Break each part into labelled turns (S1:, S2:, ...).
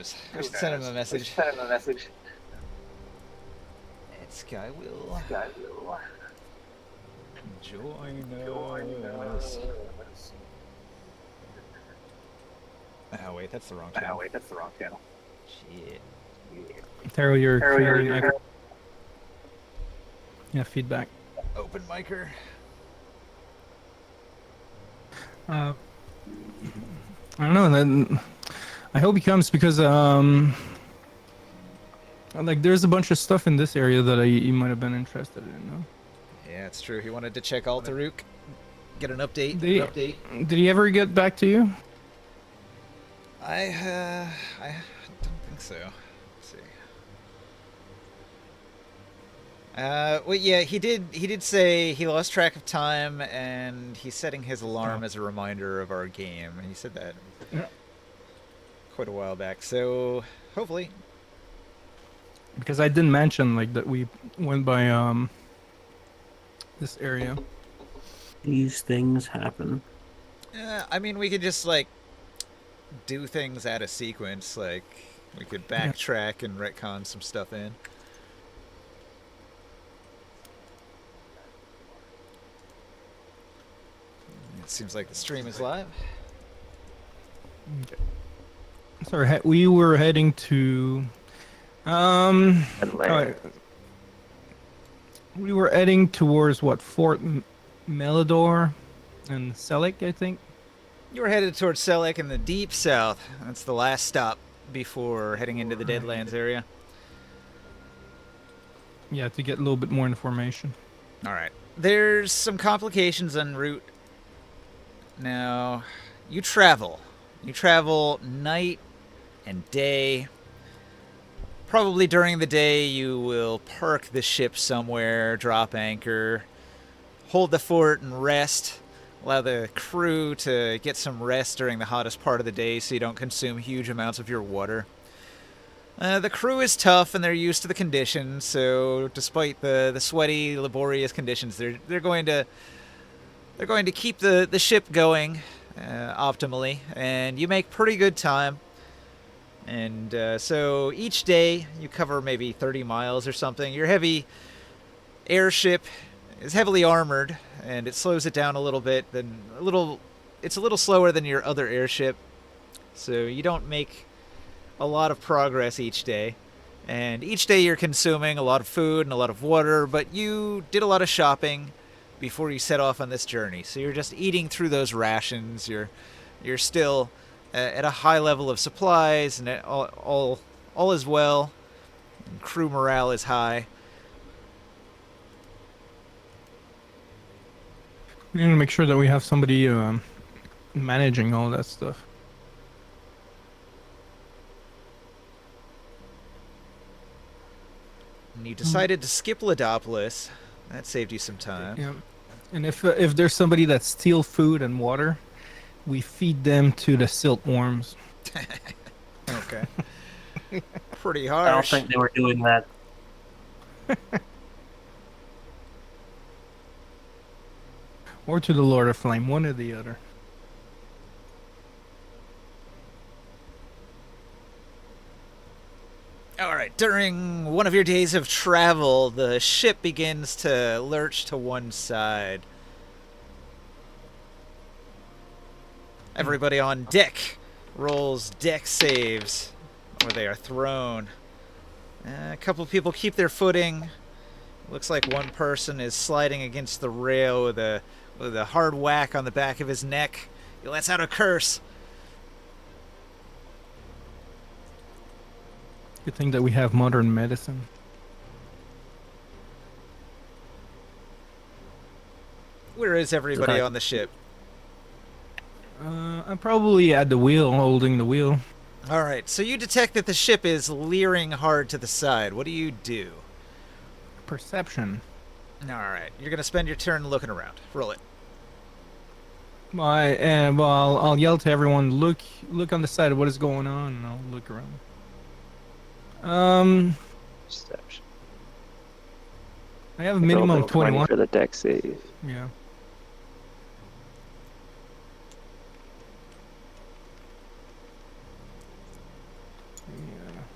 S1: knows? We should send him a message.
S2: Send him a message.
S1: This guy will join us. Oh wait, that's the wrong channel. Shit.
S3: Terrell, you're feeling yeah, feedback.
S1: Open micer.
S3: I don't know. Then I hope he comes because like there's a bunch of stuff in this area that he might have been interested in. No?
S1: Yeah, it's true. He wanted to check Altaruk, get an update.
S3: Did he ever get back to you?
S1: I don't think so. Let's see. Well, yeah, he did say he lost track of time, and he's setting his alarm as a reminder of our game. And he said that quite a while back. So hopefully,
S3: because I didn't mention like that we went by this area.
S4: These things happen.
S1: I mean, we could just like do things out of sequence. Like we could backtrack and retcon some stuff in. It seems like the stream is live.
S3: Okay. Sorry, we were heading to we were heading towards what, Fort Melidor and Selleck, I think.
S1: You were headed towards Selleck in the deep south. That's the last stop before heading into the Deadlands area.
S3: Yeah, to get a little bit more information.
S1: All right. There's some complications en route. Now, you travel. You travel night and day. Probably during the day you will park the ship somewhere, drop anchor, hold the fort and rest. Allow the crew to get some rest during the hottest part of the day so you don't consume huge amounts of your water. The crew is tough and they're used to the conditions, so despite the sweaty, laborious conditions, they're going to keep the ship going optimally, and you make pretty good time. And so each day you cover maybe 30 miles or something. Your heavy airship is heavily armored, and it slows it down a little bit. It's a little slower than your other airship, so you don't make a lot of progress each day. And each day you're consuming a lot of food and a lot of water, but you did a lot of shopping before you set off on this journey. So you're just eating through those rations. You're still at a high level of supplies, and all is well. And crew morale is high.
S3: We need to make sure that we have somebody managing all that stuff.
S1: And you decided to skip Ladopolis. That saved you some time.
S3: Yeah. And if there's somebody that steals food and water, we feed them to the silkworms.
S1: Okay. Pretty
S4: I don't
S1: harsh.
S4: think they were doing that.
S3: Or to the Lord of Flame, one or the other.
S1: All right. During one of your days of travel, the ship begins to lurch to one side. Everybody on deck rolls deck saves, or they are thrown. A couple of people keep their footing. Looks like one person is sliding against the rail with a hard whack on the back of his neck. He lets out a curse.
S3: Good thing that we have modern medicine.
S1: Where is everybody on the ship?
S3: I'm probably at the wheel, holding the wheel.
S1: All right, so you detect that the ship is leering hard to the side. What do you do?
S3: Perception.
S1: All right, you're going to spend your turn looking around. Roll it.
S3: Well, I'll yell to everyone, look on the side of what is going on, and I'll look around.
S2: Perception.
S3: I have a minimum of 21.
S2: For the deck save.
S3: Yeah.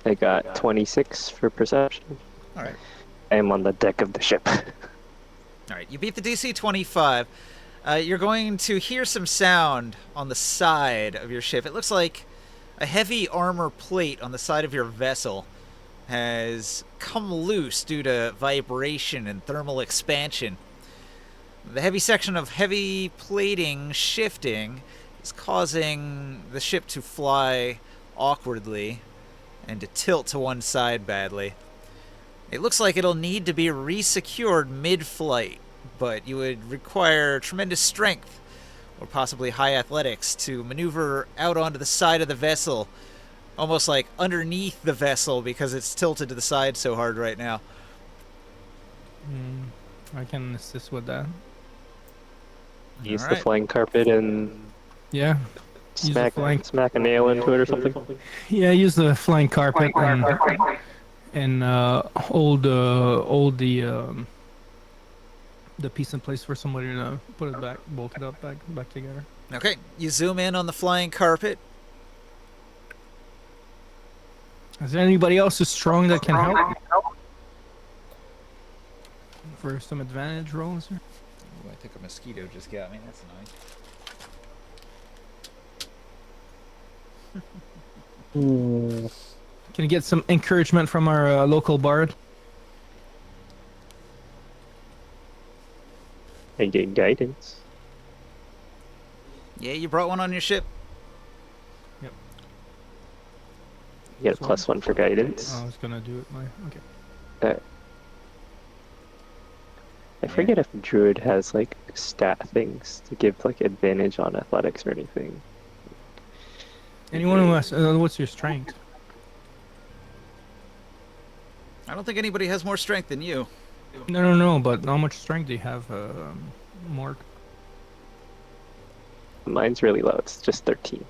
S2: I got 26 for perception.
S1: All right.
S2: I am on the deck of the ship.
S1: All right, you beat the DC 25. You're going to hear some sound on the side of your ship. It looks like a heavy armor plate on the side of your vessel has come loose due to vibration and thermal expansion. The heavy section of heavy plating shifting is causing the ship to fly awkwardly and to tilt to one side badly. It looks like it'll need to be resecured mid-flight, but you would require tremendous strength or possibly high athletics to maneuver out onto the side of the vessel, almost like underneath the vessel because it's tilted to the side so hard right now.
S3: I can assist with that.
S2: Use
S1: All
S2: the
S1: right.
S2: flying carpet and
S3: Yeah. Use the flying.
S2: smack a nail into it or something.
S3: Yeah, use the flying carpet and hold the piece in place for somebody to put it back, bolt it up back together.
S1: Okay, you zoom in on the flying carpet.
S3: Is there anybody else who's strong that can help? For some advantage rolls here?
S1: Ooh, I think a mosquito just got me. That's annoying.
S3: Can you get some encouragement from our local bard?
S2: I get guidance.
S1: Yeah, you brought one on your ship.
S3: Yep.
S2: You get a +1 for guidance.
S3: I was gonna do it. Okay.
S2: I forget if Druid has like stat things to give like advantage on athletics or anything.
S3: Anyone who has, what's your strength?
S1: I don't think anybody has more strength than you.
S3: No. But how much strength do you have, Mark?
S2: Mine's really low. It's just 13.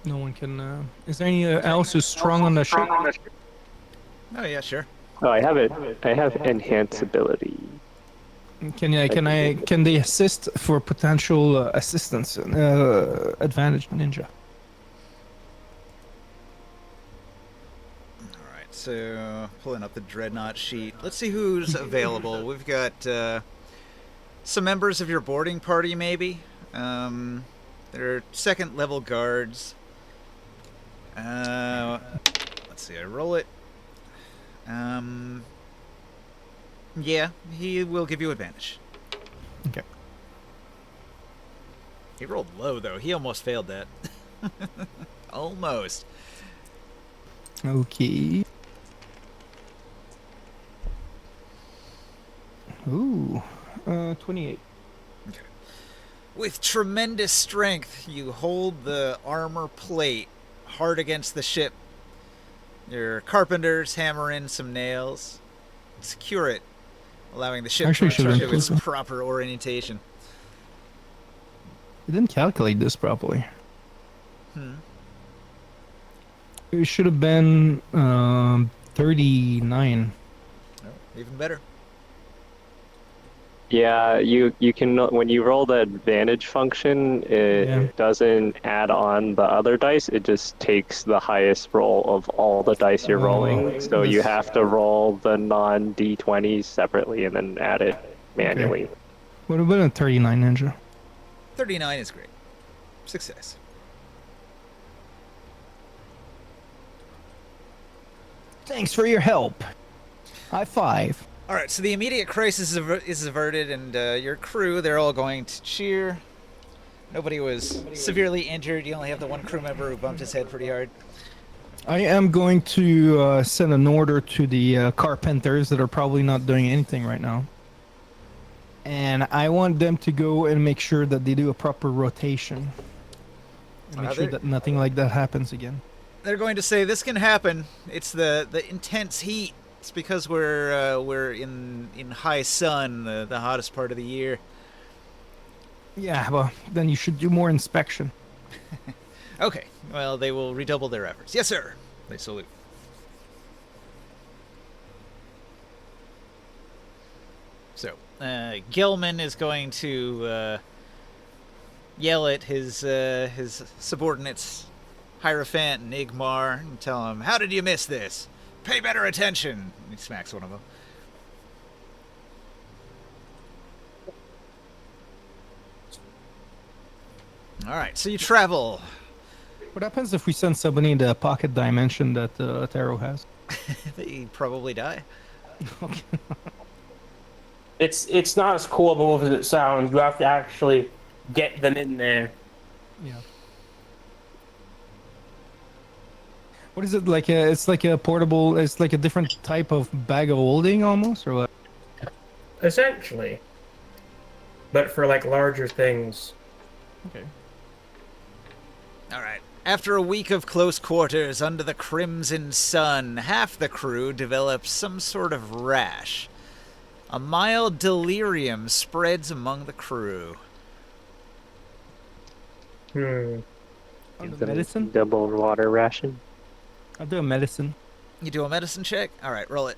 S3: No one can. Is there any else who's strong on the ship?
S1: Oh yeah, sure.
S2: Oh, I have it. I have enhance ability.
S3: Can they assist for potential assistance? Advantage ninja.
S1: All right, so pulling up the Dreadnought sheet. Let's see who's available. We've got some members of your boarding party, maybe. They're second level guards. Let's see. I roll it. Yeah, he will give you advantage.
S3: Okay.
S1: He rolled low, though. He almost failed that. Almost.
S3: Okay. Ooh, 28.
S1: Okay. With tremendous strength, you hold the armor plate hard against the ship. Your carpenters hammer in some nails, secure it, allowing the ship
S3: Actually,
S1: to return
S3: should
S1: to its
S3: have-
S1: proper orientation.
S3: I didn't calculate this properly. It should have been 39.
S1: Oh, even better.
S2: Yeah, you can when you roll the advantage function, it doesn't add on the other dice. It just takes the highest roll of all the dice you're rolling. So you have to roll the non d20s separately and then add it manually.
S3: Would have been a 39 ninja.
S1: 39 is great. Success.
S3: Thanks for your help. High five.
S1: All right, so the immediate crisis is averted, and your crew, they're all going to cheer. Nobody was severely injured. You only have the one crew member who bumped his head pretty hard.
S3: I am going to send an order to the carpenters that are probably not doing anything right now. And I want them to go and make sure that they do a proper rotation. And make sure that nothing like that happens again.
S1: They're going to say this can happen. It's the intense heat. It's because we're in high sun, the hottest part of the year.
S3: Yeah, well, then you should do more inspection.
S1: Okay, well, they will redouble their efforts. Yes, sir. They salute. So, Gilman is going to yell at his subordinates Hierophant and Igmar and tell them, "How did you miss this? Pay better attention." He smacks one of them. All right, so you travel.
S3: What happens if we send somebody in the pocket dimension that Taro has?
S1: They probably die.
S3: Okay.
S5: It's not as cool a move as it sounds. You have to actually get them in there.
S3: Yeah. What is it like? It's like a portable. It's like a different type of bag of holding, almost, or what?
S5: Essentially. But for like larger things.
S3: Okay.
S1: All right. After a week of close quarters under the crimson sun, half the crew develops some sort of rash. A mild delirium spreads among the crew.
S3: I'll do medicine.
S2: Double water ration.
S3: I'll do a medicine.
S1: You do a medicine check? All right, roll it.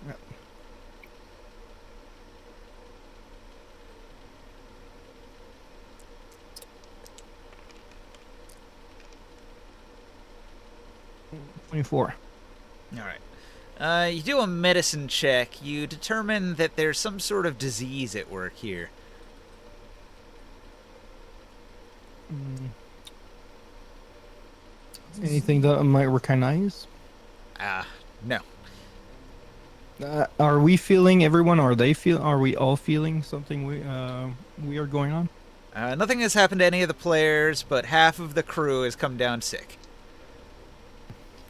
S3: Yep. $24.
S1: All right. You do a medicine check. You determine that there's some sort of disease at work here.
S3: Anything that I might recognize?
S1: No.
S3: Are we feeling everyone? Are they feel? Are we all feeling something we are going on?
S1: Nothing has happened to any of the players, but half of the crew has come down sick.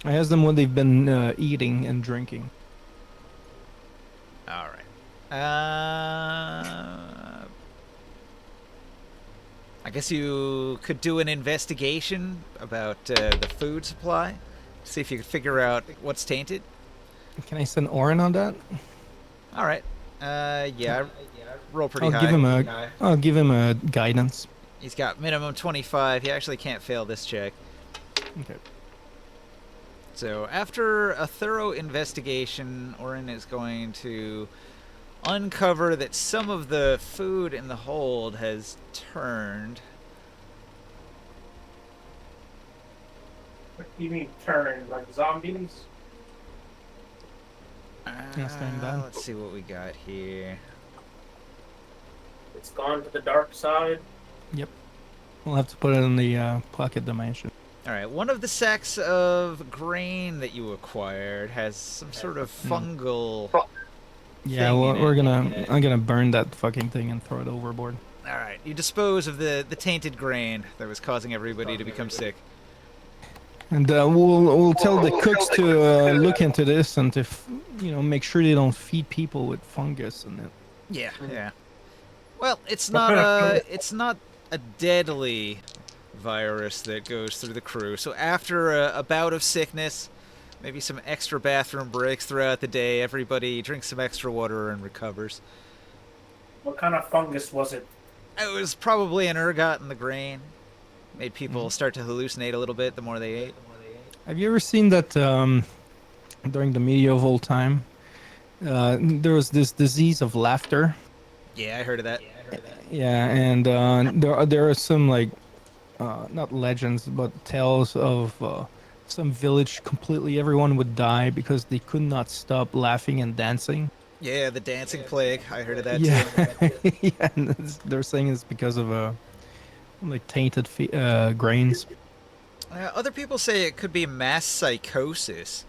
S3: I asked them what they've been eating and drinking.
S1: All right. I guess you could do an investigation about the food supply. See if you could figure out what's tainted.
S3: Can I send Orin on that?
S1: All right. Yeah. Roll pretty high.
S3: I'll give him a guidance.
S1: He's got minimum 25. He actually can't fail this check.
S3: Okay.
S1: So after a thorough investigation, Orin is going to uncover that some of the food in the hold has turned.
S5: What do you mean turn? Like zombies?
S3: stand by.
S1: Let's see what we got here.
S5: It's gone to the dark side.
S3: Yep. We'll have to put it in the pocket dimension.
S1: All right, one of the sacks of grain that you acquired has some sort of fungal.
S3: Yeah,
S1: thing
S3: well,
S1: in it.
S3: I'm gonna burn that fucking thing and throw it overboard.
S1: All right, you dispose of the tainted grain that was causing everybody to become sick.
S3: And we'll tell the cooks to look into this and to make sure they don't feed people with fungus in it.
S1: Yeah, yeah. Well, it's not a deadly virus that goes through the crew. So after a bout of sickness, maybe some extra bathroom breaks throughout the day, everybody drinks some extra water and recovers.
S5: What kind of fungus was it?
S1: It was probably an ergot in the grain. Made people start to hallucinate a little bit the more they ate.
S3: Have you ever seen that during the medieval time, there was this disease of laughter?
S1: Yeah, I heard of that.
S3: Yeah, and there are some not legends but tales of some village completely everyone would die because they could not stop laughing and dancing.
S1: Yeah, the dancing plague. I heard of that
S3: Yeah,
S1: too.
S3: yeah, and they're saying it's because of tainted grains.
S1: Other people say it could be mass psychosis,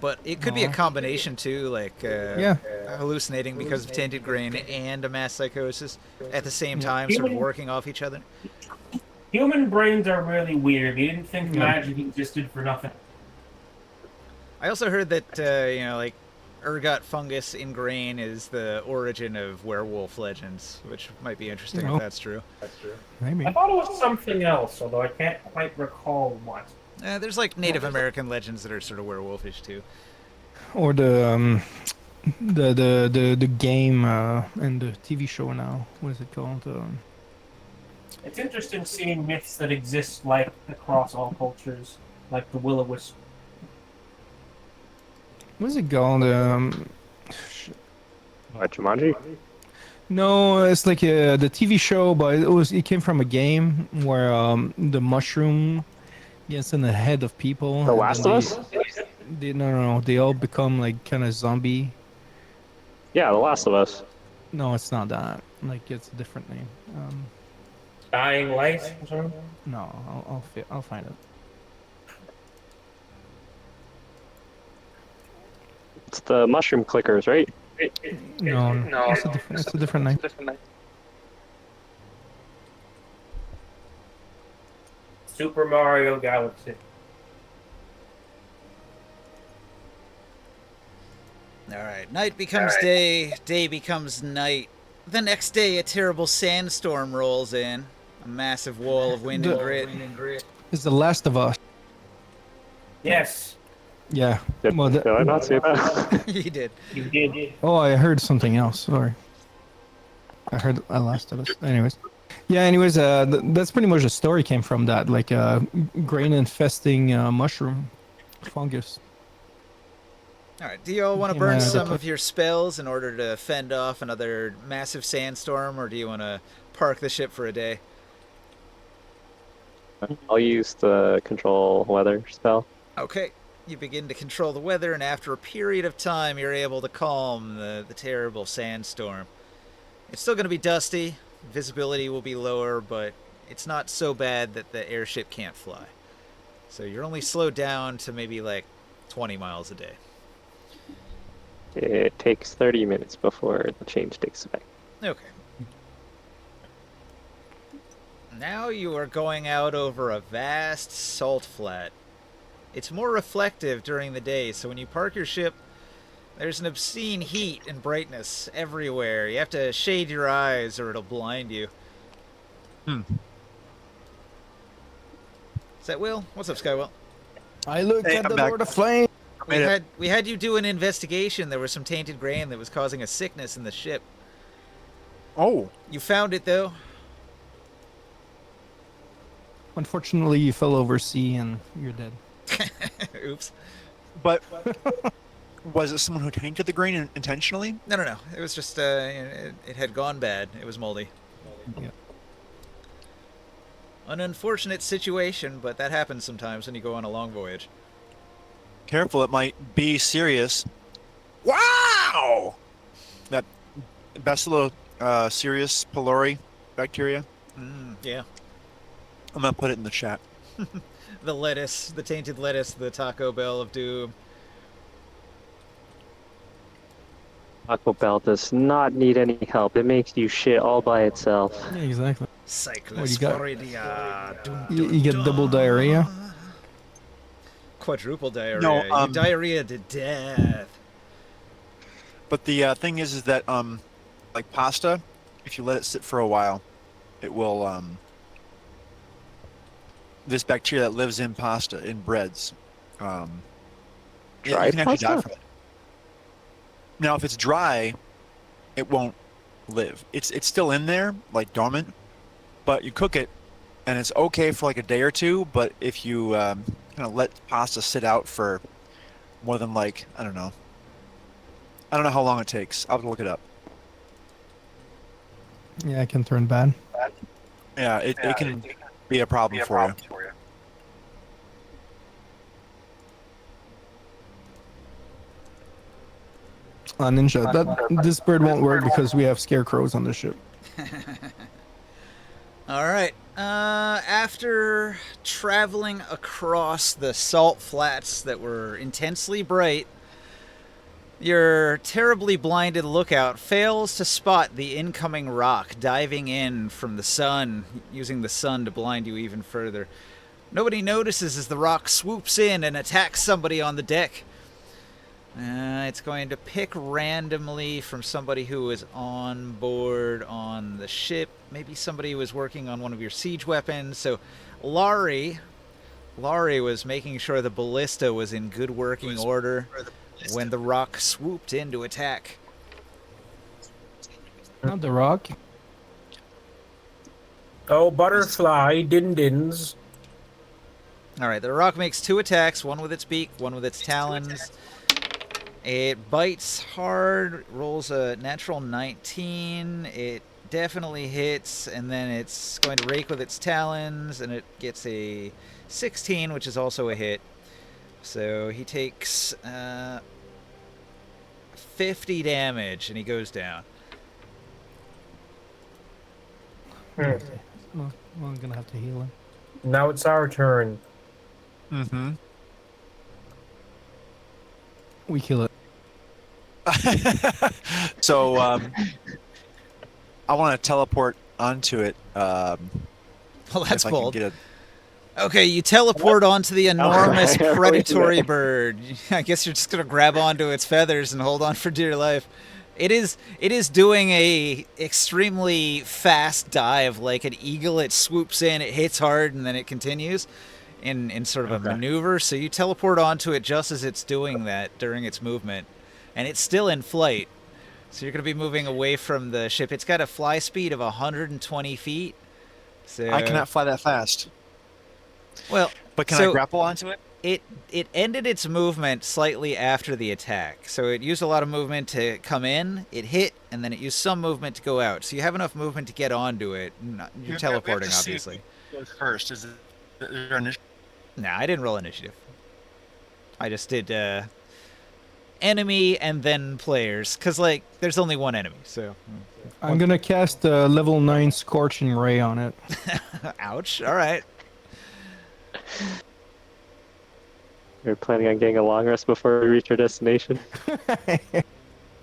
S1: but it could be a combination too, hallucinating because of tainted grain and a mass psychosis at the same time, sort of working off each other.
S5: Human brains are really weird. You didn't think magic existed for nothing.
S1: I also heard that ergot fungus in grain is the origin of werewolf legends, which might be interesting if that's true.
S3: Maybe.
S5: I thought it was something else, although I can't quite recall what.
S1: There's Native American legends that are sort of werewolfish too.
S3: Or the game and the TV show now. What is it called?
S5: It's interesting seeing myths that exist across all cultures, like the will-o-wisp.
S3: What is it called?
S2: Jumanji?
S3: No, it's the TV show, but it came from a game where the mushroom Gets in the head of people.
S2: The
S3: and
S2: Last
S3: then
S2: of Us?
S3: No. They all become like kind of zombie.
S2: Yeah, The Last of Us.
S3: No, it's not that. Like it's a different name.
S5: Dying light or something?
S3: No, I'll find it.
S2: It's the mushroom clickers, right?
S3: No, it's a different name.
S5: Super Mario Galaxy.
S1: All right. Night becomes day. Day becomes night. The next day, a terrible sandstorm rolls in. A massive wall of wind and grit.
S3: It's The Last of Us.
S5: Yes,
S3: Yeah.
S2: Did,
S3: Well,
S2: did I not say that?
S1: You did.
S5: you did.
S3: Oh, I heard something else. Sorry. I heard The Last of Us. Anyways. Yeah, anyways, that's pretty much the story came from that. Like, grain infesting mushroom fungus.
S1: All right. Do you all want to
S3: Yeah,
S1: burn
S3: man,
S1: some of your spells in order to fend off another massive sandstorm, or do you want to park the ship for a day?
S2: I'll use the control weather spell.
S1: Okay. You begin to control the weather, and after a period of time, you're able to calm the terrible sandstorm. It's still going to be dusty. Visibility will be lower, but it's not so bad that the airship can't fly. So you're only slowed down to maybe like 20 miles a day.
S2: It takes 30 minutes before the change takes effect.
S1: Okay. Now you are going out over a vast salt flat. It's more reflective during the day, so when you park your ship, there's an obscene heat and brightness everywhere. You have to shade your eyes or it'll blind you. Is that Will? What's up, Skywill?
S3: I looked
S6: Hey,
S3: at
S6: I'm
S3: the
S6: back.
S3: Lord of Flame.
S1: We had you do an investigation. There was some tainted grain that was causing a sickness in the ship.
S6: Oh,
S1: You found it, though.
S3: Unfortunately, you fell over sea and you're dead.
S1: Oops.
S6: but was it someone who tainted the grain intentionally?
S1: No. It was just, it had gone bad. It was moldy.
S3: Yeah.
S1: An unfortunate situation, but that happens sometimes when you go on a long voyage.
S6: Careful, it might be serious. Wow! That Bacillus cereus pylori bacteria.
S1: Yeah.
S6: I'm gonna put it in the chat.
S1: The lettuce, the tainted lettuce, the Taco Bell of doom.
S2: Taco Bell does not need any help. It makes you shit all by itself.
S3: Yeah, exactly.
S1: Cyclus
S3: you got?
S1: floridia.
S3: You get double diarrhea.
S1: Quadruple diarrhea.
S6: No,
S1: You diarrhea to death.
S6: But the thing is that like pasta, if you let it sit for a while, it will this bacteria that lives in pasta in breads, yeah, you
S2: Dried
S6: can actually die
S2: pasta?
S6: from it. Now, if it's dry, it won't live. It's still in there, like dormant, but you cook it, and it's okay for like a day or two. But if you kind of let pasta sit out for more than like I don't know how long it takes. I'll have to look it up.
S3: Yeah, it can turn bad.
S6: Yeah, it can be a problem for you.
S3: Ninja, this bird won't work because we have scarecrows on the ship.
S1: All right. After traveling across the salt flats that were intensely bright, your terribly blinded lookout fails to spot the incoming rock diving in from the sun, using the sun to blind you even further. Nobody notices as the rock swoops in and attacks somebody on the deck. It's going to pick randomly from somebody who is on board on the ship. Maybe somebody who was working on one of your siege weapons. So, Laurie was making sure the ballista was in good working order when the rock swooped in to attack.
S3: Not the rock.
S5: Oh, butterfly, din-dins.
S1: All right, the rock makes 2 attacks, one with its beak, one with its talons. It bites hard, rolls a natural 19. It definitely hits, and then it's going to rake with its talons, and it gets a 16, which is also a hit. So he takes 50 damage, and he goes down.
S3: Well, I'm gonna have to heal him.
S5: Now it's our turn.
S6: Mm-hmm.
S3: We kill it.
S6: So I want to teleport onto it.
S1: Well, that's
S6: if I
S1: bold.
S6: can get
S1: Okay, you teleport onto the enormous
S2: Alright,
S1: predatory
S2: wait a
S1: bird. I guess you're just gonna grab onto its feathers and hold on for dear life. It is doing a extremely fast dive, like an eagle. It swoops in, it hits hard, and then it continues in sort of a maneuver. So you teleport onto it just as it's doing that during its movement, and it's still in flight. So you're gonna be moving away from the ship. It's got a fly speed of 120 feet. So
S6: I cannot fly that fast.
S1: well,
S6: But can
S1: so
S6: I grapple onto it?
S1: It ended its movement slightly after the attack. So it used a lot of movement to come in, it hit, and then it used some movement to go out. So you have enough movement to get onto it. You're teleporting, obviously.
S6: First, is there an
S1: Nah, I didn't roll initiative. I just did enemy and then players. Because, like, there's only one enemy, so...
S3: I'm gonna cast a level 9 Scorching Ray on it.
S1: Ouch. All right.
S2: You're planning on getting a long rest before we reach our destination?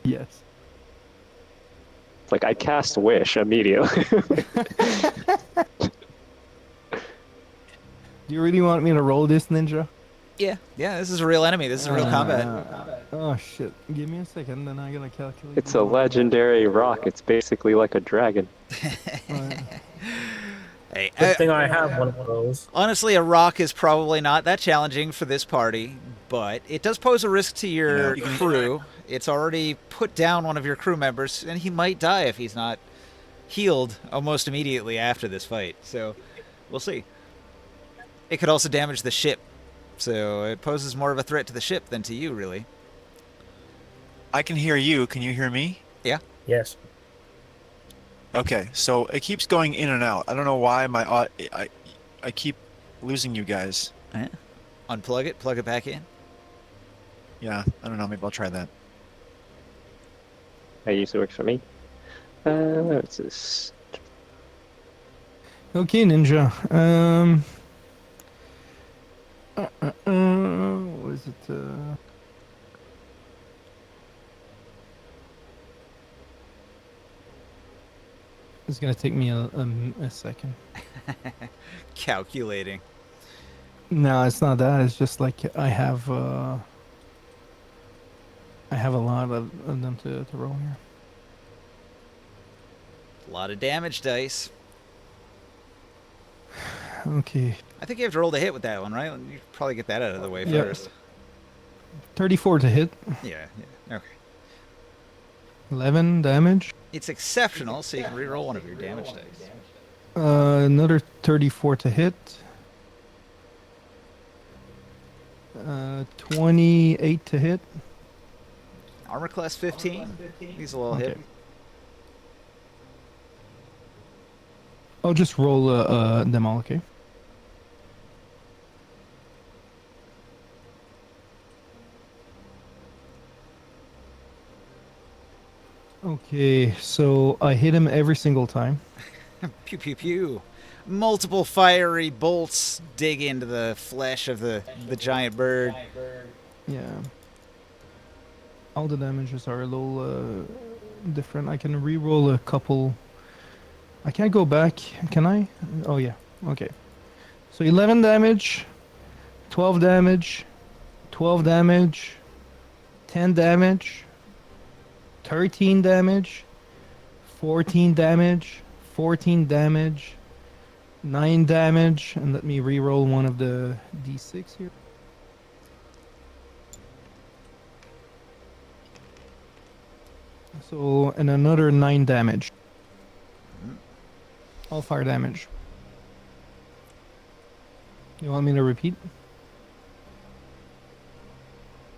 S3: Yes.
S2: It's like, I cast Wish immediately.
S3: Do you really want me to roll this, Ninja?
S1: Yeah, this is a real enemy. This is real combat.
S3: Oh shit. Give me a second, then I gotta calculate.
S2: It's a legendary rock. It's basically like a dragon.
S1: Hey,
S5: Good thing I have one of those.
S1: honestly, a rock is probably not that challenging for this party, but it does pose a risk to your crew. It's already put down one of your crew members, and he might die if he's not healed almost immediately after this fight. So, we'll see. It could also damage the ship, so it poses more of a threat to the ship than to you, really.
S6: I can hear you. Can you hear me?
S1: Yeah.
S5: Yes.
S6: Okay, so it keeps going in and out. I don't know why I keep losing you guys.
S1: Unplug it, plug it back in.
S6: Yeah, I don't know. Maybe I'll try that.
S2: That usually works for me. What's this?
S3: Okay, Ninja. What is it? It's gonna take me a second.
S1: Calculating.
S3: No, it's not that. It's just like I have a lot of them to roll here.
S1: A lot of damage dice.
S3: Okay.
S1: I think you have to roll the hit with that one, right? You probably get that out of the way
S3: Yep.
S1: first.
S3: 34 to hit.
S1: Yeah. Okay.
S3: 11 damage.
S1: It's exceptional, so you can reroll one of your damage dice.
S3: Another 34 to hit. 28 to hit.
S1: Armor class 15. He's a little hit.
S3: I'll just roll them all, okay? Okay, so I hit him every single time.
S1: Pew pew pew. Multiple fiery bolts dig into the flesh of the giant bird.
S3: Yeah. All the damages are a little different. I can re-roll a couple. I can't go back, can I? Oh yeah, okay. So 11 damage, 12 damage, 12 damage, 10 damage, 13 damage, 14 damage, 14 damage, 9 damage, and let me re-roll one of the d6 here. So, and another 9 damage. All fire damage. You want me to repeat?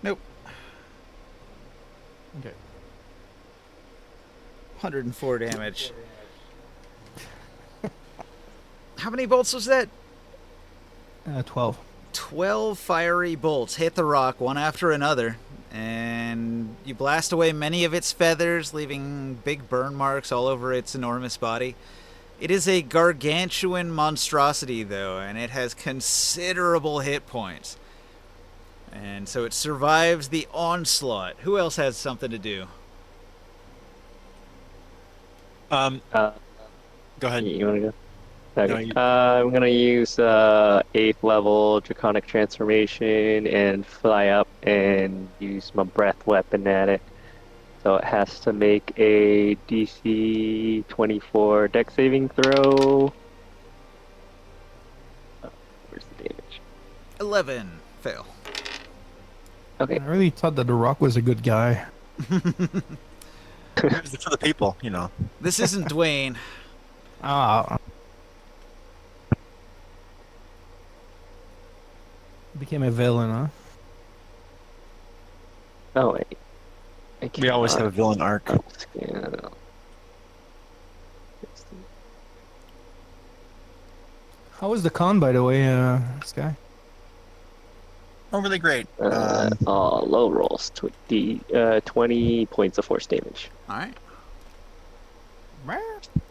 S1: Nope.
S3: Okay.
S1: 104 damage. How many bolts was that?
S3: 12.
S1: 12 fiery bolts hit the rock one after another, and you blast away many of its feathers, leaving big burn marks all over its enormous body. It is a gargantuan monstrosity, though, and it has considerable hit points. And so it survives the onslaught. Who else has something to do?
S6: Go ahead.
S2: You want to go?
S6: No,
S2: Okay.
S6: you-
S2: I'm gonna use 8th level Draconic Transformation and fly up and use my breath weapon at it. So it has to make a DC 24 dex saving throw. Where's the damage?
S1: 11. Fail.
S2: Okay.
S3: I really thought that The Rock was a good guy.
S6: It's for the people, you know.
S1: This isn't Dwayne.
S3: Ah. Became a villain, huh?
S2: Oh wait. I
S6: We always have a villain arc.
S2: Scan.
S3: How was the con, by the way, this guy?
S6: Oh, really great.
S2: Low rolls. 20 points of force damage.
S1: All right.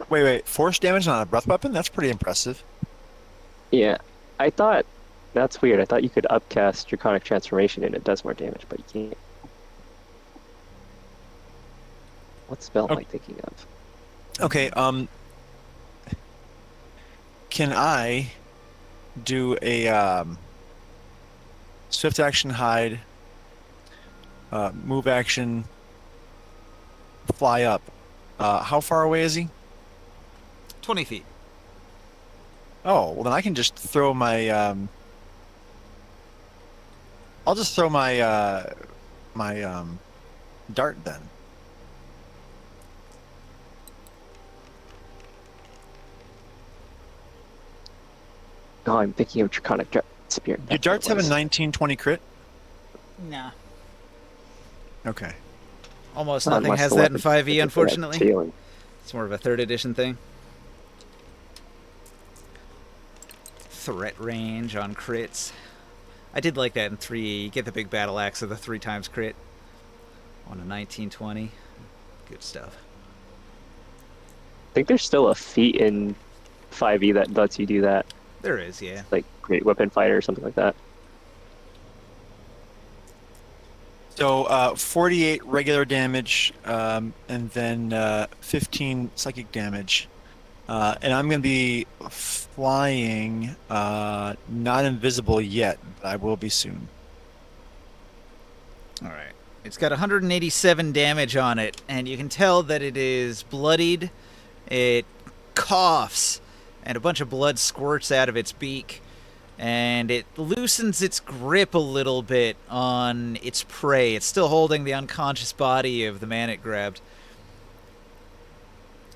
S6: Wait. Force damage on a breath weapon? That's pretty impressive.
S2: Yeah, I thought that's weird. I thought you could upcast Draconic Transformation and it does more damage, but you can't. What spell am I thinking of?
S6: Okay, can I do a swift action hide, move action, fly up? How far away is he?
S1: 20 feet.
S6: Oh, well then I can just throw my I'll just throw my dart then.
S2: Oh, I'm thinking of Draconic Spear.
S6: Do
S2: That's
S6: darts
S2: what
S6: have
S2: it
S6: a
S2: was.
S6: 19-20 crit?
S1: Nah.
S6: Okay.
S1: Almost
S2: Not
S1: nothing
S2: unless
S1: has
S2: the
S1: that in
S2: weapon
S1: 5e,
S2: specifically has
S1: unfortunately.
S2: healing.
S1: It's more of a 3rd edition thing. Threat range on crits. I did like that in 3e. You get the big battle axe of the 3 times crit on a 1920. Good stuff.
S2: I think there's still a feat in 5e that lets you do that,
S1: There is, yeah.
S2: like Great Weapon Fighter or something like that.
S6: So 48 regular damage, and then 15 psychic damage. And I'm going to be flying, not invisible yet, but I will be soon.
S1: All right. It's got 187 damage on it, and you can tell that it is bloodied. It coughs, and a bunch of blood squirts out of its beak, and it loosens its grip a little bit on its prey. It's still holding the unconscious body of the man it grabbed.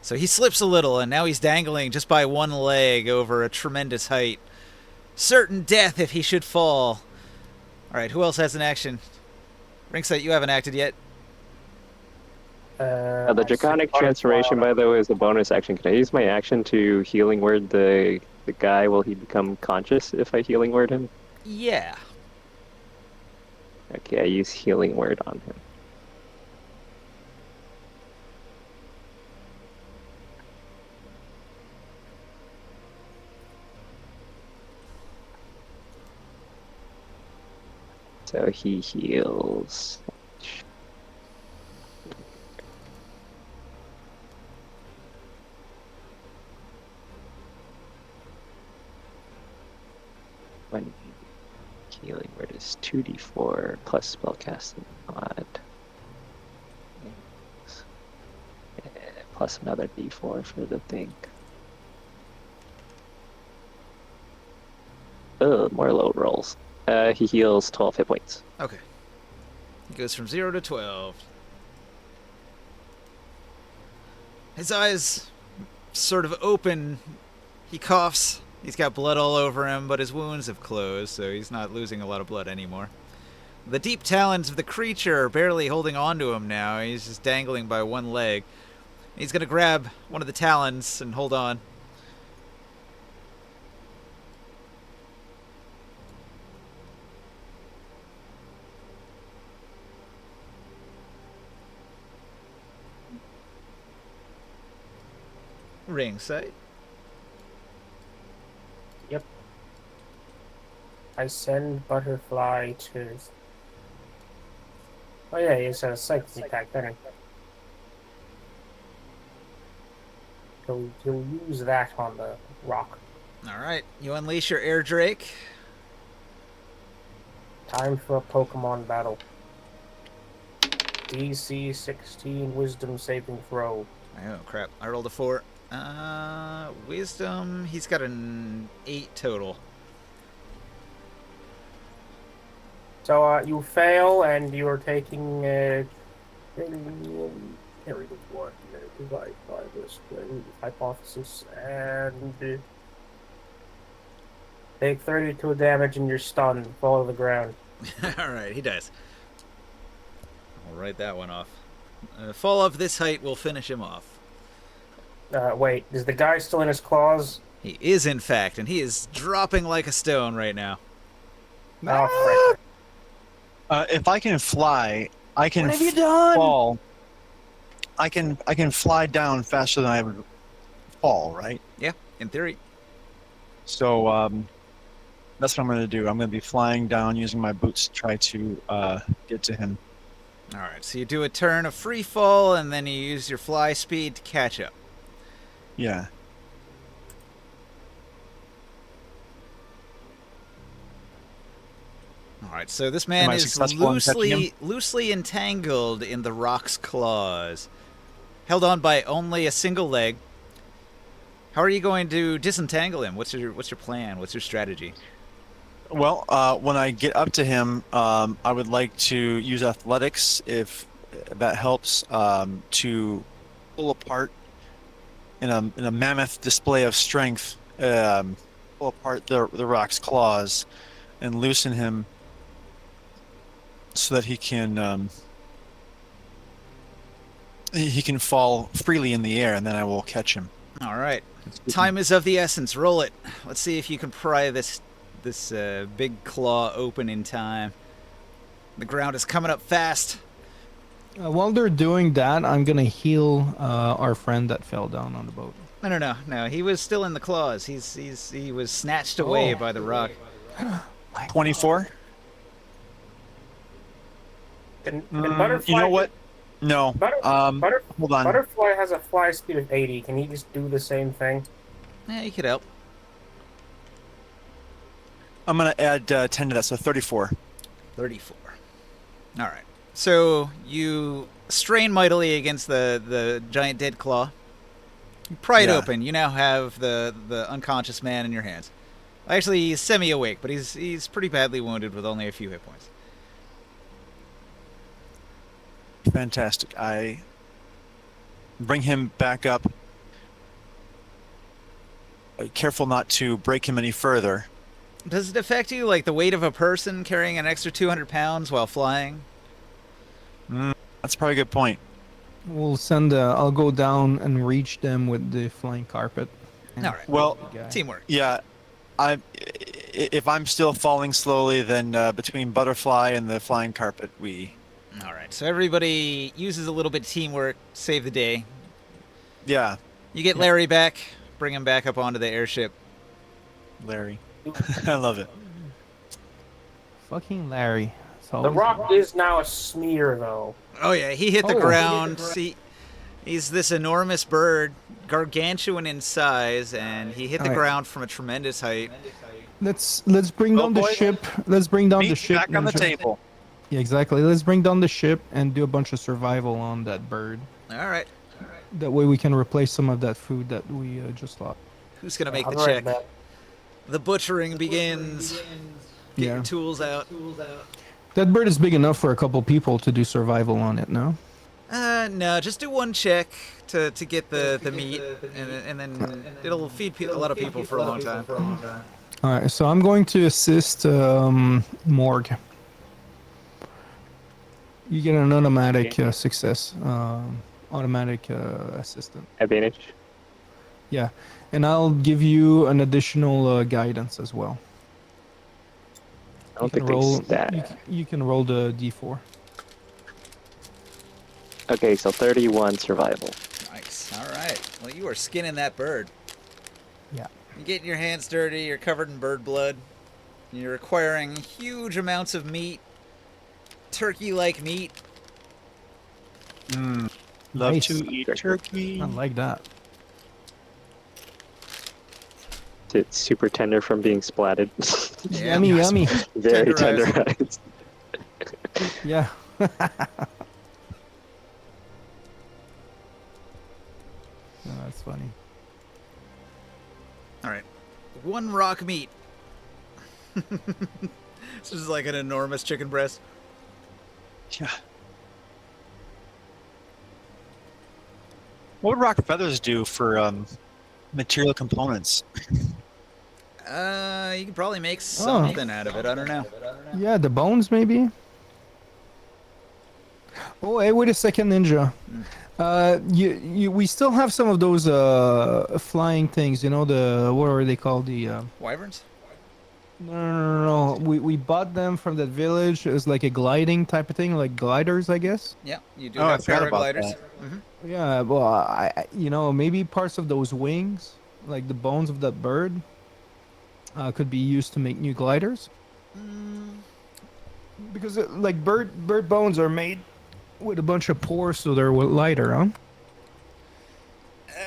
S1: So he slips a little, and now he's dangling just by one leg over a tremendous height. Certain death if he should fall. All right, who else has an action? Ringside, you haven't acted yet.
S2: The Draconic Transformation, by the way, is a bonus action. Can I use my action to healing word the guy? Will he become conscious if I healing word him?
S1: Yeah.
S2: Okay, I use healing word on him. So he heals. When healing word is 2d4 plus spellcasting mod. Plus another d4 for the thing. Oh, more low rolls. He heals 12 hit points.
S1: Okay. He goes from 0 to 12. His eyes sort of open. He coughs. He's got blood all over him, but his wounds have closed, so he's not losing a lot of blood anymore. The deep talons of the creature are barely holding on to him now. He's just dangling by one leg. He's going to grab one of the talons and hold on. Ringside.
S5: Yep. I send Butterfly to... Oh yeah, he's a psychic attack, doesn't he? He'll use that on the rock.
S1: Alright, you unleash your Air Drake.
S5: Time for a Pokemon battle. DC 16 Wisdom saving throw.
S1: Oh crap, I rolled a 4. Wisdom, he's got an 8 total.
S5: So you fail, and you are taking divide by this hypothesis, and take 32 damage, and you're stunned. Fall to the ground.
S1: Alright, he dies. I'll write that one off. Fall of this height will finish him off.
S5: Wait, is the guy still in his claws?
S1: He is, in fact, and he is dropping like a stone right now.
S5: Oh, frick.
S6: If I can fly, I can
S3: What have you done?
S6: fall. I can fly down faster than I would fall, right?
S1: Yeah, in theory.
S6: So that's what I'm going to do. I'm going to be flying down using my boots to try to get to him.
S1: Alright, so you do a turn of free fall, and then you use your fly speed to catch up.
S6: Yeah.
S1: Alright, so this man
S6: I
S1: is
S6: successful in catching
S1: loosely entangled in the rock's claws. Held on by only a single leg. How are you going to disentangle him? What's your plan? What's your strategy?
S6: Well, when I get up to him, I would like to use athletics, if that helps, to pull apart in a mammoth display of strength, pull apart the rock's claws and loosen him so that he can fall freely in the air, and then I will catch him.
S1: All right. Time is of the essence. Roll it. Let's see if you can pry this big claw open in time. The ground is coming up fast.
S3: While they're doing that, I'm gonna heal our friend that fell down on the boat.
S1: No. He was still in the claws. He was snatched away by the rock.
S6: 24.
S5: And Butterfly,
S6: You know what? No. Hold on.
S5: Butterfly has a fly speed of 80. Can he just do the same thing?
S1: Yeah, he could help.
S6: I'm gonna add 10 to that, so 34.
S1: 34. All right. So you strain mightily against the giant dead claw. You pry it open. You now have the unconscious man in your hands. Actually, he's semi-awake, but he's pretty badly wounded with only a few hit points.
S6: Fantastic. I bring him back up. Careful not to break him any further.
S1: Does it affect you like the weight of a person carrying an extra 200 pounds while flying?
S6: That's probably a good point.
S3: We'll send. I'll go down and reach them with the flying carpet.
S1: All right.
S6: Well,
S1: Teamwork.
S6: yeah. If I'm still falling slowly, then between Butterfly and the flying carpet, we...
S1: All right. So everybody uses a little bit of teamwork, save the day.
S6: Yeah.
S1: You get Larry back, bring him back up onto the airship.
S6: Larry. I love it.
S3: Fucking Larry.
S5: The rock is now a smear, though.
S1: Oh yeah, he hit the ground. See, he's this enormous bird, gargantuan in size, and he hit the ground from a tremendous height.
S3: Let's bring down the ship. Let's bring down the ship.
S6: Back on the table.
S3: Yeah, exactly. Let's bring down the ship and do a bunch of survival on that bird.
S1: All right.
S3: That way we can replace some of that food that we just lost.
S1: Who's gonna make the
S5: I'll
S1: check?
S5: write that.
S1: The butchering begins. Get your tools out.
S3: That bird is big enough for a couple people to do survival on it, no?
S1: No, just do one check to get the meat, and then it'll feed a lot of people for a long time.
S3: Alright, so I'm going to assist Morg. You get an automatic success. Automatic assistant.
S2: Advantage.
S3: Yeah, and I'll give you an additional guidance as well.
S2: I don't think they stat.
S3: You can roll the d4.
S2: Okay, so 31 survival.
S1: Nice. All right. right. Well, you are skinning that bird.
S3: Yeah.
S1: You're getting your hands dirty. You're covered in bird blood. You're acquiring huge amounts of meat. Turkey-like meat.
S6: Love
S3: Nice.
S6: to eat turkey.
S3: I like that.
S2: It's super tender from being splatted.
S1: Yeah.
S3: Yummy, yummy.
S2: Very
S1: Tenderized.
S2: tenderized.
S3: Yeah. Oh, that's funny.
S1: All right. 1 rock meat. This is like an enormous chicken breast.
S6: Yeah. What would rock feathers do for material components?
S1: You could probably make something out of it. I don't know.
S3: Yeah, the bones maybe. Oh, hey, wait a second, Ninja. We still have some of those flying things. You know, what are they called?
S1: Wyverns?
S3: No. We bought them from that village. It was like a gliding type of thing, like gliders, I guess.
S1: Yeah, you do
S6: Oh, I
S1: have
S6: forgot about
S1: paragliders.
S6: that.
S3: Yeah, well, maybe parts of those wings, like the bones of that bird, could be used to make new gliders. Because like bird bones are made with a bunch of pores, so they're lighter, huh?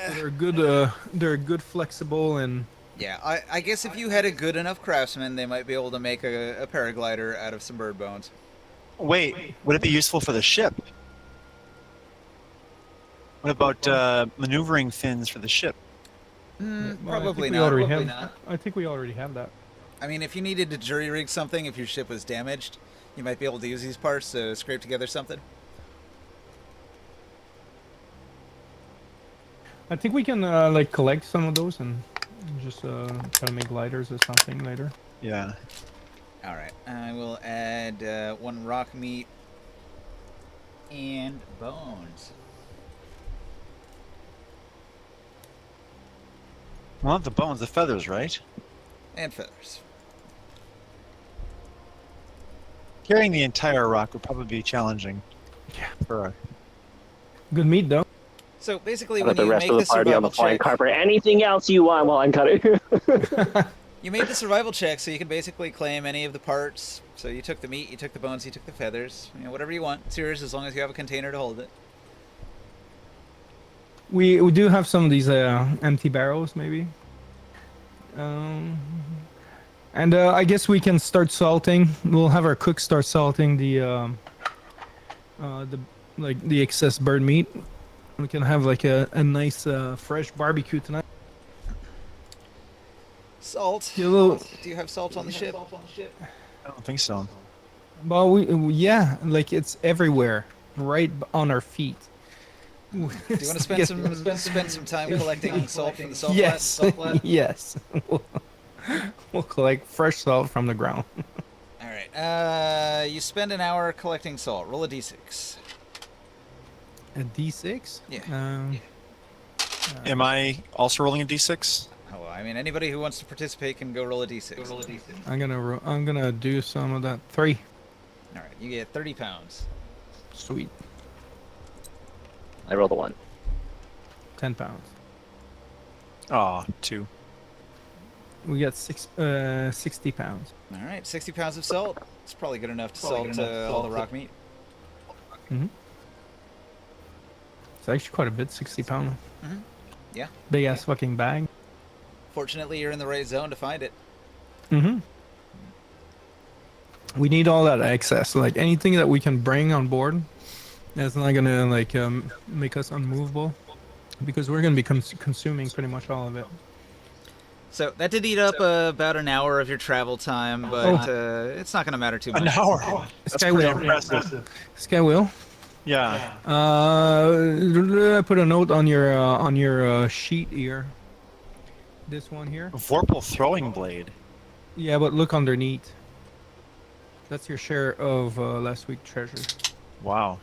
S3: They're good. They're good, flexible, and
S1: Yeah, I guess if you had a good enough craftsman, they might be able to make a paraglider out of some bird bones.
S6: Wait, would it be useful for the ship? What about maneuvering fins for the ship?
S1: Probably
S3: I think
S1: not.
S3: We already
S1: Probably
S3: have,
S1: not.
S3: I think we already have that.
S1: I mean, if you needed to jury rig something, if your ship was damaged, you might be able to use these parts to scrape together something.
S3: I think we can like collect some of those and just try to make gliders or something later.
S6: Yeah.
S1: All right, I will add 1 rock meat and bones.
S6: Well, not the bones, the feathers, right?
S1: And feathers.
S6: Carrying the entire rock would probably be challenging.
S3: Yeah.
S6: For
S3: Good meat though.
S1: So basically,
S2: Put
S1: when
S2: the
S1: you
S2: rest
S1: make
S2: of
S1: the
S2: the party on the
S1: survival
S2: flying
S1: check,
S2: carpet. Anything else you want while I'm cutting?
S1: you made the survival check, so you can basically claim any of the parts. So you took the meat, you took the bones, you took the feathers. You know, whatever you want. It's yours as long as you have a container to hold it.
S3: We do have some of these empty barrels, maybe. And I guess we can start salting. We'll have our cook start salting the excess bird meat. We can have like a nice fresh barbecue tonight.
S1: Salt.
S3: Get a little,
S1: Do you have salt on the ship?
S6: I don't think so.
S3: well, yeah, like it's everywhere, right on our feet.
S1: Do you want to spend some time collecting salt from the salt
S3: Yes,
S1: flat?
S3: yes. We'll collect fresh salt from the ground.
S1: All right. You spend an hour collecting salt. Roll a d6.
S3: A D6?
S1: Yeah.
S6: Am I also rolling a d6?
S1: Oh, well, I mean, anybody who wants to participate can go roll a d6.
S3: I'm gonna do some of that. 3.
S1: All right. You get 30 pounds.
S3: Sweet.
S2: I rolled a 1.
S3: 10 pounds.
S6: Aw, 2.
S3: We got 60 pounds.
S1: All right. 60 pounds of salt. It's probably good enough to salt all the rock meat.
S3: Mm-hmm. It's actually quite a bit, 60 pound.
S1: Mhm. Yeah.
S3: Big ass fucking bag.
S1: Fortunately, you're in the right zone to find it.
S3: Mm-hmm. We need all that excess. Like anything that we can bring on board that's not gonna like make us unmovable, because we're gonna be consuming pretty much all of it.
S1: So that did eat up about an hour of your travel time, but it's not going to matter too much.
S6: An hour. That's
S3: Sky
S6: pretty
S3: wheel.
S6: impressive.
S3: Sky wheel.
S6: Yeah.
S3: I put a note on your sheet here. This one here.
S6: Vorpal throwing blade.
S3: Yeah, but look underneath. That's your share of last week's treasure.
S6: Wow.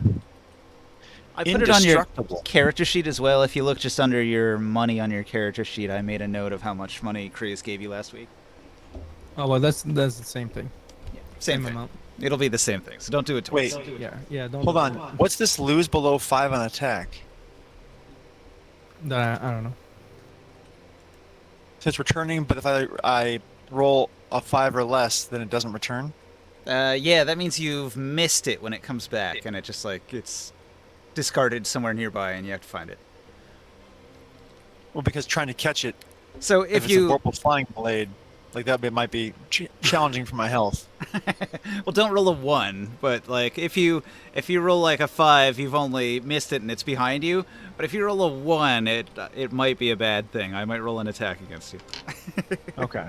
S1: I put it on your
S6: Indestructible.
S1: character sheet as well. If you look just under your money on your character sheet, I made a note of how much money Krius gave you last week.
S3: Oh well, that's the same thing.
S1: Yeah, same thing.
S3: amount.
S1: It'll be the same thing, so don't do it twice.
S6: Wait.
S3: Yeah. Don't
S6: Hold on. What's this lose below 5 on attack?
S3: That I don't know.
S6: Says returning, but if I roll a 5 or less, then it doesn't return.
S1: Yeah, that means you've missed it when it comes back, and it just like it's discarded somewhere nearby, and you have to find it.
S6: Well, because trying to catch it,
S1: So
S6: if
S1: if
S6: it's a
S1: you
S6: vorpal flying blade, like that might be challenging for my health.
S1: well, don't roll a 1, but like if you roll like a 5, you've only missed it and it's behind you. But if you roll a 1, it might be a bad thing. I might roll an attack against you.
S6: Okay.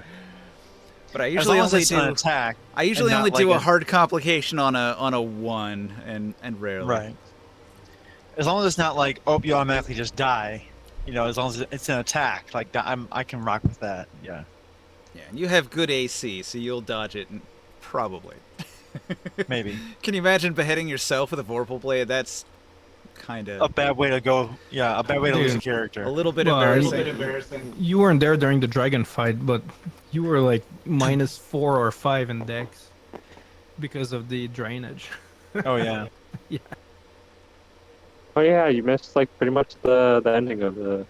S1: But I
S6: As
S1: usually
S6: long as
S1: only
S6: it's
S1: do
S6: an attack.
S1: I usually
S6: and
S1: only
S6: not
S1: do
S6: like
S1: a hard complication on a 1 and rarely.
S6: Right. As long as it's not like, oh, you automatically just die. You know, as long as it's an attack, like that, I can rock with that. Yeah.
S1: Yeah, and you have good AC, so you'll dodge it probably.
S6: Maybe.
S1: Can you imagine beheading yourself with a vorpal blade? That's kind
S6: A
S1: of
S6: bad way to go. Yeah, a bad way to lose a
S3: Dude.
S6: character.
S1: a little bit
S3: Well,
S1: embarrassing.
S3: You weren't there during the dragon fight, but you were like -4 or 5 in dex because of the drainage.
S6: Oh yeah.
S2: Oh yeah, you missed like pretty much the ending of the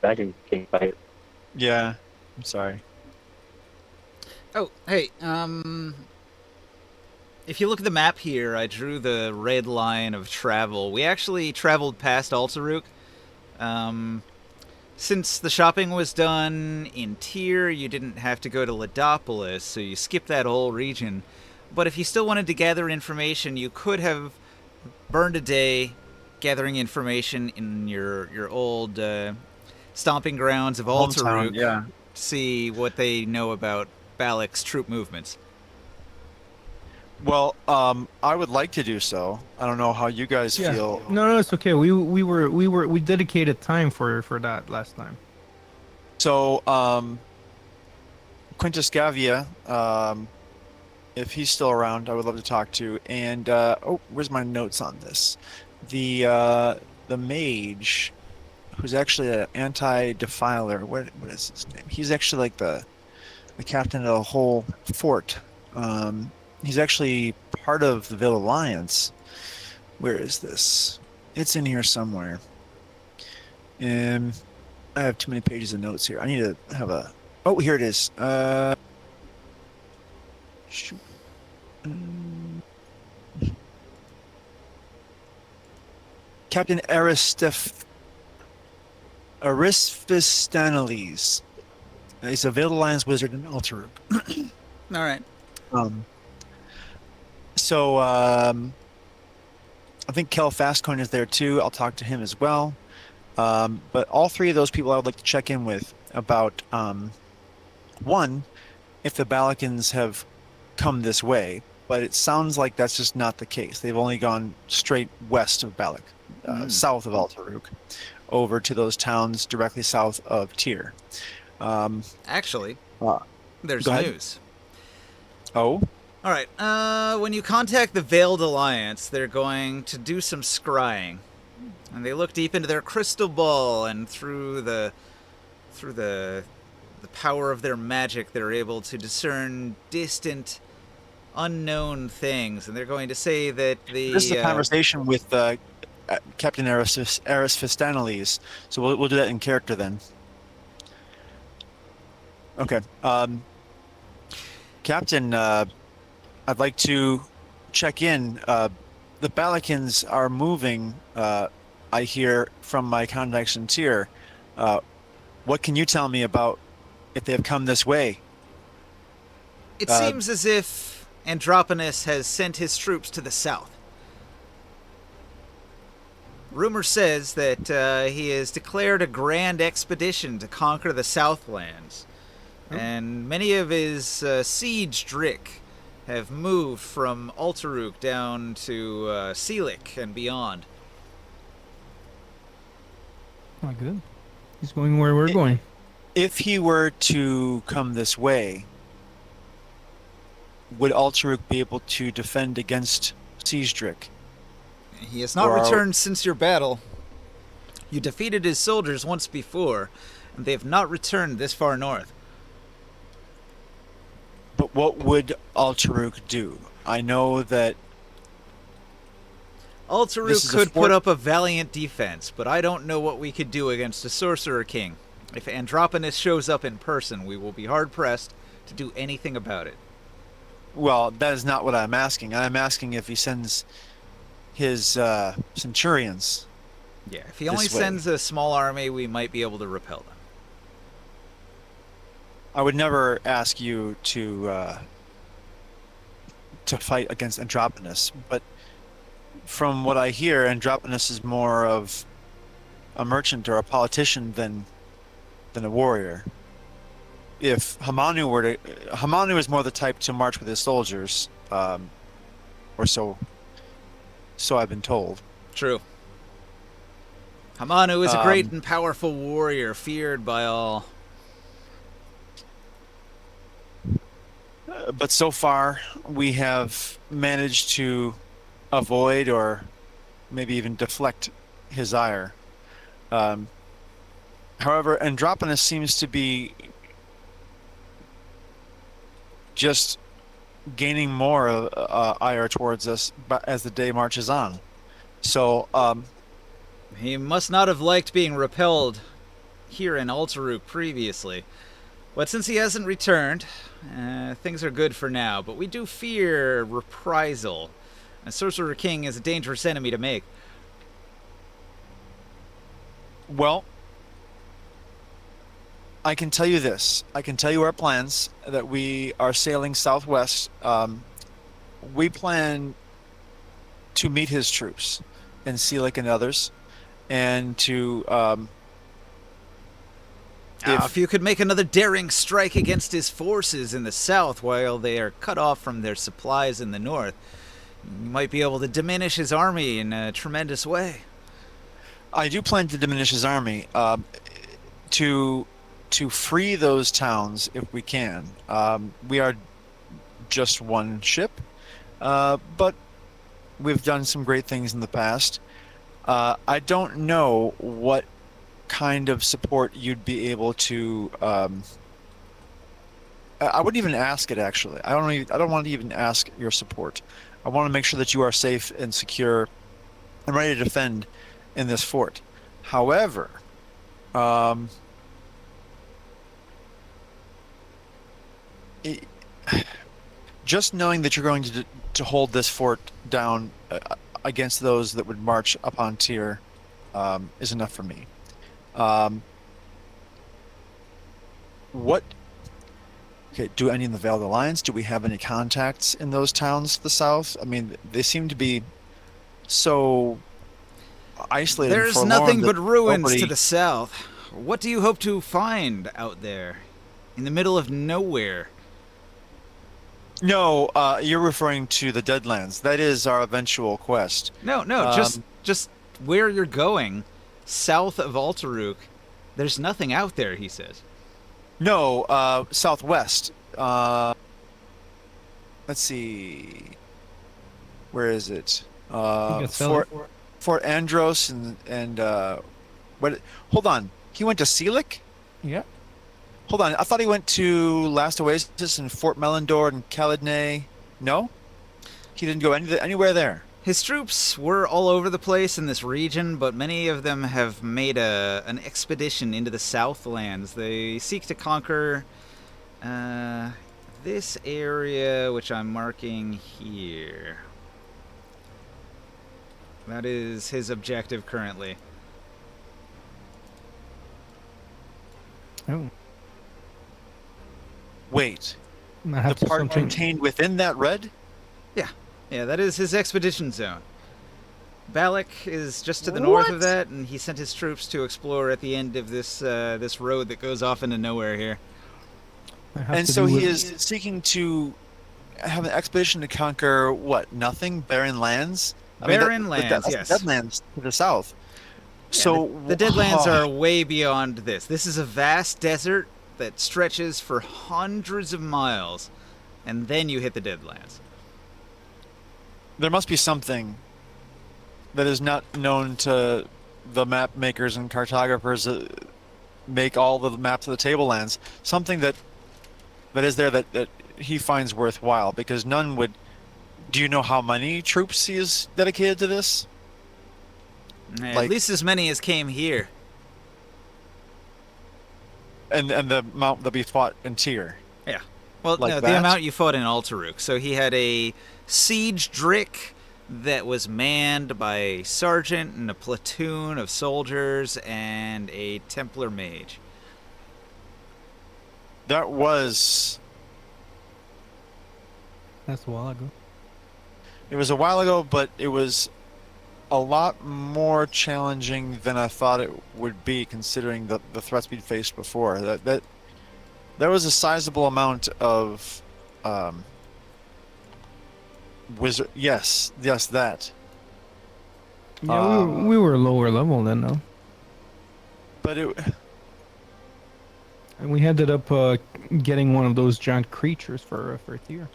S2: Dragon King fight.
S6: Yeah. I'm sorry.
S1: Oh, hey, if you look at the map here, I drew the red line of travel. We actually traveled past Altaruk. Since the shopping was done in Tyr, you didn't have to go to Ladopolis, so you skipped that whole region. But if you still wanted to gather information, you could have burned a day gathering information in your old stomping grounds of
S6: Hometown,
S1: Altaruk.
S6: yeah.
S1: See what they know about Balak's troop movements.
S6: Well, I would like to do so. I don't know how you guys feel.
S3: No, it's okay. We dedicated time for that last time.
S6: So, Quintus Gavia, if he's still around, I would love to talk to. And oh, where's my notes on this? The mage, who's actually an anti-defiler. What is his name? He's actually like the captain of the whole fort. He's actually part of the Ville Alliance. Where is this? It's in here somewhere. I have too many pages of notes here. I need to have a... Oh, here it is. Shoot. Captain Arisphistanales. He's a Ville Alliance wizard in Altaruk.
S1: All right.
S6: So I think Kel Fastcoin is there too. I'll talk to him as well. But all three of those people I would like to check in with about one, if the Balakans have come this way, but it sounds like that's just not the case. They've only gone straight west of Balak, south of Altaruk, over to those towns directly south of Tyr.
S1: Actually, there's
S6: go ahead.
S1: news.
S6: Oh?
S1: All right. When you contact the Veiled Alliance, they're going to do some scrying, and they look deep into their crystal ball, and through the power of their magic, they're able to discern distant, unknown things, and they're going to say that the
S6: This is a conversation with Captain Arisphistanales, so we'll do that in character then. Okay. Captain, I'd like to check in. The Balakans are moving, I hear from my contacts in Tyr. What can you tell me about if they have come this way?
S1: It seems as if Androponus has sent his troops to the south. Rumor says that he has declared a grand expedition to conquer the Southlands. And many of his siege Drick have moved from Altaruk down to Selik and beyond.
S3: Oh, good. He's going where we're going.
S6: If he were to come this way, would Altaruk be able to defend against Siejdrick?
S1: He has not returned since your battle. You defeated his soldiers once before, and they have not returned this far north.
S6: But what would Altaruk do? I know that
S1: Altaruk
S6: This is a
S1: could
S6: fort-
S1: put up a valiant defense, but I don't know what we could do against a Sorcerer King. If Androponus shows up in person, we will be hard-pressed to do anything about it.
S6: Well, that is not what I'm asking. I'm asking if he sends his centurions.
S1: Yeah, if he only
S6: This way.
S1: sends a small army, we might be able to repel them.
S6: I would never ask you to fight against Androponus, but from what I hear, Androponus is more of a merchant or a politician than a warrior. If Hamanu is more the type to march with his soldiers, or so I've been told.
S1: True. Hamanu is a great and powerful warrior, feared by all.
S6: But so far, we have managed to avoid or maybe even deflect his ire. However, Androponus seems to be just gaining more ire towards us as the day marches on. So,
S1: He must not have liked being repelled here in Altaruk previously. But since he hasn't returned, things are good for now. But we do fear reprisal. A Sorcerer King is a dangerous enemy to make.
S6: well, I can tell you this. I can tell you our plans, that we are sailing southwest. We plan to meet his troops in Sealik and others, and to
S1: If you could make another daring strike against his forces in the south while they are cut off from their supplies in the north, you might be able to diminish his army in a tremendous way.
S6: I do plan to diminish his army, to free those towns if we can. We are just one ship, but we've done some great things in the past. I don't know what kind of support you'd be able to. I wouldn't even ask it, actually. I don't want to even ask your support. I want to make sure that you are safe and secure and ready to defend in this fort. However, just knowing that you're going to hold this fort down against those that would march upon Tyr is enough for me. What? Okay, do any in the Vale of the Lions? Do we have any contacts in those towns to the south? I mean, they seem to be so isolated. and
S1: There's
S6: forlorn
S1: nothing
S6: that
S1: but ruins
S6: nobody-
S1: to the south. What do you hope to find out there? In the middle of nowhere.
S6: No, you're referring to the Deadlands. That is our eventual quest.
S1: No, just where you're going, south of Altaruk, there's nothing out there, he says.
S6: No, southwest. Let's see. Where is it? Fort Andros and what? Hold on. He went to Sealik?
S3: Yeah.
S6: Hold on. I thought he went to Last Oasis and Fort Melindor and Caladnay. No? He didn't go anywhere there.
S1: His troops were all over the place in this region, but many of them have made an expedition into the Southlands. They seek to conquer this area, which I'm marking here. That is his objective currently.
S3: Oh.
S6: Wait.
S3: I have
S6: The
S3: to
S6: part
S3: something.
S6: contained within that red?
S1: Yeah, that is his expedition zone. Balak is just to the north of that, and he sent his troops to explore at the end of this this road that goes off into nowhere here.
S6: And so he is seeking to have an expedition to conquer what? Nothing? Barren lands?
S1: Barren lands, yes.
S6: Deadlands to the south.
S1: Yeah,
S6: So
S1: the Deadlands are way beyond this. This is a vast desert that stretches for hundreds of miles, and then you hit the Deadlands.
S6: There must be something that is not known to the map makers and cartographers that make all the maps of the tablelands. Something that is there that he finds worthwhile, because none would. Do you know how many troops he is dedicated to this?
S1: At least as many as came here.
S6: and the amount that we fought in Tyr.
S1: Yeah. Well,
S6: Like
S1: no, the
S6: that?
S1: amount you fought in Alteruk. So he had a siege drick that was manned by a sergeant and a platoon of soldiers and a Templar mage.
S6: That was.
S3: That's a while ago.
S6: It was a while ago, but it was a lot more challenging than I thought it would be, considering the threats we'd faced before. That there was a sizable amount of wizard. Yes, that.
S3: Yeah, we were lower level then, though.
S6: But it.
S3: And we ended up getting one of those giant creatures for Tyr.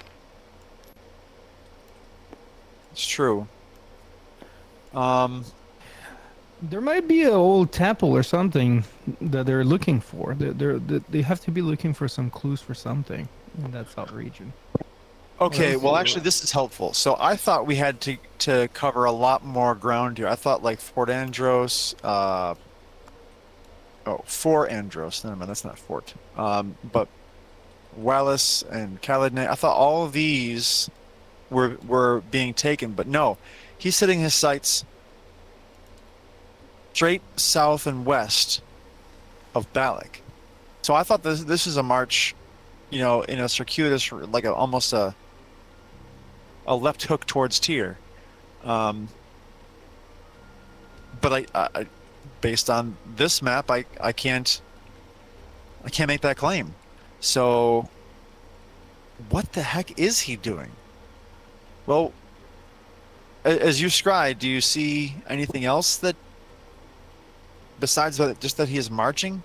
S6: It's true.
S3: There might be an old temple or something that they're looking for. They have to be looking for some clues for something in that south region.
S6: Okay, well, actually, this is helpful. So I thought we had to cover a lot more ground here. I thought like Fort Andros, Fort Andros. Never mind, that's not Fort. But Wallace and Caladne. I thought all of these were being taken, but no, he's setting his sights straight south and west of Balak. So I thought this is a march, in a circuitous, like almost a left hook towards Tyr. But I based on this map, I can't make that claim. So what the heck is he doing? Well, as you scry, do you see anything else that, besides just that he is marching?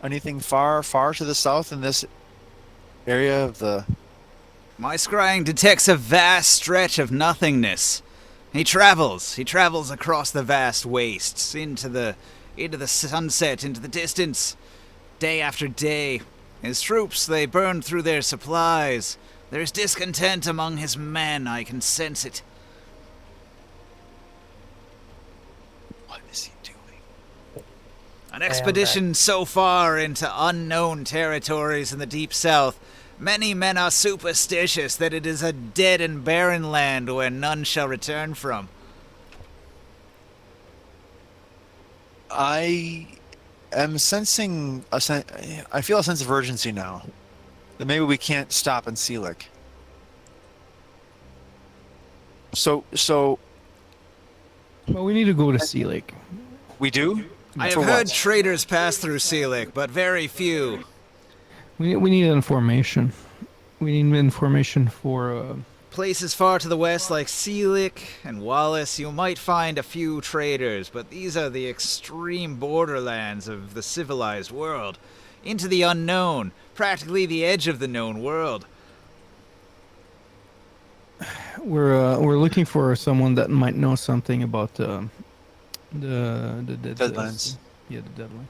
S6: Anything far to the south in this area of the...
S1: My scrying detects a vast stretch of nothingness. He travels across the vast wastes, into the sunset, into the distance, day after day. His troops, they burn through their supplies. There is discontent among his men, I can sense it.
S6: What is he doing?
S1: An expedition so far into unknown territories in the deep south. Many men are superstitious that it is a dead and barren land where none shall return from.
S6: I am sensing I feel a sense of urgency now. That maybe we can't stop in Sealik. So
S3: Well, we need to go to Sea Lake.
S6: we do?
S1: I have
S6: For
S1: heard
S6: what?
S1: traders pass through Sealik, but very few.
S3: We need information. We need information for.
S1: Places far to the west like Sealik and Wallace, you might find a few traders, but these are the extreme borderlands of the civilized world. Into the unknown, practically the edge of the known world.
S3: We're looking for someone that might know something about the
S6: Deadlands.
S3: Yeah, the Deadlands.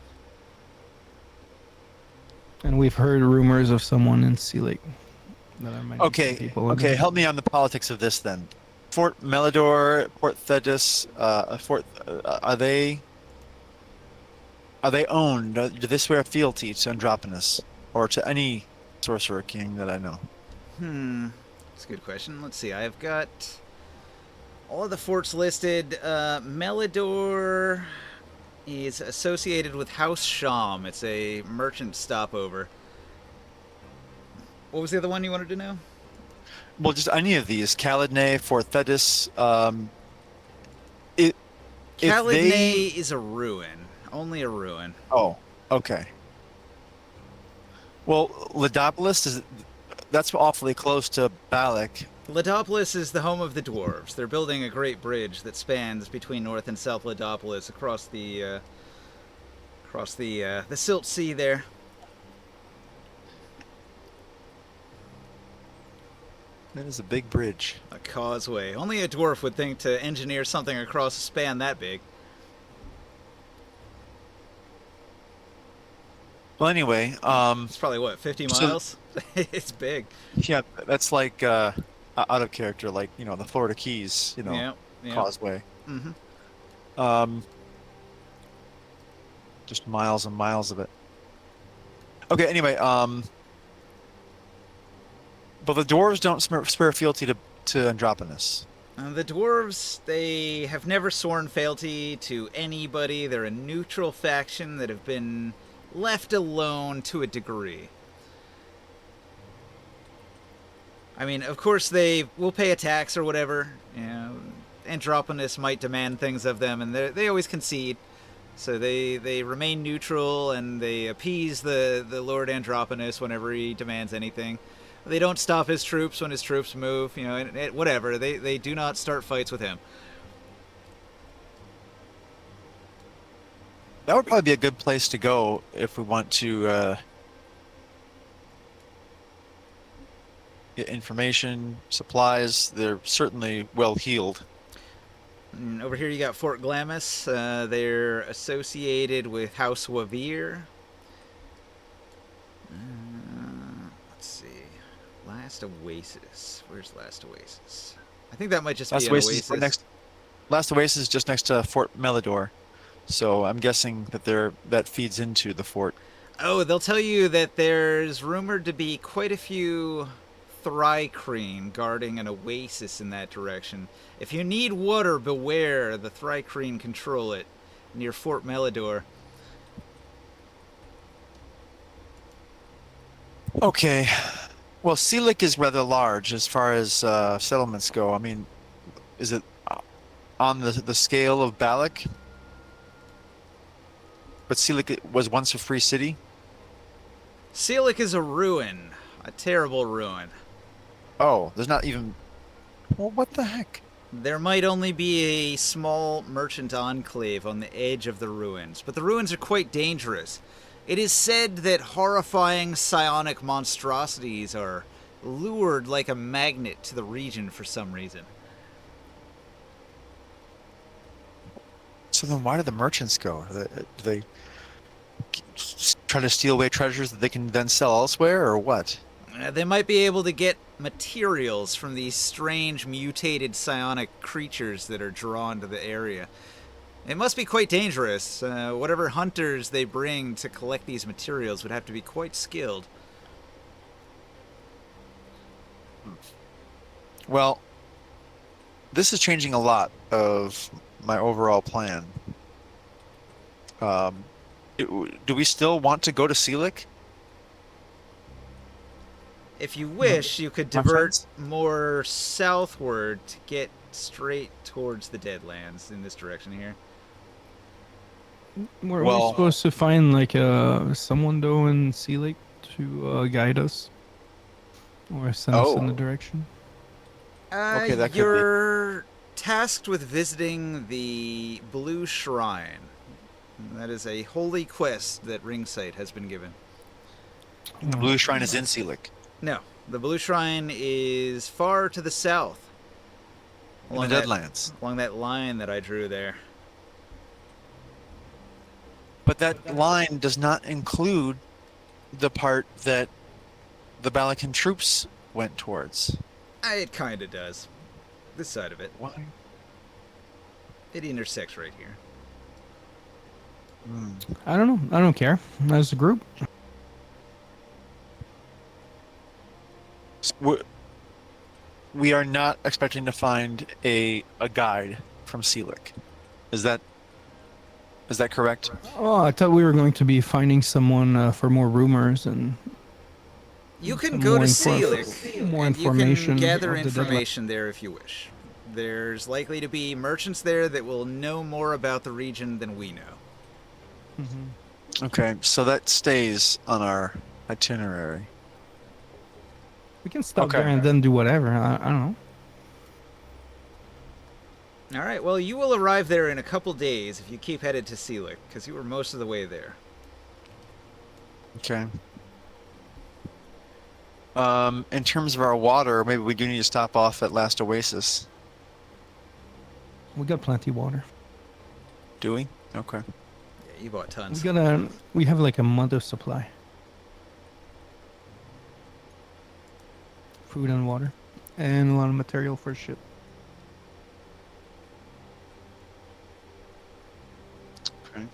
S3: And we've heard rumors of someone in Sea Lake. That I might know some people in
S6: Okay,
S3: there.
S6: help me on the politics of this then. Fort Melidor, Port Thetis, are they owned? Do they swear fealty to Androponis or to any sorcerer king that I know?
S1: That's a good question. Let's see, I've got all of the forts listed. Melidor is associated with House Sham. It's a merchant stopover. What was the other one you wanted to know?
S6: Well, just any of these. Caladne, Fort Thetis.
S1: Caladne is a ruin. Only a ruin.
S6: Oh, okay. Well, Lidopolis, that's awfully close to Balak.
S1: Lidopolis is the home of the dwarves. They're building a great bridge that spans between North and South Lidopolis across the Silt Sea there.
S6: That is a big bridge.
S1: A causeway. Only a dwarf would think to engineer something across a span that big.
S6: Well, anyway,
S1: It's probably, what, 50 miles? It's big.
S6: yeah, that's like out of character, like the Florida Keys,
S1: Yeah.
S6: causeway.
S1: Mm-hmm.
S6: Just miles and miles of it. Okay, anyway, but the dwarves don't spare fealty to Androponis.
S1: The dwarves, they have never sworn fealty to anybody. They're a neutral faction that have been left alone to a degree. I mean, of course, they will pay a tax or whatever. You know, Androponis might demand things of them, and they always concede. So they remain neutral, and they appease the Lord Androponis whenever he demands anything. They don't stop his troops when his troops move, you know, whatever. They do not start fights with him.
S6: That would probably be a good place to go if we want to get information, supplies. They're certainly well heeled.
S1: And over here you got Fort Glamis. They're associated with House Wavir. Let's see. Last Oasis. Where's Last Oasis? I think that might just be an oasis.
S6: Last Oasis is just next to Fort Melidor. So I'm guessing that that feeds into the fort.
S1: Oh, they'll tell you that there's rumored to be quite a few Thrycreen guarding an oasis in that direction. If you need water, beware. The Thrycreen control it near Fort Melidor.
S6: Okay. Well, Sealik is rather large as far as settlements go. I mean, is it on the scale of Balak? But Sealik was once a free city?
S1: Sealik is a ruin. A terrible ruin.
S6: Oh, there's not even... Well, what the heck?
S1: There might only be a small merchant enclave on the edge of the ruins, but the ruins are quite dangerous. It is said that horrifying psionic monstrosities are lured like a magnet to the region for some reason.
S6: So then why do the merchants go? Do they try to steal away treasures that they can then sell elsewhere, or what?
S1: They might be able to get materials from these strange mutated psionic creatures that are drawn to the area. It must be quite dangerous. Whatever hunters they bring to collect these materials would have to be quite skilled.
S6: Well, this is changing a lot of my overall plan. Do we still want to go to Sealik?
S1: If you wish, you could divert more southward to get straight towards the Deadlands in this direction here.
S3: Were we supposed to find like someone though in Sea Lake to guide us or send us in the direction?
S6: Okay, that could
S1: you're tasked with visiting the Blue Shrine. That is a holy quest that Ringsight has been given.
S6: The Blue Shrine is in Sealik.
S1: No, the Blue Shrine is far to the south.
S6: In the Deadlands.
S1: Along that line that I drew there.
S6: But that line does not include the part that the Balakan troops went towards.
S1: It kind of does. This side of it.
S6: Why?
S1: It intersects right here.
S3: I don't know. I don't care. As a group.
S6: We are not expecting to find a guide from Sealik. Is that correct?
S3: Oh, I thought we were going to be finding someone for more rumors and.
S1: You can go to Sealik.
S3: More
S1: and
S3: information.
S1: You can gather
S3: of the
S1: information there if you wish. There's likely to be merchants there that will know more about the region than we know.
S6: Okay, so that stays on our itinerary.
S3: We can stop there and then do whatever. I don't know.
S1: All right, well, you will arrive there in a couple days if you keep headed to Sealik, because you were most of the way there.
S6: Okay. In terms of our water, maybe we do need to stop off at Last Oasis.
S3: We got plenty of water.
S6: Do we? Okay.
S1: Yeah, you bought tons.
S3: We have like a month of supply. Food and water. And a lot of material for ship.
S6: Okay.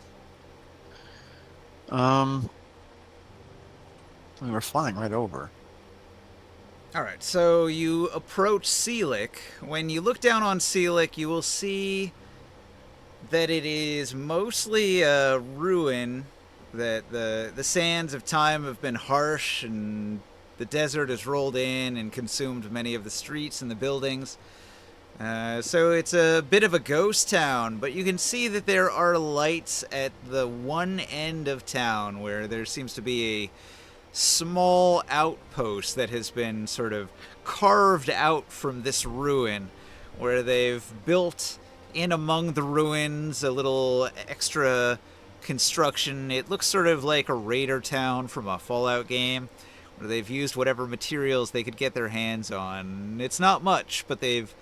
S6: We were flying right over.
S1: Alright, so you approach Seelick. When you look down on Seelick, you will see that it is mostly a ruin, that the sands of time have been harsh and the desert has rolled in and consumed many of the streets and the buildings. So it's a bit of a ghost town, but you can see that there are lights at the one end of town where there seems to be a small outpost that has been sort of carved out from this ruin, where they've built in among the ruins a little extra construction. It looks sort of like a raider town from a Fallout game, where they've used whatever materials they could get their hands on. It's not much, but they've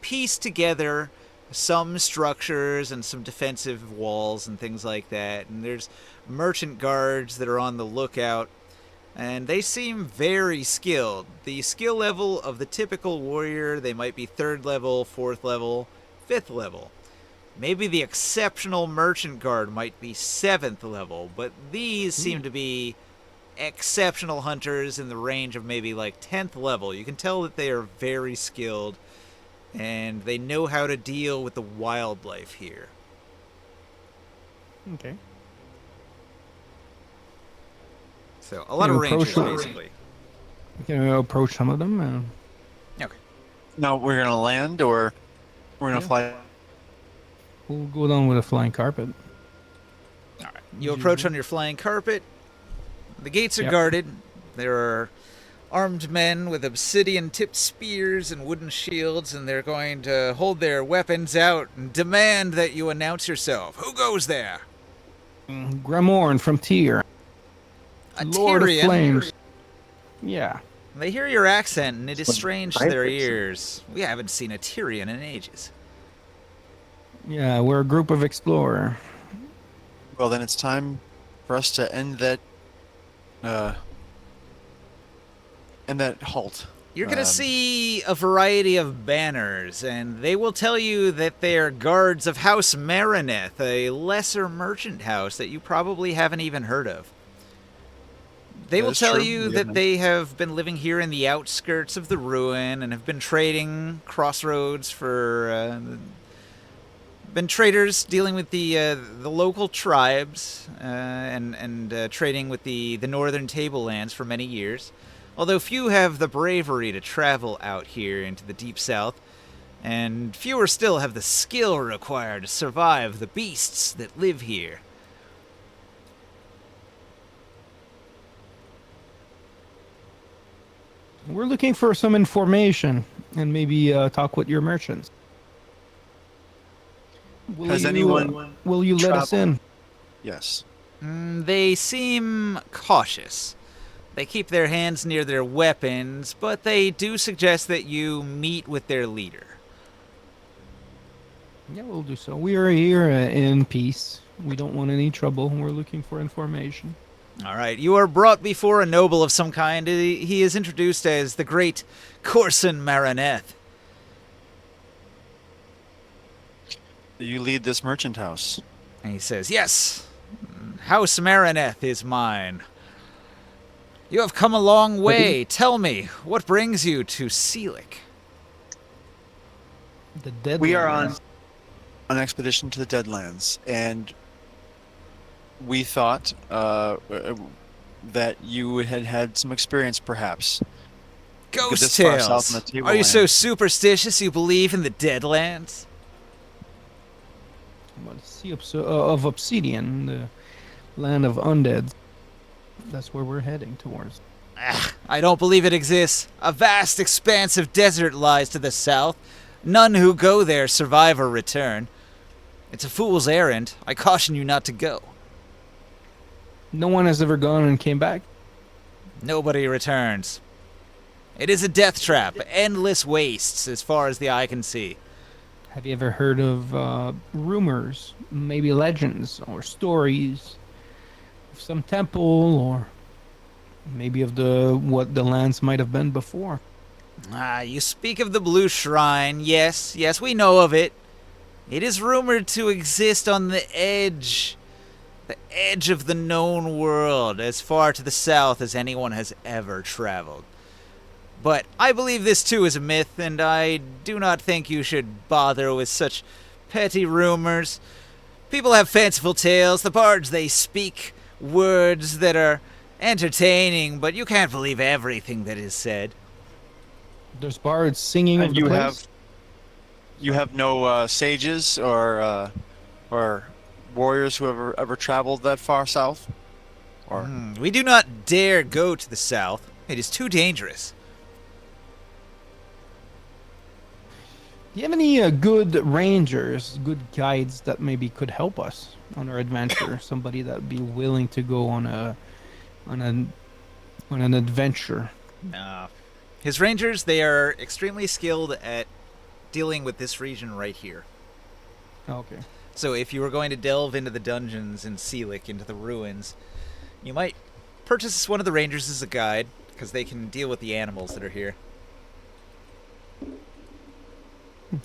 S1: pieced together some structures and some defensive walls and things like that. And there's merchant guards that are on the lookout, and they seem very skilled. The skill level of the typical warrior, they might be 3rd level, 4th level, 5th level. Maybe the exceptional merchant guard might be 7th level, but these seem to be exceptional hunters in the range of maybe like 10th level. You can tell that they are very skilled, and they know how to deal with the wildlife here.
S3: Okay.
S1: So, a lot of rangers, basically.
S3: Can we approach some of them?
S1: Okay.
S6: Now we're gonna land, or we're gonna fly.
S3: We'll go down with a flying carpet.
S1: Alright. You approach on your flying carpet. The gates are guarded. There are armed men with obsidian-tipped spears and wooden shields, and they're going to hold their weapons out and demand that you announce yourself. Who goes there?
S3: Gremorn from Tyr.
S1: A
S3: Lord of
S1: Tyrian.
S3: Flames. Yeah.
S1: They hear your accent, and it is strange to their ears. We haven't seen a Tyrian in ages.
S3: Yeah, we're a group of explorers.
S6: Well, then it's time for us to end that. End that halt.
S1: You're going to see a variety of banners, and they will tell you that they are guards of House Marineth, a lesser merchant house that you probably haven't even heard of. They will tell you that they have been living here in the outskirts of the ruin and have been trading crossroads for... been traders dealing with the local tribes and trading with the northern tablelands for many years. Although few have the bravery to travel out here into the deep south, and fewer still have the skill required to survive the beasts that live here.
S3: We're looking for some information and maybe talk with your merchants. Will you let us in?
S6: Yes.
S1: They seem cautious. They keep their hands near their weapons, but they do suggest that you meet with their leader.
S3: Yeah, we'll do so. We are here in peace. We don't want any trouble. We're looking for information.
S1: All right, you are brought before a noble of some kind. He is introduced as the great Corson Marineth.
S6: You lead this merchant house.
S1: And he says, "Yes, House Marineth is mine. You have come a long way. Tell me, what brings you to Seelick?"
S3: The dead.
S6: We are on an expedition to the Deadlands, and we thought that you had had some experience, perhaps.
S1: Ghost
S6: this far south
S1: tales.
S6: on the
S1: Are you
S6: tableland.
S1: so superstitious you believe in the Deadlands?
S3: Sea of Obsidian, the land of undead. That's where we're heading towards.
S1: I don't believe it exists. A vast expanse of desert lies to the south. None who go there survive or return. It's a fool's errand. I caution you not to go.
S3: No one has ever gone and came back.
S1: Nobody returns. It is a death trap, endless wastes as far as the eye can see.
S3: Have you ever heard of rumors, maybe legends or stories of some temple, or maybe of what the lands might have been before?
S1: You speak of the Blue Shrine. Yes, we know of it. It is rumored to exist on the edge The edge of the known world, as far to the south as anyone has ever traveled. But I believe this too is a myth, and I do not think you should bother with such petty rumors. People have fanciful tales. The bards, they speak words that are entertaining, but you can't believe everything that is said.
S3: There's bards singing over
S6: And
S3: the
S6: you
S3: place.
S6: you have no sages or warriors who ever traveled that far south, or
S1: We do not dare go to the south. It is too dangerous.
S3: Do you have any good rangers, good guides that maybe could help us on our adventure? Somebody that would be willing to go on an adventure.
S1: His rangers, they are extremely skilled at dealing with this region right here.
S3: Okay.
S1: So if you were going to delve into the dungeons in Sealik, into the ruins, you might purchase one of the rangers as a guide, because they can deal with the animals that are here.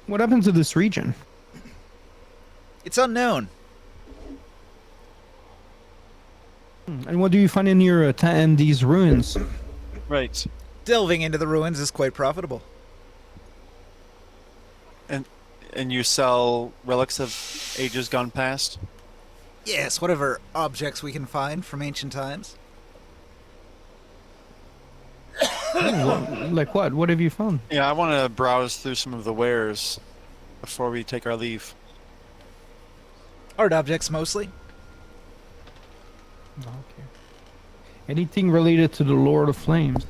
S3: What happened to this region?
S1: It's unknown.
S3: And what do you find in your in these ruins?
S6: right?
S1: Delving into the ruins is quite profitable.
S6: And you sell relics of ages gone past.
S1: Yes, whatever objects we can find from ancient times.
S3: Like what? What have you found?
S6: Yeah, I want to browse through some of the wares before we take our leave.
S1: Art objects mostly.
S3: Okay. Anything related to the Lord of Flames?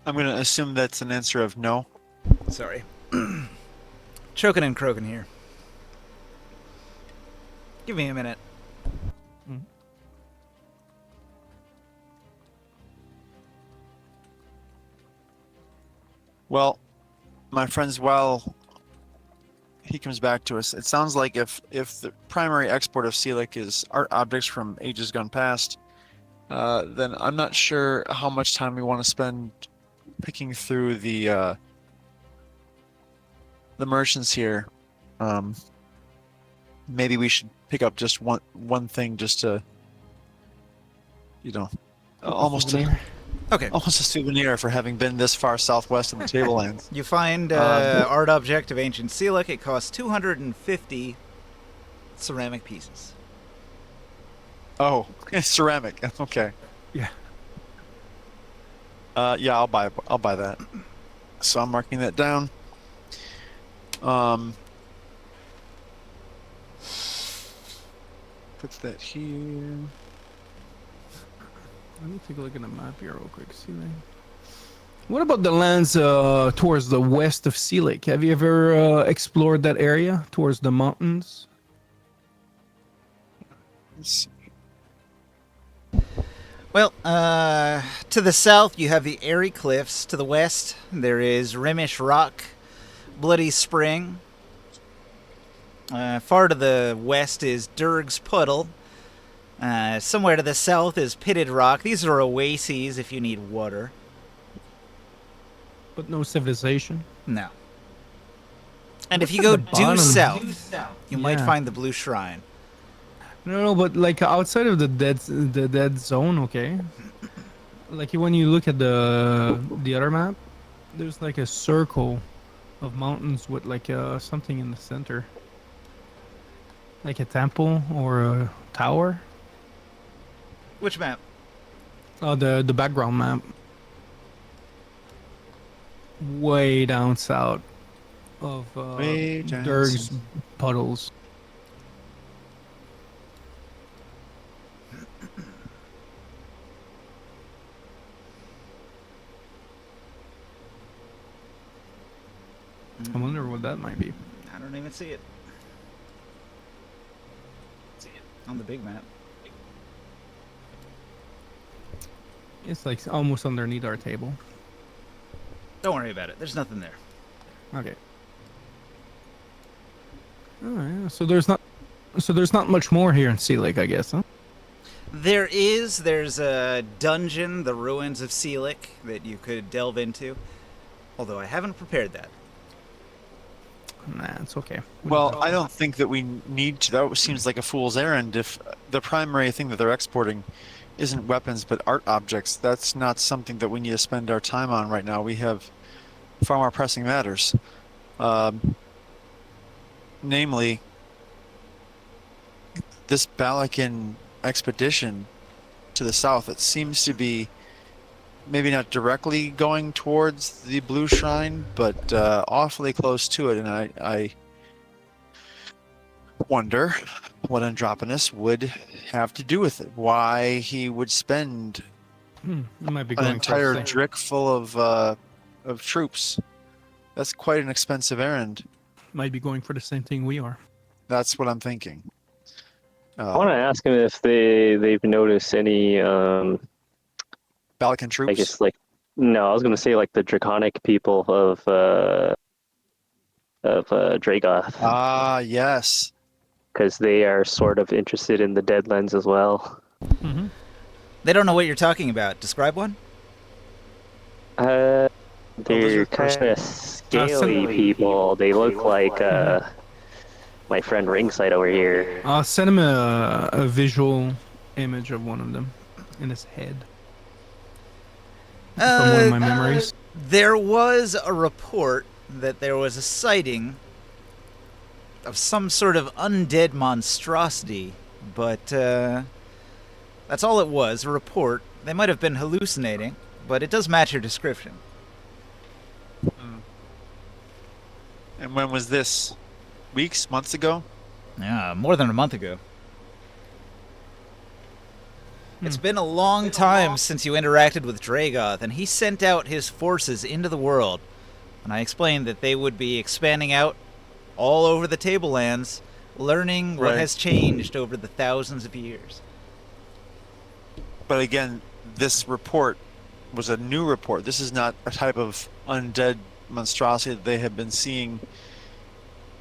S6: I'm going to assume that's an answer of no.
S1: Sorry. Choking and croaking here. Give me a minute.
S6: Well, my friends, while he comes back to us, it sounds like if the primary export of Sealik is art objects from ages gone past, then I'm not sure how much time we want to spend picking through the merchants here. Maybe we should pick up just one thing, just to, almost a souvenir for having been this far southwest in the Tablelands.
S1: You find art object of ancient Sealik. It costs 250 ceramic pieces.
S6: Oh, ceramic. Okay.
S3: Yeah.
S6: Yeah, I'll buy that. So I'm marking that down. Put that here.
S3: Let me take a look at the map here real quick. Sealik. What about the lands towards the west of Sealik? Have you ever explored that area towards the mountains?
S6: Let's see.
S1: Well, to the south you have the Airy Cliffs. To the west there is Rimish Rock, Bloody Spring. Far to the west is Durg's Puddle. Somewhere to the south is Pitted Rock. These are oases if you need water.
S3: But no civilization?
S1: No. And if
S3: What's
S1: you
S3: at
S1: go
S3: the
S1: due
S3: bottom?
S1: south, you might
S3: Yeah.
S1: find the Blue Shrine.
S3: No, but like outside of the dead zone, okay. Like when you look at the other map, there's like a circle of mountains with like something in the center, like a temple or a tower.
S1: Which map?
S3: Oh, the background map. Way down south of
S6: Way down
S3: Durg's
S6: south.
S3: puddles. I wonder what that might be.
S1: I don't even see it. See it on the big map.
S3: It's like almost underneath our table.
S1: Don't worry about it. There's nothing there.
S3: Okay. Oh, yeah. So there's not much more here in Sea Lake, I guess, huh?
S1: There's a dungeon, the ruins of Selik, that you could delve into. Although I haven't prepared that.
S3: Nah, it's okay.
S6: Well, I don't think that we need to. That seems like a fool's errand. If the primary thing that they're exporting isn't weapons but art objects, that's not something that we need to spend our time on right now. We have far more pressing matters. Namely, this Balakan expedition to the south. It seems to be maybe not directly going towards the Blue Shrine, but awfully close to it. And I wonder what Androponus would have to do with it. Why he would spend
S3: You might be
S6: an
S3: going
S6: entire
S3: for a
S6: drick full of troops. That's quite an expensive errand.
S3: might be going for the same thing we are.
S6: That's what I'm thinking.
S2: I want to ask him if they've noticed any,
S6: Balakan troops.
S2: I guess no, I was gonna say like the draconic people of Dragoth,
S6: Ah, yes.
S2: because they are sort of interested in the Deadlands as well.
S3: Mm-hmm.
S1: They don't know what you're talking about. Describe one.
S2: They're
S6: lizard
S2: kind
S6: person.
S2: of scaly people. They look like my friend Ringside over here.
S3: I'll send him a visual image of one of them in his head from one of my memories.
S1: There was a report that there was a sighting of some sort of undead monstrosity, but that's all it was, a report. They might have been hallucinating, but it does match your description.
S6: And when was this? Weeks, months ago?
S1: Yeah, more than a month ago. It's been a long time since you interacted with Dragoth, and he sent out his forces into the world. And I explained that they would be expanding out all over the Tablelands, learning what
S6: Right.
S1: has changed over the thousands of years.
S6: But again, this report was a new report. This is not a type of undead monstrosity that they have been seeing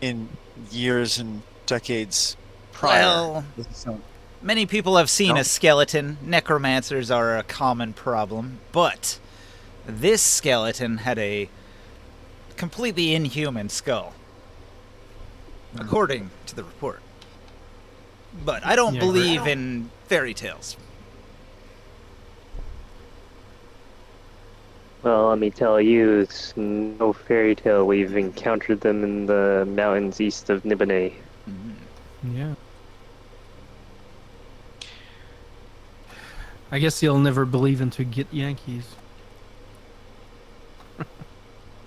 S6: in years and decades prior.
S1: Well,
S6: This is not-
S1: many people have seen
S6: No.
S1: a skeleton. Necromancers are a common problem, but this skeleton had a completely inhuman skull, according to the report. But I don't
S3: Yeah,
S1: believe in fairy tales.
S2: Well, let me tell you, it's no fairy tale. We've encountered them in the mountains east of Nibene.
S3: Yeah. I guess he'll never believe into Get Yankees.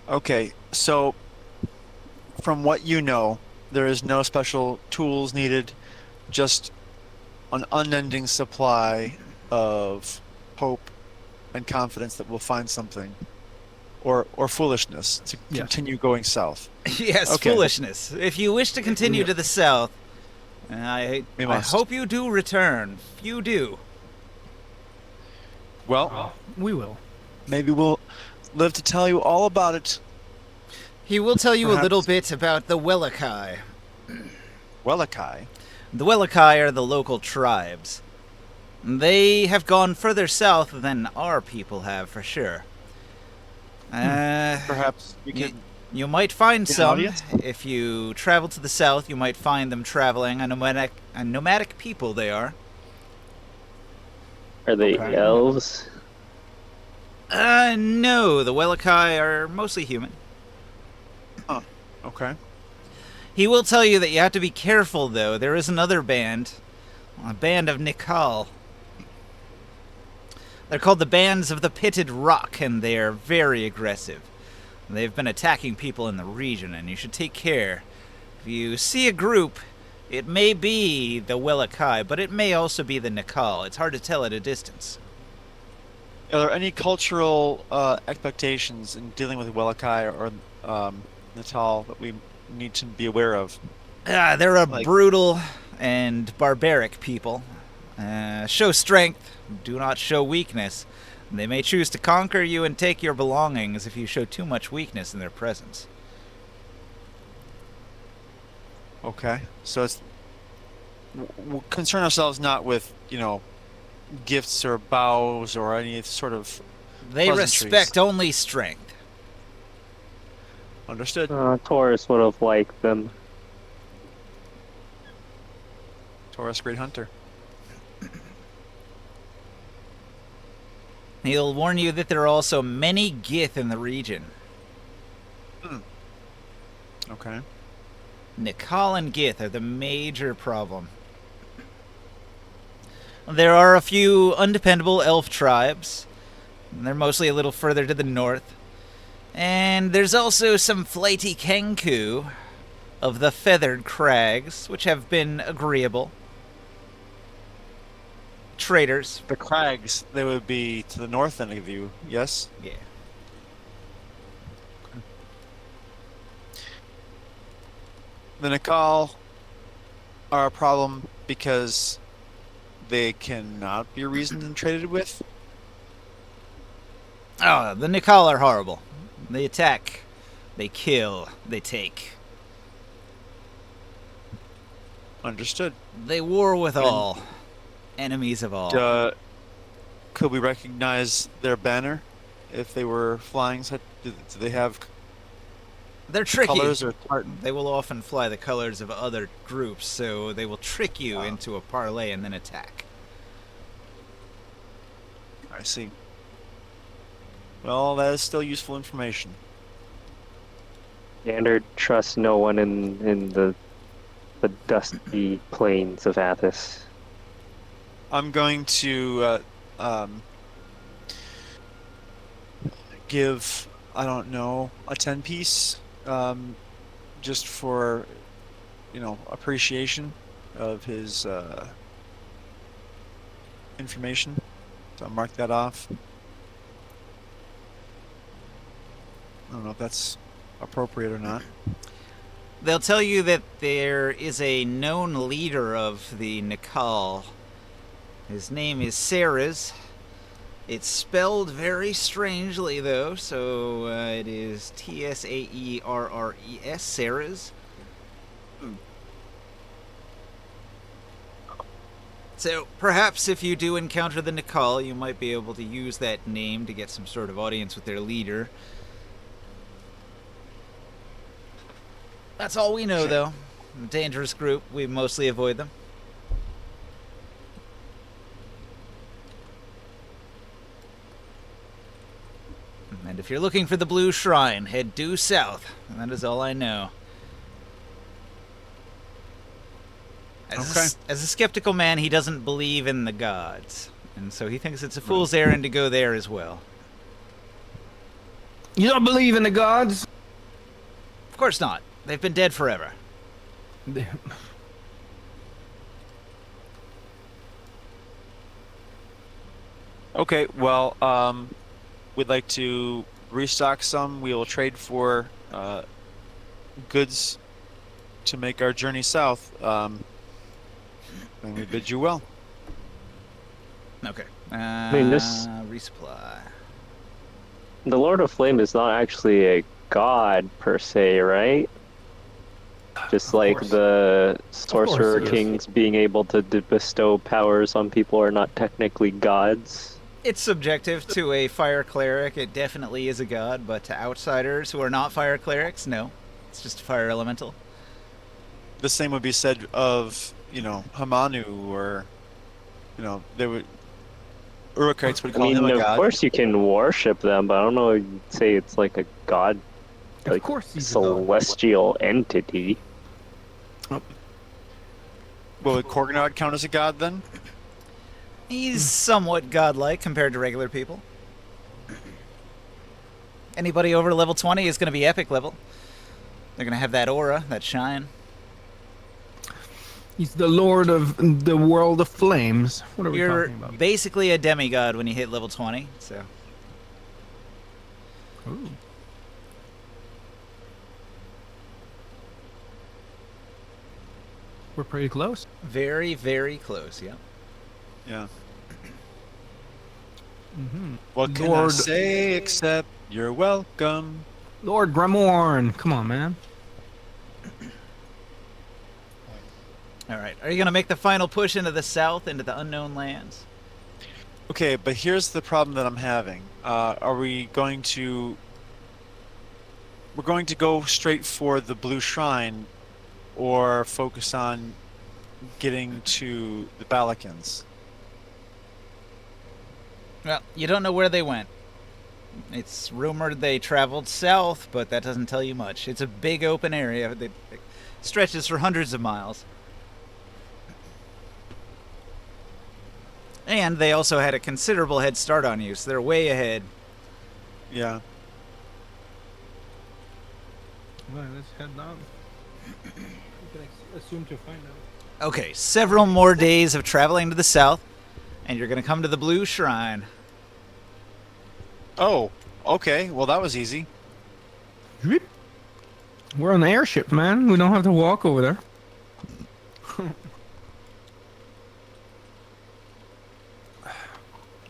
S6: Okay, so from what you know, there is no special tools needed, just an unending supply of hope and confidence that we'll find something, or foolishness to
S3: Yes.
S6: continue going south.
S1: Yes,
S6: Okay.
S1: foolishness. If you wish to continue to the south, I
S6: We
S1: I
S6: must.
S1: hope you do return. You do.
S6: Well,
S3: We will.
S6: maybe we'll live to tell you all about it.
S1: He will tell you a
S6: Perhaps.
S1: little bit about the Welakai.
S6: Welakai.
S1: The Welakai are the local tribes. They have gone further south than our people have, for sure.
S6: Perhaps we
S1: You,
S6: could.
S1: you might find
S6: Get an
S1: some.
S6: audience?
S1: If you travel to the south, you might find them traveling. A nomadic people they are.
S2: Are they
S6: Okay.
S2: elves?
S1: No, the Welakai are mostly human.
S6: Okay.
S1: He will tell you that you have to be careful, though. There is another band, a band of Nikal. They're called the Bands of the Pitted Rock, and they are very aggressive. They've been attacking people in the region, and you should take care. If you see a group, it may be the Welakai, but it may also be the Nikal. It's hard to tell at a distance.
S6: Are there any cultural expectations in dealing with Welakai or Natal that we need to be aware of?
S1: They're a
S6: Like-
S1: brutal and barbaric people. Show strength, do not show weakness. They may choose to conquer you and take your belongings if you show too much weakness in their presence.
S6: Okay. So it's concern ourselves not with gifts or bows or any sort of
S1: They
S6: pleasantries.
S1: respect only strength.
S6: Understood.
S2: Taurus would have liked them.
S6: Taurus, great hunter.
S1: He'll warn you that there are also many Gith in the region.
S6: Okay.
S1: Nikal and Gith are the major problem. There are a few undependable elf tribes. They're mostly a little further to the north. And there's also some flighty Kenku of the Feathered Crags, which have been agreeable. Traitors.
S6: The crags, they would be to the north end of you, yes?
S1: Yeah.
S6: The Nikal are a problem because they cannot be reasoned and traded with.
S1: Oh, the Nikal are horrible. They attack, they kill, they take.
S6: Understood.
S1: They war with all. Enemies of all.
S6: Could we recognize their banner if they were flying? Do they have
S1: They're tricky.
S6: colors or tartan?
S1: They will often fly the colors of other groups, so they will trick you into a parlay and then attack.
S6: I see. Well, that is still useful information.
S2: Gander trusts no one in the dusty plains of Athos.
S6: I'm going to give, I don't know, a 10 piece just for, appreciation of his information. So I'll mark that off. I don't know if that's appropriate or not.
S1: They'll tell you that there is a known leader of the Nikal. His name is Ceres. It's spelled very strangely, though, so it is Tsaerres, Ceres. So perhaps if you do encounter the Nikal, you might be able to use that name to get some sort of audience with their leader. That's all we know, though. A dangerous group. We mostly avoid them. And if you're looking for the Blue Shrine, head due south. And that is all I know. As a skeptical man, he doesn't believe in the gods. And so he thinks it's a fool's errand to go there as well.
S3: You don't believe in the gods?
S1: Of course not. They've been dead forever.
S6: Okay, well, we'd like to restock some. We will trade for goods to make our journey south. And we bid you well.
S1: Okay.
S2: mean, this-
S1: Resupply.
S2: The Lord of Flame is not actually a god per se, right? Just like
S3: course.
S2: the sorcerer
S3: yes.
S2: kings being able to bestow powers on people are not technically gods.
S1: It's subjective to a fire cleric. It definitely is a god, but to outsiders who are not fire clerics, no. It's just a fire elemental.
S6: The same would be said of, Hamanu or, they would. Urukites would
S2: I
S6: call
S2: mean,
S6: him a
S2: of
S6: god.
S2: course you can worship them, but I don't know if you'd say it's like a god,
S3: Of
S2: like
S3: course he's a god.
S2: celestial entity.
S6: Well, would Korganod count as a god then?
S1: He's somewhat godlike compared to regular people. Anybody over level 20 is going to be epic level. They're going to have that aura, that shine.
S3: He's the lord of the world of flames. What are we
S1: You're
S3: talking about?
S1: basically a demigod when you hit level 20, so...
S3: Ooh. We're pretty close.
S1: Very, very close, yeah.
S6: Yeah.
S3: Mm-hmm.
S6: What can I
S3: Lord-
S6: say except you're welcome?
S3: Lord Gremorn, come on, man.
S1: Alright, are you going to make the final push into the south, into the unknown lands?
S6: Okay, but here's the problem that I'm having. Are we going to... We're going to go straight for the blue shrine or focus on getting to the Balikans?
S1: Well, you don't know where they went. It's rumored they traveled south, but that doesn't tell you much. It's a big open area that stretches for hundreds of miles. And they also had a considerable head start on you, so they're way ahead.
S6: Yeah.
S3: Well, let's head down. You can assume to find out.
S1: Okay, several more days of traveling to the south, and you're going to come to the Blue Shrine.
S6: Oh, okay. Well, that was easy.
S3: We're on the airship, man. We don't have to walk over there.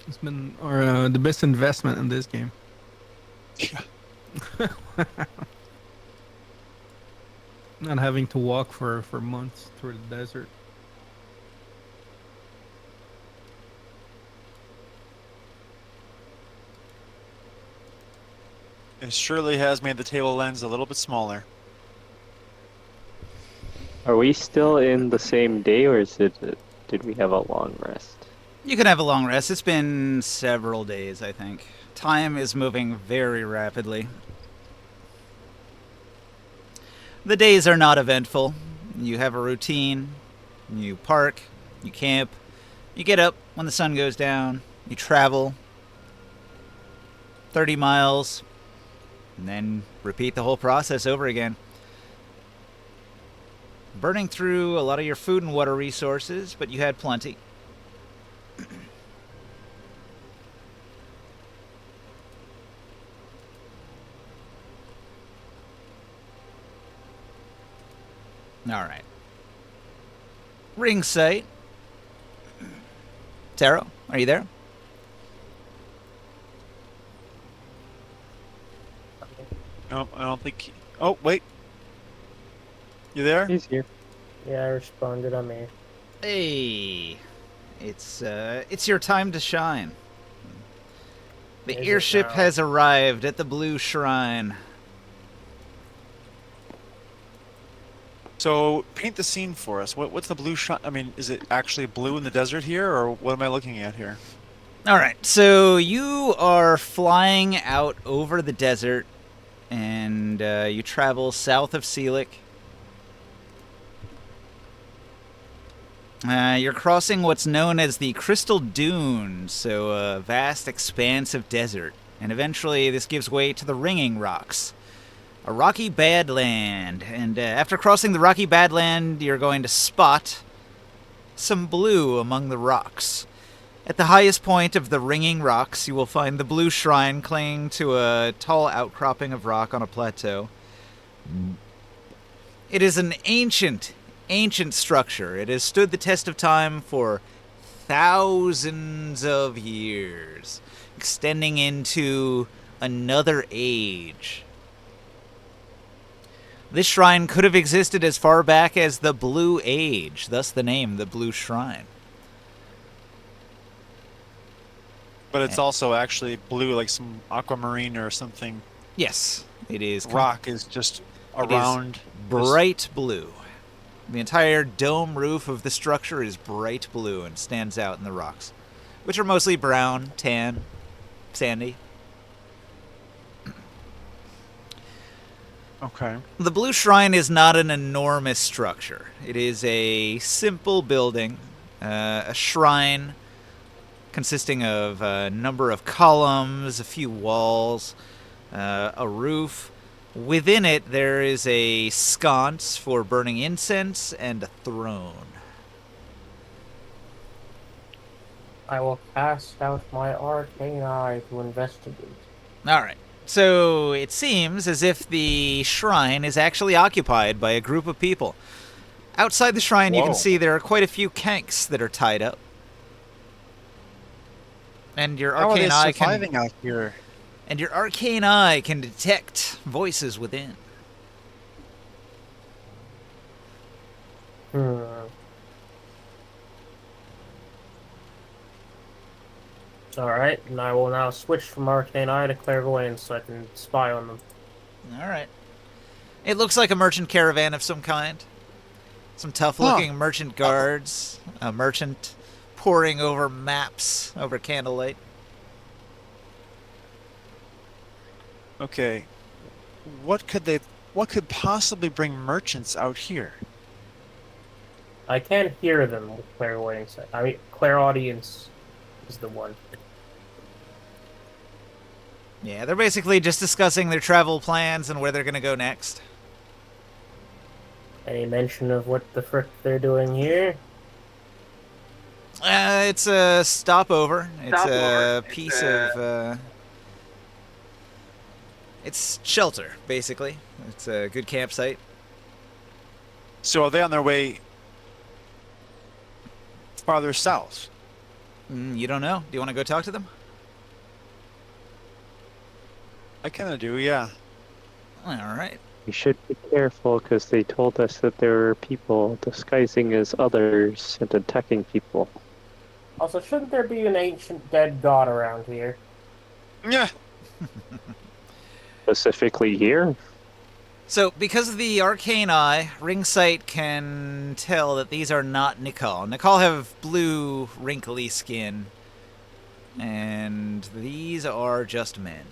S3: It's been the best investment in this game.
S6: Yeah.
S3: Not having to walk for months through the desert.
S6: It surely has made the table lens a little bit smaller.
S2: Are we still in the same day, or did we have a long rest?
S1: You can have a long rest. It's been several days, I think. Time is moving very rapidly. The days are not eventful. You have a routine. You park. You camp. You get up when the sun goes down. You travel 30 miles. And then repeat the whole process over again. Burning through a lot of your food and water resources, but you had plenty. All right. Ring site. Taro, are you there?
S6: No, I don't think... Oh, wait. You there?
S2: He's here.
S7: Yeah, I responded. I'm here.
S1: Hey, it's your time to shine. The
S7: Is it
S1: airship
S7: now?
S1: has arrived at the Blue Shrine.
S6: So, paint the scene for us. What's the blue shrine? I mean, is it actually blue in the desert here, or what am I looking at here?
S1: All right, so you are flying out over the desert, and you travel south of Sealik. You're crossing what's known as the Crystal Dunes, so a vast expanse of desert. And eventually this gives way to the Ringing Rocks, a rocky badland. And after crossing the rocky badland, you're going to spot some blue among the rocks. At the highest point of the Ringing Rocks, you will find the Blue Shrine clinging to a tall outcropping of rock on a plateau. It is an ancient structure. It has stood the test of time for thousands of years, extending into another age. This shrine could have existed as far back as the Blue Age, thus the name, the Blue Shrine.
S6: But it's also actually blue, like some aquamarine or something.
S1: Yes, it is.
S6: Rock is just
S1: It is
S6: around.
S1: bright blue. The entire dome roof of the structure is bright blue and stands out in the rocks, which are mostly brown, tan, sandy.
S6: Okay.
S1: The Blue Shrine is not an enormous structure. It is a simple building, a shrine consisting of a number of columns, a few walls, a roof. Within it, there is a sconce for burning incense and a throne.
S7: I will cast out my arcane eye to investigate.
S1: All right. So it seems as if the shrine is actually occupied by a group of people. Outside the shrine, you can
S6: Whoa.
S1: see there are quite a few kanks that are tied up. And your
S6: How are they
S1: arcane eye
S6: surviving
S1: can
S6: out here?
S1: and your arcane eye can detect voices within.
S7: Alright, and I will now switch from Arcane Eye to Clairvoyance so I can spy on them.
S1: All right. It looks like a merchant caravan of some kind. Some tough-looking merchant guards. A merchant poring over maps over candlelight.
S6: Okay. What could possibly bring merchants out here?
S7: I can hear them with Clairvoyance. I mean, Clairaudience is the one.
S1: Yeah, they're basically just discussing their travel plans and where they're going to go next.
S7: Any mention of what the frick they're doing here?
S1: It's a stopover. It's a piece of... it's shelter, basically. It's a good campsite.
S6: So are they on their way farther south?
S1: You don't know? Do you want to go talk to them?
S6: I kind of do, yeah.
S1: All right.
S2: We should be careful because they told us that there were people disguising as others and attacking people.
S7: Also, shouldn't there be an ancient dead god around here?
S6: Yeah.
S2: Specifically here?
S1: So, because of the arcane eye, Ringsight can tell that these are not Nikal. Nikal have blue, wrinkly skin. And these are just men.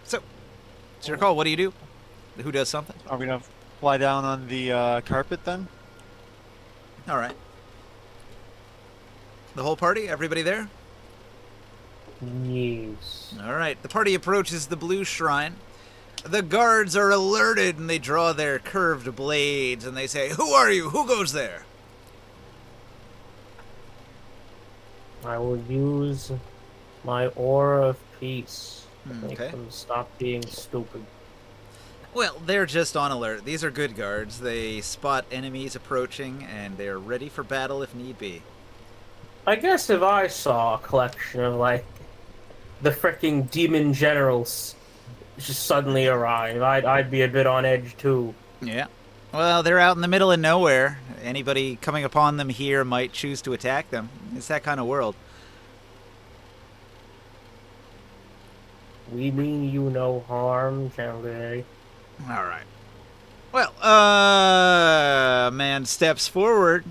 S1: So, it's your call. What do you do? Who does something?
S6: Are we going to fly down on the carpet then?
S1: All right. The whole party? Everybody there?
S7: Yes.
S1: All right. The party approaches the blue shrine. The guards are alerted and they draw their curved blades and they say, "Who are you? Who goes there?"
S7: I will use my aura of peace to make
S1: Okay.
S7: them stop being stupid.
S1: Well, they're just on alert. These are good guards. They spot enemies approaching and they're ready for battle if need be.
S7: I guess if I saw a collection of, like, the fricking demon generals just suddenly arrive, I'd be a bit on edge too.
S1: Yeah. Well, they're out in the middle of nowhere. Anybody coming upon them here might choose to attack them. It's that kind of world.
S7: We mean you no harm, Chang'e.
S1: All right. Well, a man steps forward.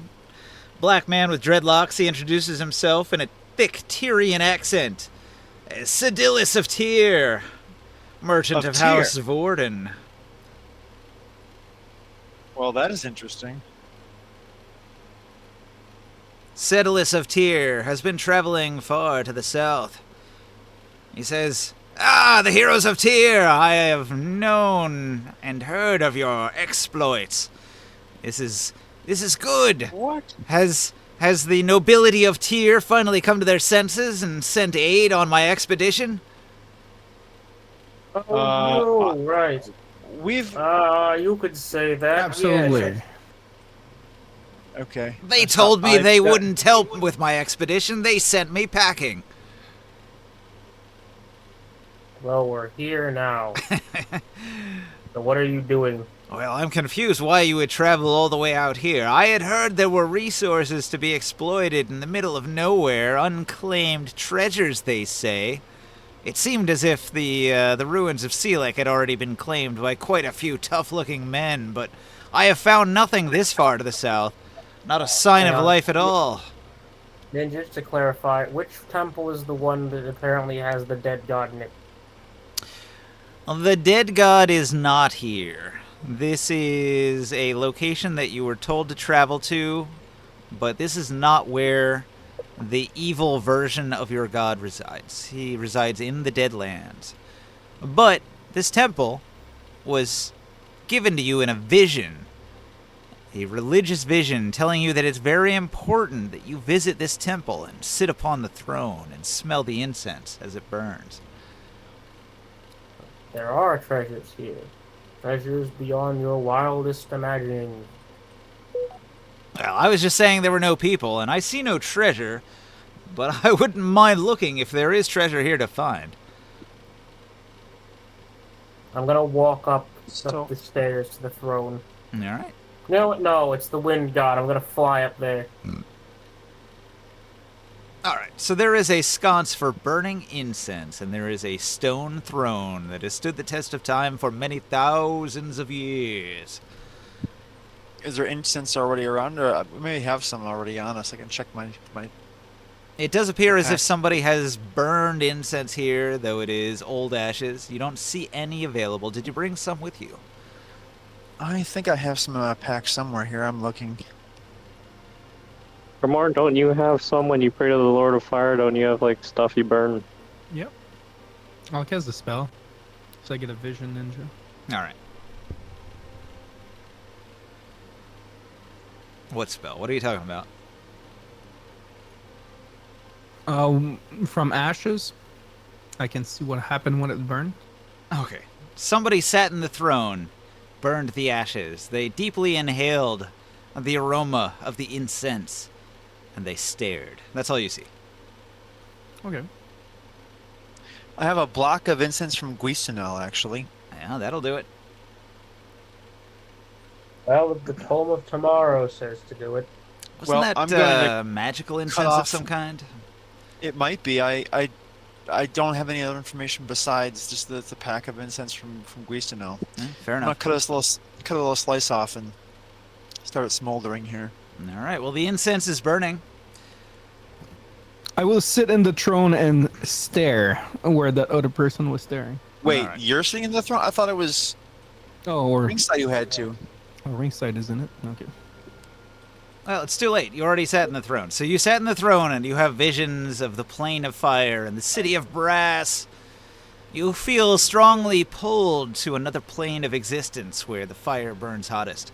S1: Black man with dreadlocks. He introduces himself in a thick Tyrian accent. Sedilus of Tyr, merchant of House Vorden.
S6: Well, that is interesting.
S1: Sedilus of Tyr has been traveling far to the south. He says, "Ah, the heroes of Tyr, I have known and heard of your exploits. This is good.
S6: What?
S1: Has the nobility of Tyr finally come to their senses and sent aid on my expedition?"
S7: Oh, no, right.
S6: We've...
S7: You could say that.
S3: Absolutely.
S7: Yes.
S6: Okay.
S1: They told me they wouldn't help with my expedition. They sent me packing.
S7: Well, we're here now. So what are you doing?
S1: Well, I'm confused why you would travel all the way out here. I had heard there were resources to be exploited in the middle of nowhere, unclaimed treasures, they say. It seemed as if the ruins of Selek had already been claimed by quite a few tough-looking men, but I have found nothing this far to the south. Not a sign of life at all.
S7: Then just to clarify, which temple is the one that apparently has the dead god in it?
S1: The dead god is not here. This is a location that you were told to travel to, but this is not where the evil version of your god resides. He resides in the Deadlands. But this temple was given to you in a vision, a religious vision telling you that it's very important that you visit this temple and sit upon the throne and smell the incense as it burns.
S7: There are treasures here. Treasures beyond your wildest imagining.
S1: Well, I was just saying there were no people, and I see no treasure, but I wouldn't mind looking if there is treasure here to find.
S7: I'm gonna walk up
S6: So-
S7: the stairs to the throne.
S1: All right.
S7: No, no, it's the wind god. I'm gonna fly up there.
S1: All right. So there is a sconce for burning incense, and there is a stone throne that has stood the test of time for many thousands of years.
S6: Is there incense already around, or we may have some already on us? I can check my.
S1: It does appear as if
S6: Okay.
S1: somebody has burned incense here, though it is old ashes. You don't see any available. Did you bring some with you?
S6: I think I have some in my pack somewhere here. I'm looking.
S2: Ramar, don't you have some when you pray to the Lord of Fire? Don't you have like stuff you burn?
S3: Yep. I'll cast the spell. So I get a vision ninja.
S1: All right. What spell? What are you talking about?
S3: From ashes, I can see what happened when it burned.
S1: Okay. Somebody sat in the throne, burned the ashes. They deeply inhaled the aroma of the incense, and they stared. That's all you see.
S3: Okay.
S6: I have a block of incense from Guisanel, actually.
S1: Yeah, that'll do it.
S7: Well, the Tome of Tomorrow says to do it.
S1: Wasn't
S6: Well,
S1: that
S6: I'm going to
S1: magical incense of
S6: off-
S1: some kind?
S6: It might be. I don't have any other information besides just the pack of incense from Guisanel.
S1: Fair
S6: I'm gonna
S1: enough.
S6: cut a little slice off and start it smoldering here.
S1: All right. Well, the incense is burning.
S3: I will sit in the throne and stare where that other person was staring.
S6: Wait,
S1: Alright.
S6: you're sitting in the throne? I thought it was
S3: Oh, or
S6: ringside you had to.
S3: ringside, isn't it? Okay.
S1: Well, it's too late. You already sat in the throne. So you sat in the throne, and you have visions of the plain of fire and the city of brass. You feel strongly pulled to another plane of existence where the fire burns hottest.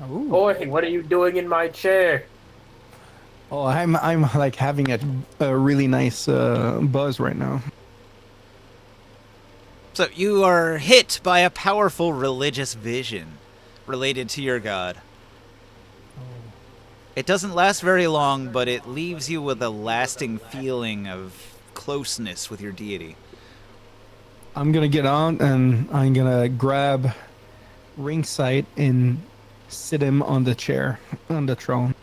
S3: Oh.
S7: Boy, what are you doing in my chair?
S3: Oh, I'm like having a really nice buzz right now.
S1: So you are hit by a powerful religious vision related to your god. It doesn't last very long, but it leaves you with a lasting feeling of closeness with your deity.
S3: I'm gonna get on and I'm gonna grab ringside and sit him on the chair on the throne.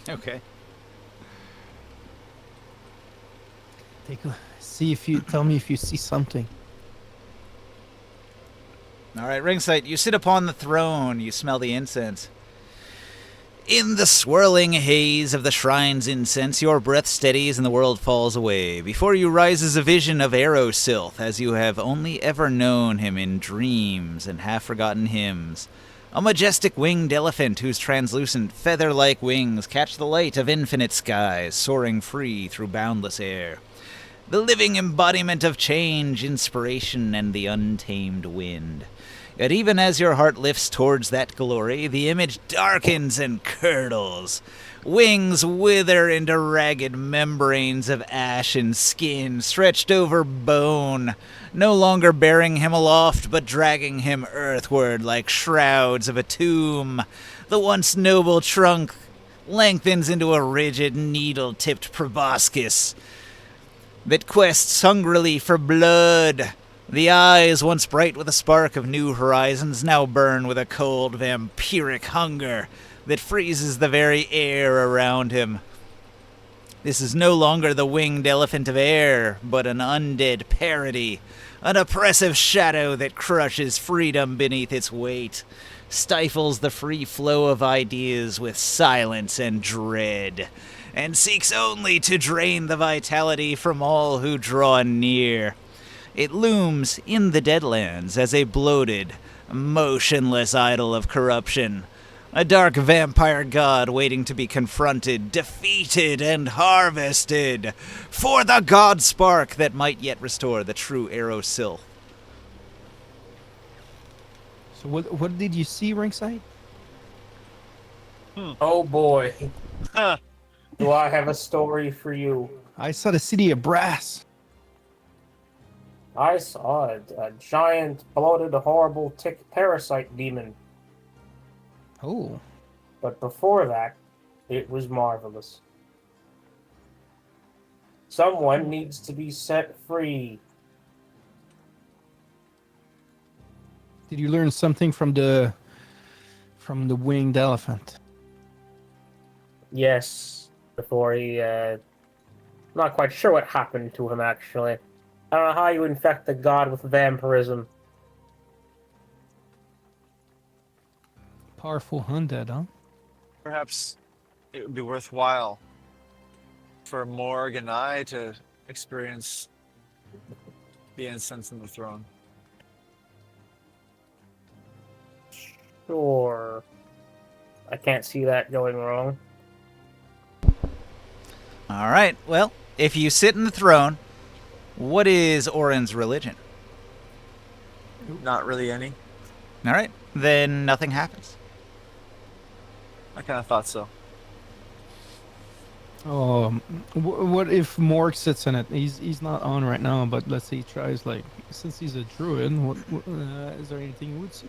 S1: Okay.
S3: See if you tell me if you see something.
S1: All right, ringside, you sit upon the throne. You smell the incense. In the swirling haze of the shrine's incense, your breath steadies and the world falls away. Before you rises a vision of Aerosilth, as you have only ever known him in dreams and half-forgotten hymns. A majestic winged elephant whose translucent feather-like wings catch the light of infinite skies, soaring free through boundless air. The living embodiment of change, inspiration, and the untamed wind. Yet even as your heart lifts towards that glory, the image darkens and curdles. Wings wither into ragged membranes of ash and skin, stretched over bone, no longer bearing him aloft, but dragging him earthward like shrouds of a tomb. The once noble trunk lengthens into a rigid, needle-tipped proboscis that quests hungrily for blood. The eyes, once bright with a spark of new horizons, now burn with a cold, vampiric hunger that freezes the very air around him. This is no longer the winged elephant of air, but an undead parody, an oppressive shadow that crushes freedom beneath its weight, stifles the free flow of ideas with silence and dread, and seeks only to drain the vitality from all who draw near. It looms in the Deadlands as a bloated, motionless idol of corruption, a dark vampire god waiting to be confronted, defeated, and harvested for the god spark that might yet restore the true Aerosilth.
S3: So what did you see ringside?
S7: Oh boy,
S6: Huh.
S7: do I have a story for you.
S3: I saw the city of brass.
S7: I saw a giant, bloated, horrible tick parasite demon.
S3: Oh.
S7: But before that, it was marvelous. Someone needs to be set free.
S3: Did you learn something from the winged elephant?
S7: Yes, before he, not quite sure what happened to him, actually. I don't know how you infect a god with vampirism.
S3: Powerful undead, huh?
S6: Perhaps it would be worthwhile for Morg and I to experience the incense in the throne.
S7: Sure. I can't see that going wrong.
S1: All right. Well, if you sit in the throne, what is Orin's religion?
S6: Not really any.
S1: All right. Then nothing happens.
S6: I kind of thought so.
S3: Oh, what if Morg sits in it? He's not on right now, but let's say he tries. Like, since he's a druid, is there anything you would see?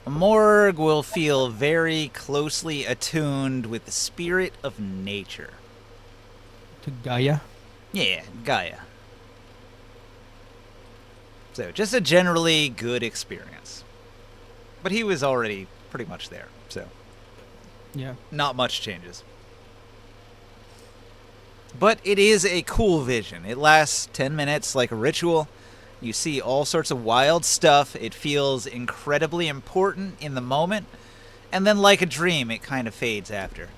S1: Morg will feel very closely attuned with the spirit of nature.
S3: To Gaia?
S1: Yeah, Gaia. So, just a generally good experience. But he was already pretty much there, so
S3: Yeah.
S1: not much changes. But it is a cool vision. It lasts 10 minutes like a ritual. You see all sorts of wild stuff. It feels incredibly important in the moment. And then like a dream, it kind of fades after.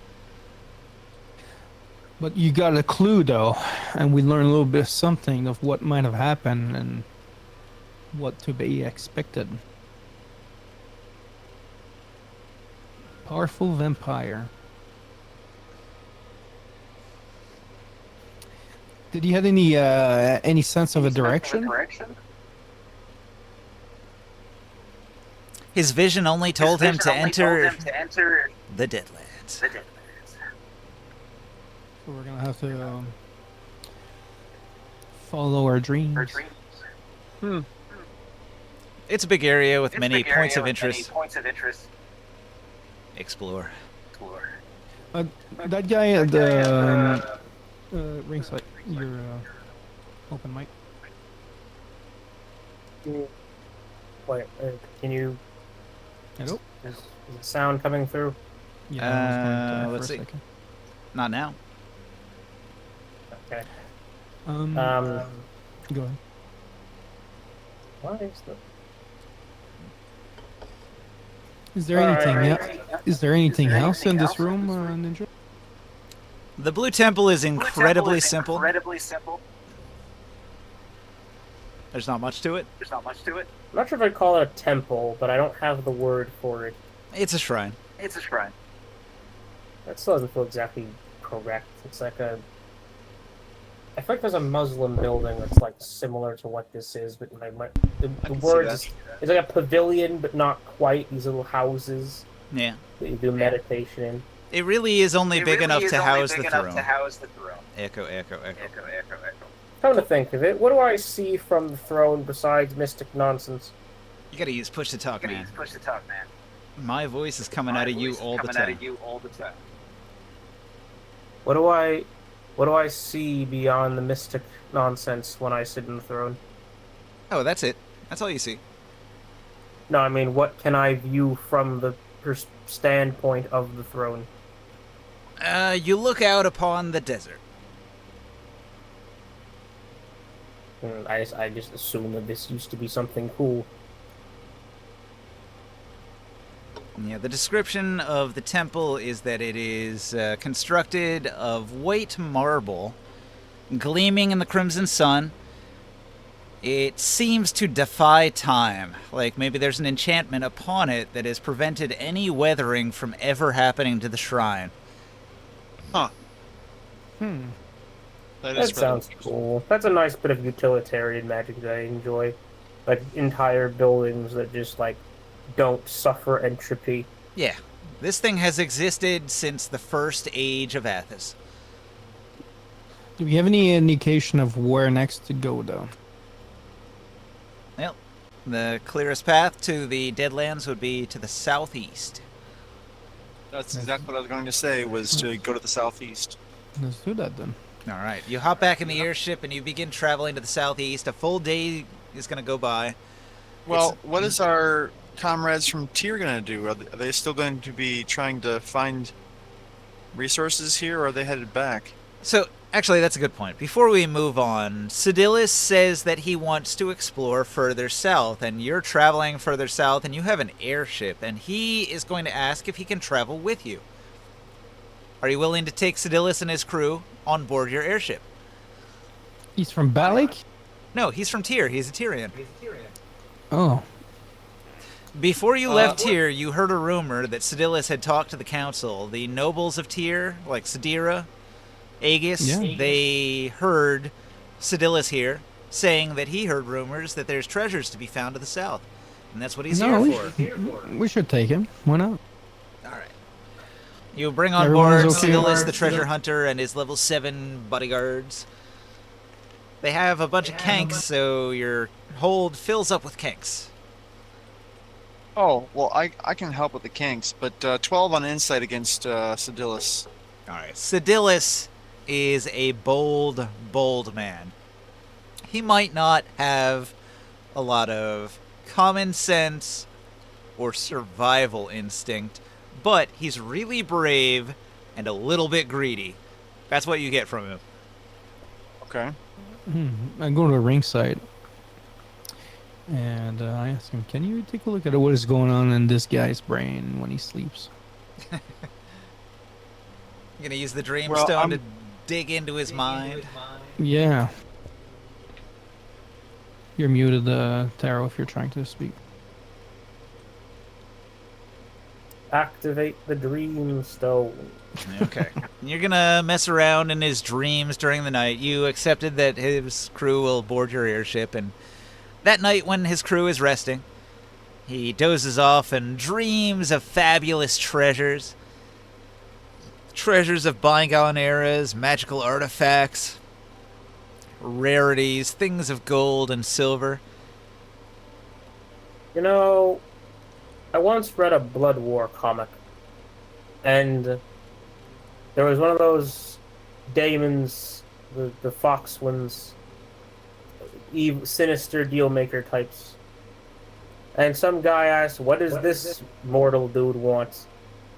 S3: But you got a clue, though, and we learn a little bit of something of what might have happened and what to be expected. Powerful vampire. Did you have any sense of a direction?
S1: His vision only told him to enter the Deadlands.
S3: So we're gonna have to follow our dreams.
S1: It's a big area with many points of interest. Explore.
S3: That guy at the ringside, your open mic.
S7: Wait, can you...
S3: Hello?
S7: Is the sound coming through?
S3: Yeah, I was going to
S1: let's
S3: for a
S1: see.
S3: second.
S1: Not now.
S7: Okay.
S3: Go ahead.
S7: What is the...
S3: Is there anything? Is there anything else in this room, Ninja?
S1: The Blue Temple is incredibly simple. There's not much to it.
S7: I'm not sure if I'd call it a temple, but I don't have the word for it.
S1: It's a shrine.
S7: That still doesn't feel exactly correct. It's like a... I feel like there's a Muslim building that's like similar to what this is, but the word is... It's like a pavilion, but not quite. These little houses
S1: Yeah.
S7: that you do meditation in.
S1: It really is only big enough to house the throne. Echo, echo, echo.
S7: Come to think of it, what do I see from the throne besides mystic nonsense?
S1: You gotta use push to talk, man. My voice is coming out of you all the time.
S7: What do I see beyond the mystic nonsense when I sit in the throne?
S1: Oh, that's it. That's all you see.
S7: No, I mean, what can I view from the standpoint of the throne?
S1: You look out upon the desert.
S7: I just assume that this used to be something cool.
S1: Yeah, the description of the temple is that it is constructed of white marble, gleaming in the crimson sun. It seems to defy time, like maybe there's an enchantment upon it that has prevented any weathering from ever happening to the shrine.
S6: Huh.
S7: That sounds cool. That's a nice bit of utilitarian magic that I enjoy. Like, entire buildings that just, like, don't suffer entropy.
S1: Yeah, this thing has existed since the first age of Athos.
S3: Do we have any indication of where next to go, though?
S1: Well, the clearest path to the Deadlands would be to the southeast.
S6: That's exactly what I was going to say, was to go to the southeast.
S3: Let's do that then.
S1: All right, you hop back in the airship and you begin traveling to the southeast. A full day is going to go by.
S6: Well, what is our comrades from Tyr going to do? Are they still going to be trying to find resources here, or are they headed back?
S1: So, actually, that's a good point. Before we move on, Sedilus says that he wants to explore further south, and you're traveling further south, and you have an airship, and he is going to ask if he can travel with you. Are you willing to take Sedilus and his crew on board your airship?
S3: He's from Balik?
S1: No, he's from Tyr. He's a Tyrian.
S3: Oh.
S1: Before you left Tyr, you heard a rumor that Sedilus had talked to the council. The nobles of Tyr, like Sedira, Aegis,
S3: Yeah.
S1: they heard Sedilus here saying that he heard rumors that there's treasures to be found to the south. And that's what he's
S3: No,
S1: here for.
S3: we should take him. Why not?
S1: All right. You bring on
S3: Everyone's
S1: board
S3: okay.
S1: Sedilus, the treasure hunter, and his level 7 bodyguards. They have a bunch of kanks, so your hold fills up with kanks.
S6: Oh, well, I can help with the kinks, but 12 on insight against Sedilus.
S1: All right. Sedilus is a bold, bold man. He might not have a lot of common sense or survival instinct, but he's really brave and a little bit greedy. That's what you get from him.
S6: Okay.
S3: I go to the ringside and I ask him, can you take a look at what is going on in this guy's brain when he sleeps?
S1: You're gonna use the dream
S6: Well,
S1: stone to dig into his mind.
S3: Yeah. You're muted, Taro, if you're trying to speak.
S7: Activate the dream stone.
S1: Okay. You're gonna mess around in his dreams during the night. You accepted that his crew will board your airship, and that night when his crew is resting, he dozes off and dreams of fabulous treasures. Treasures of bygone eras, magical artifacts, rarities, things of gold and silver.
S7: You know, I once read a Blood War comic, and there was one of those daemons, the fox ones, sinister deal maker types. And some guy asked, "What does this mortal dude want?"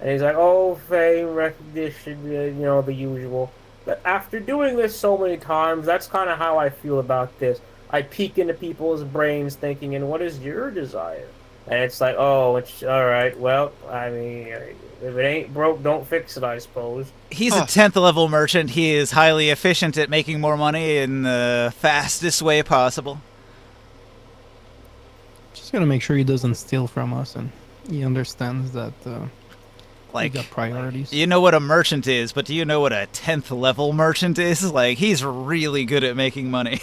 S7: And he's like, "Oh, fame, recognition, the usual." But after doing this so many times, that's kind of how I feel about this. I peek into people's brains thinking, "And what is your desire?" And it's like, "Oh, it's all right. Well, I mean, if it ain't broke, don't fix it, I suppose."
S1: He's a 10th level merchant. He is highly efficient at making more money in the fastest way possible.
S3: Just gotta make sure he doesn't steal from us and he understands that we got priorities.
S1: You know what a merchant is, but do you know what a 10th level merchant is? Like, he's really good at making money.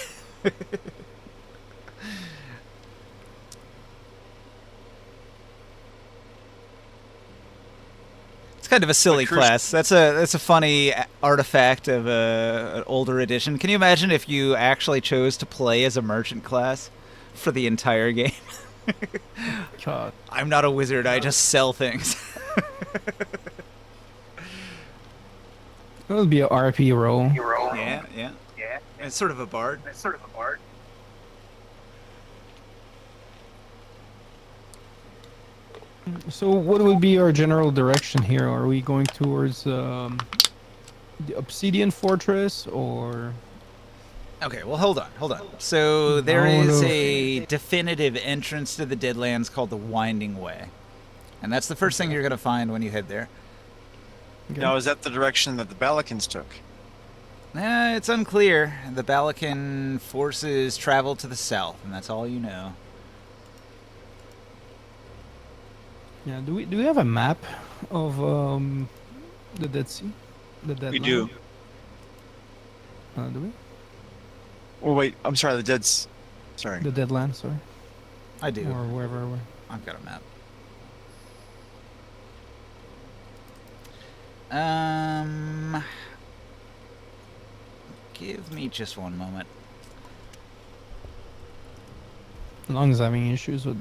S1: It's kind of a silly class. That's a funny artifact of an older edition. Can you imagine if you actually chose to play as a merchant class for the entire game?
S3: God.
S1: I'm not a wizard, I just sell things.
S3: That would be a RP roll.
S1: Yeah. It's sort of a bard.
S3: So what would be our general direction here? Are we going towards the Obsidian Fortress or...
S1: Okay, well, hold on. So there is a definitive entrance to the Deadlands called the Winding Way. And that's the first thing you're going to find when you head there.
S3: Okay.
S6: Now, is that the direction that the Balikans took?
S1: It's unclear. The Balakan forces travel to the south, and that's all you know.
S3: Yeah, do we have a map of the Dead Sea? The Dead
S6: We
S3: Land?
S6: do.
S3: Do we?
S6: Oh, wait, I'm sorry, the Dead's... Sorry.
S3: The Deadland, sorry.
S1: I do.
S3: Or wherever we're...
S1: I've got a map. Give me just one moment.
S3: As long as I'm having issues with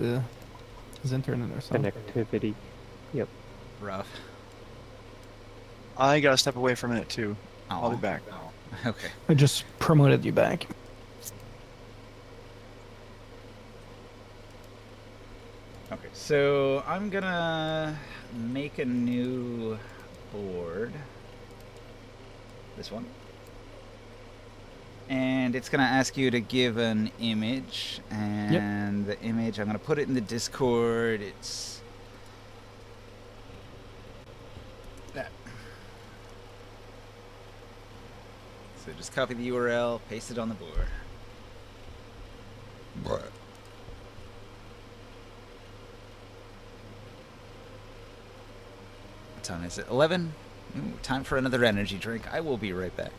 S3: his internet or something.
S2: Connectivity. Yep.
S1: Rough.
S6: I gotta step away for a minute, too.
S1: Oh.
S6: I'll be back.
S1: Okay.
S3: I just promoted you back.
S1: Okay, so I'm gonna make a new board. This one. And it's gonna ask you to give an image, and the image, I'm gonna put it in the Discord. It's that. So just copy the URL, paste it on the board. What time is it? 11? Ooh, time for another energy drink. I will be right back.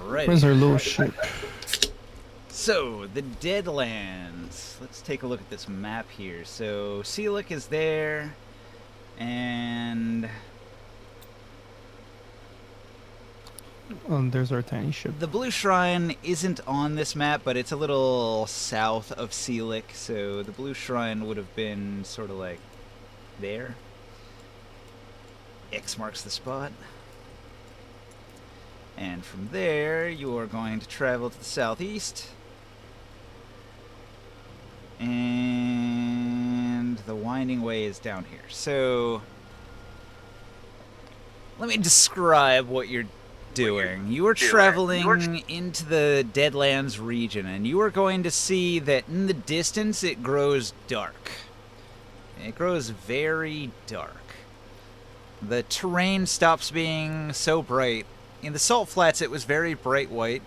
S1: Alright.
S3: Where's our little ship?
S1: So, the Deadlands. Let's take a look at this map here. So, Sealick is there, and
S3: There's our tiny ship.
S1: the Blue Shrine isn't on this map, but it's a little south of Sealick, so the Blue Shrine would have been sort of like there. X marks the spot. And from there, you are going to travel to the southeast. And the Winding Way is down here. So, let me describe what you're doing. You are traveling into the Deadlands region, and you are going to see that in the distance it grows dark. It grows very dark. The terrain stops being so bright. In the Salt Flats it was very bright white,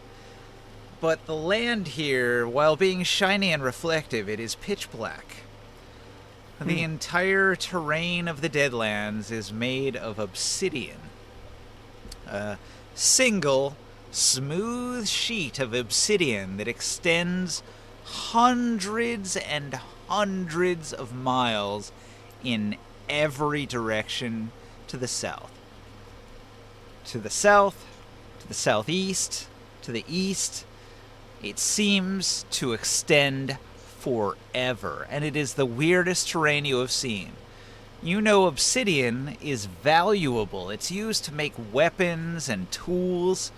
S1: but the land here, while being shiny and reflective, it is pitch black. The entire terrain of the Deadlands is made of obsidian. A single, smooth sheet of obsidian that extends hundreds and hundreds of miles in every direction to the south. To the south, to the southeast, to the east. It seems to extend forever, and it is the weirdest terrain you have seen. You know obsidian is valuable. It's used to make weapons and tools.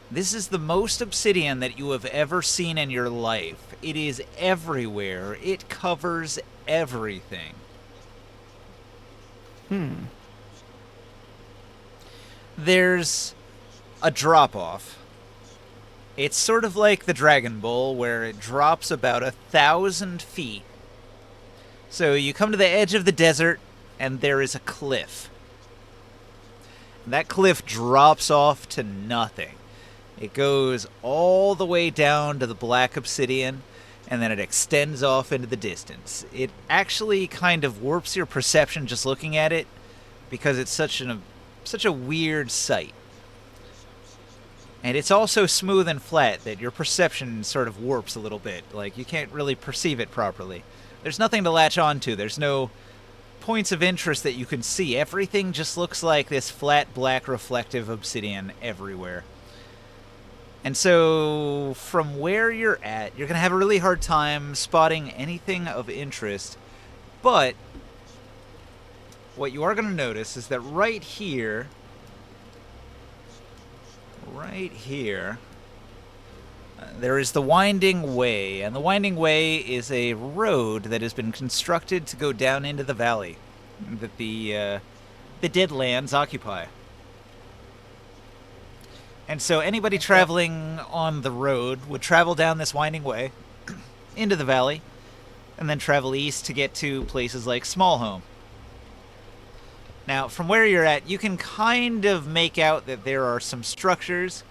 S1: This is the most obsidian that you have ever seen in your life. It is everywhere. It covers everything. There's a drop-off. It's sort of like the Dragon Bowl, where it drops about 1,000 feet. So you come to the edge of the desert, and there is a cliff. That cliff drops off to nothing. It goes all the way down to the black obsidian, and then it extends off into the distance. It actually kind of warps your perception just looking at it, because it's such a weird sight. And it's also smooth and flat that your perception sort of warps a little bit. Like, you can't really perceive it properly. There's nothing to latch onto. There's no points of interest that you can see. Everything just looks like this flat, black, reflective obsidian everywhere. And so, from where you're at, you're going to have a really hard time spotting anything of interest. But what you are going to notice is that right here, there is the Winding Way, and the Winding Way is a road that has been constructed to go down into the valley that the Deadlands occupy. And so anybody traveling on the road would travel down this Winding Way into the valley, and then travel east to get to places like Smallhome. Now, from where you're at, you can kind of make out that there are some structures.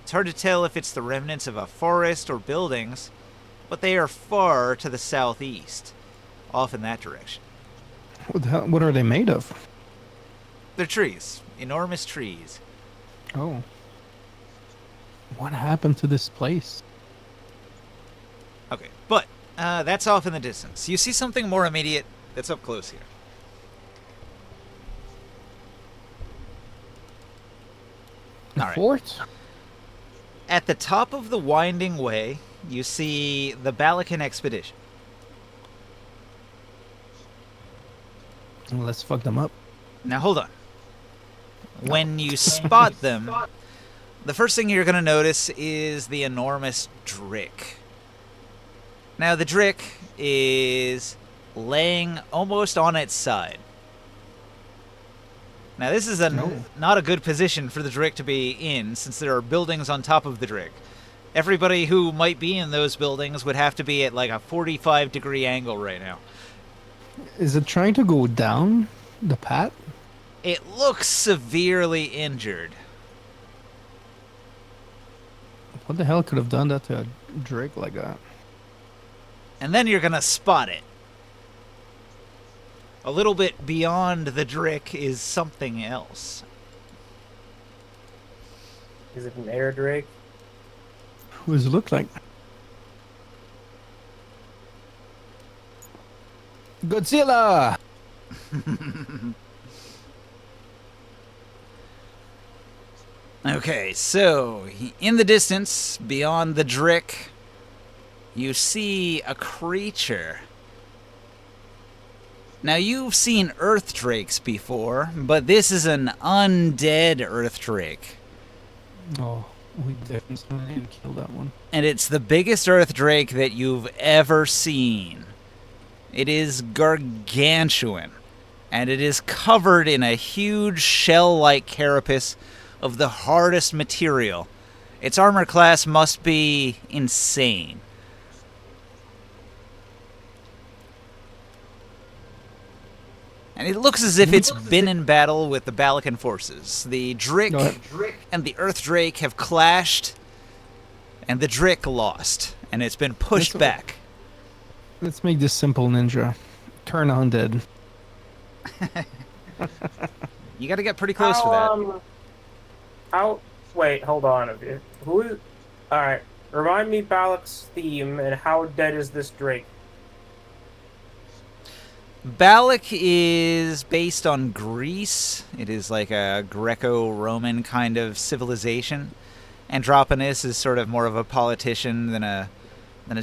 S1: It's hard to tell if it's the remnants of a forest or buildings, but they are far to the southeast, off in that direction.
S3: What are they made of?
S1: They're trees. Enormous trees.
S3: Oh. What happened to this place?
S1: Okay, but That's off in the distance. You see something more immediate that's up close here.
S3: The
S1: All right.
S3: fort?
S1: At the top of the winding way, you see the Balakan expedition.
S3: Well, let's fuck them up.
S1: Now, hold on. When you spot them, the first thing you're going to notice is the enormous Drick. Now, the Drick is laying almost on its side. Now, this is not a good position for the Drick to be in, since there are buildings on top of the Drick. Everybody who might be in those buildings would have to be at like a 45-degree angle right now.
S3: Is it trying to go down the path?
S1: It looks severely injured.
S3: What the hell could have done that to a Drake like that?
S1: And then you're going to spot it. A little bit beyond the Drick is something else.
S7: Is it an air drake?
S3: Who does it look like? Godzilla!
S1: Okay, so in the distance, beyond the Drick, you see a creature. Now, you've seen Earth Drakes before, but this is an undead Earth Drake.
S3: Oh, we definitely need to kill that one.
S1: And it's the biggest Earth Drake that you've ever seen. It is gargantuan, and it is covered in a huge shell-like carapace of the hardest material. Its armor class must be insane. And it looks as if it's been in battle with the Balakan forces. The Drick and the Earth Drake have clashed, and the Drick lost, and it's been pushed back.
S3: Let's make this simple, Ninja. Turn undead.
S1: You gotta get pretty close for that.
S7: Wait, hold on a bit. Alright, remind me Balak's theme, and how dead is this Drake?
S1: Balak is based on Greece. It is like a Greco-Roman kind of civilization. Androponus is sort of more of a politician than a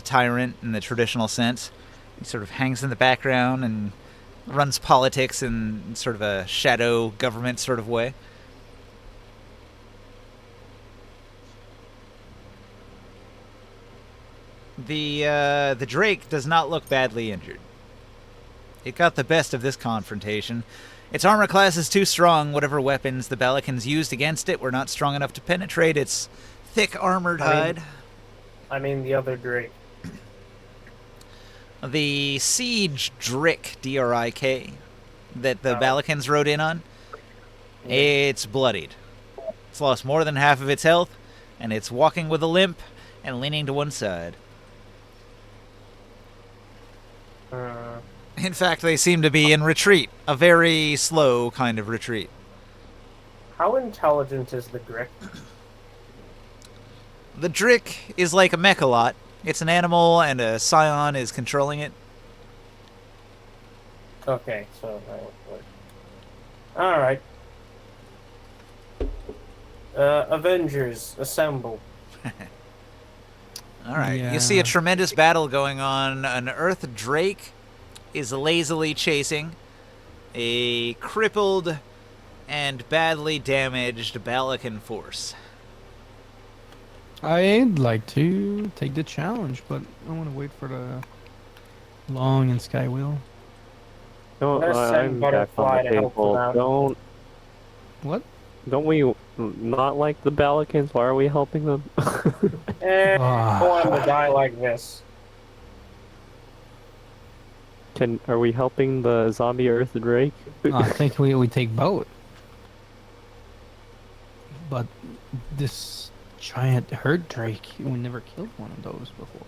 S1: tyrant in the traditional sense. He sort of hangs in the background and runs politics in sort of a shadow government sort of way. The Drake does not look badly injured. It got the best of this confrontation. Its armor class is too strong. Whatever weapons the Balakans used against it were not strong enough to penetrate its thick armored hide.
S7: I mean the other Drake.
S1: The siege Drick, D-R-I-K, that the Balakans rode in on, it's bloodied. It's lost more than half of its health, and it's walking with a limp and leaning to one side. In fact, they seem to be in retreat, a very slow kind of retreat.
S7: How intelligent is the Drick?
S1: The Drick is like a mechalot. It's an animal, and a scion is controlling it.
S7: Okay, so alright. Avengers, assemble.
S1: Alright,
S3: Yeah.
S1: You see a tremendous battle going on. An Earth Drake is lazily chasing a crippled and badly damaged Balakan force.
S3: I'd like to take the challenge, but I want to wait for the long and sky wheel.
S2: No,
S7: I'm gonna send
S2: I'm back
S7: Butterfly
S2: on the
S7: to help them
S2: table.
S7: out.
S3: What?
S2: Don't we not like the Balakans? Why are we helping them?
S7: I don't want him to die like this.
S2: Are we helping the zombie Earth Drake?
S3: I think we take both. But this giant herd drake, we never killed one of those before.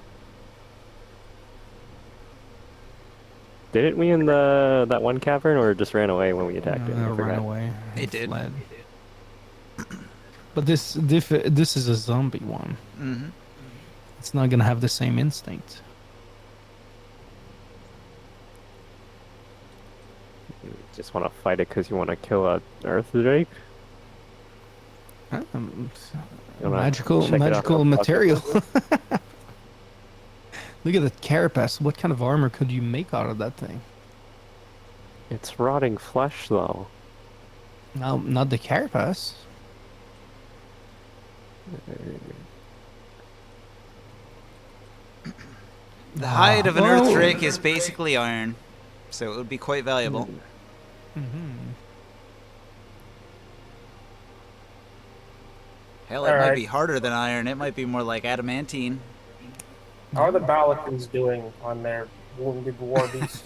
S2: Didn't we in that one cavern, or just ran away when we attacked it? I
S3: Ran
S2: forgot.
S3: away.
S1: It did.
S3: Fled. But this is a zombie one.
S1: Mm-hmm.
S3: It's not gonna have the same instinct.
S2: just want to fight it because you want to kill a Earth Drake?
S3: Um,
S2: You wanna
S3: magical
S2: check it out
S3: magical
S2: on bucket
S3: material.
S2: list?
S3: Look at the carapace. What kind of armor could you make out of that thing?
S2: It's rotting flesh, though.
S3: No, not the carapace.
S1: The hide of an
S3: Well-
S1: earth drake is basically iron, so it would be quite valuable.
S3: Mm-hmm.
S1: Hell, it might
S7: Alright.
S1: be harder than iron. It might be more like adamantine.
S7: How are the Balikans doing on their wounded war beast?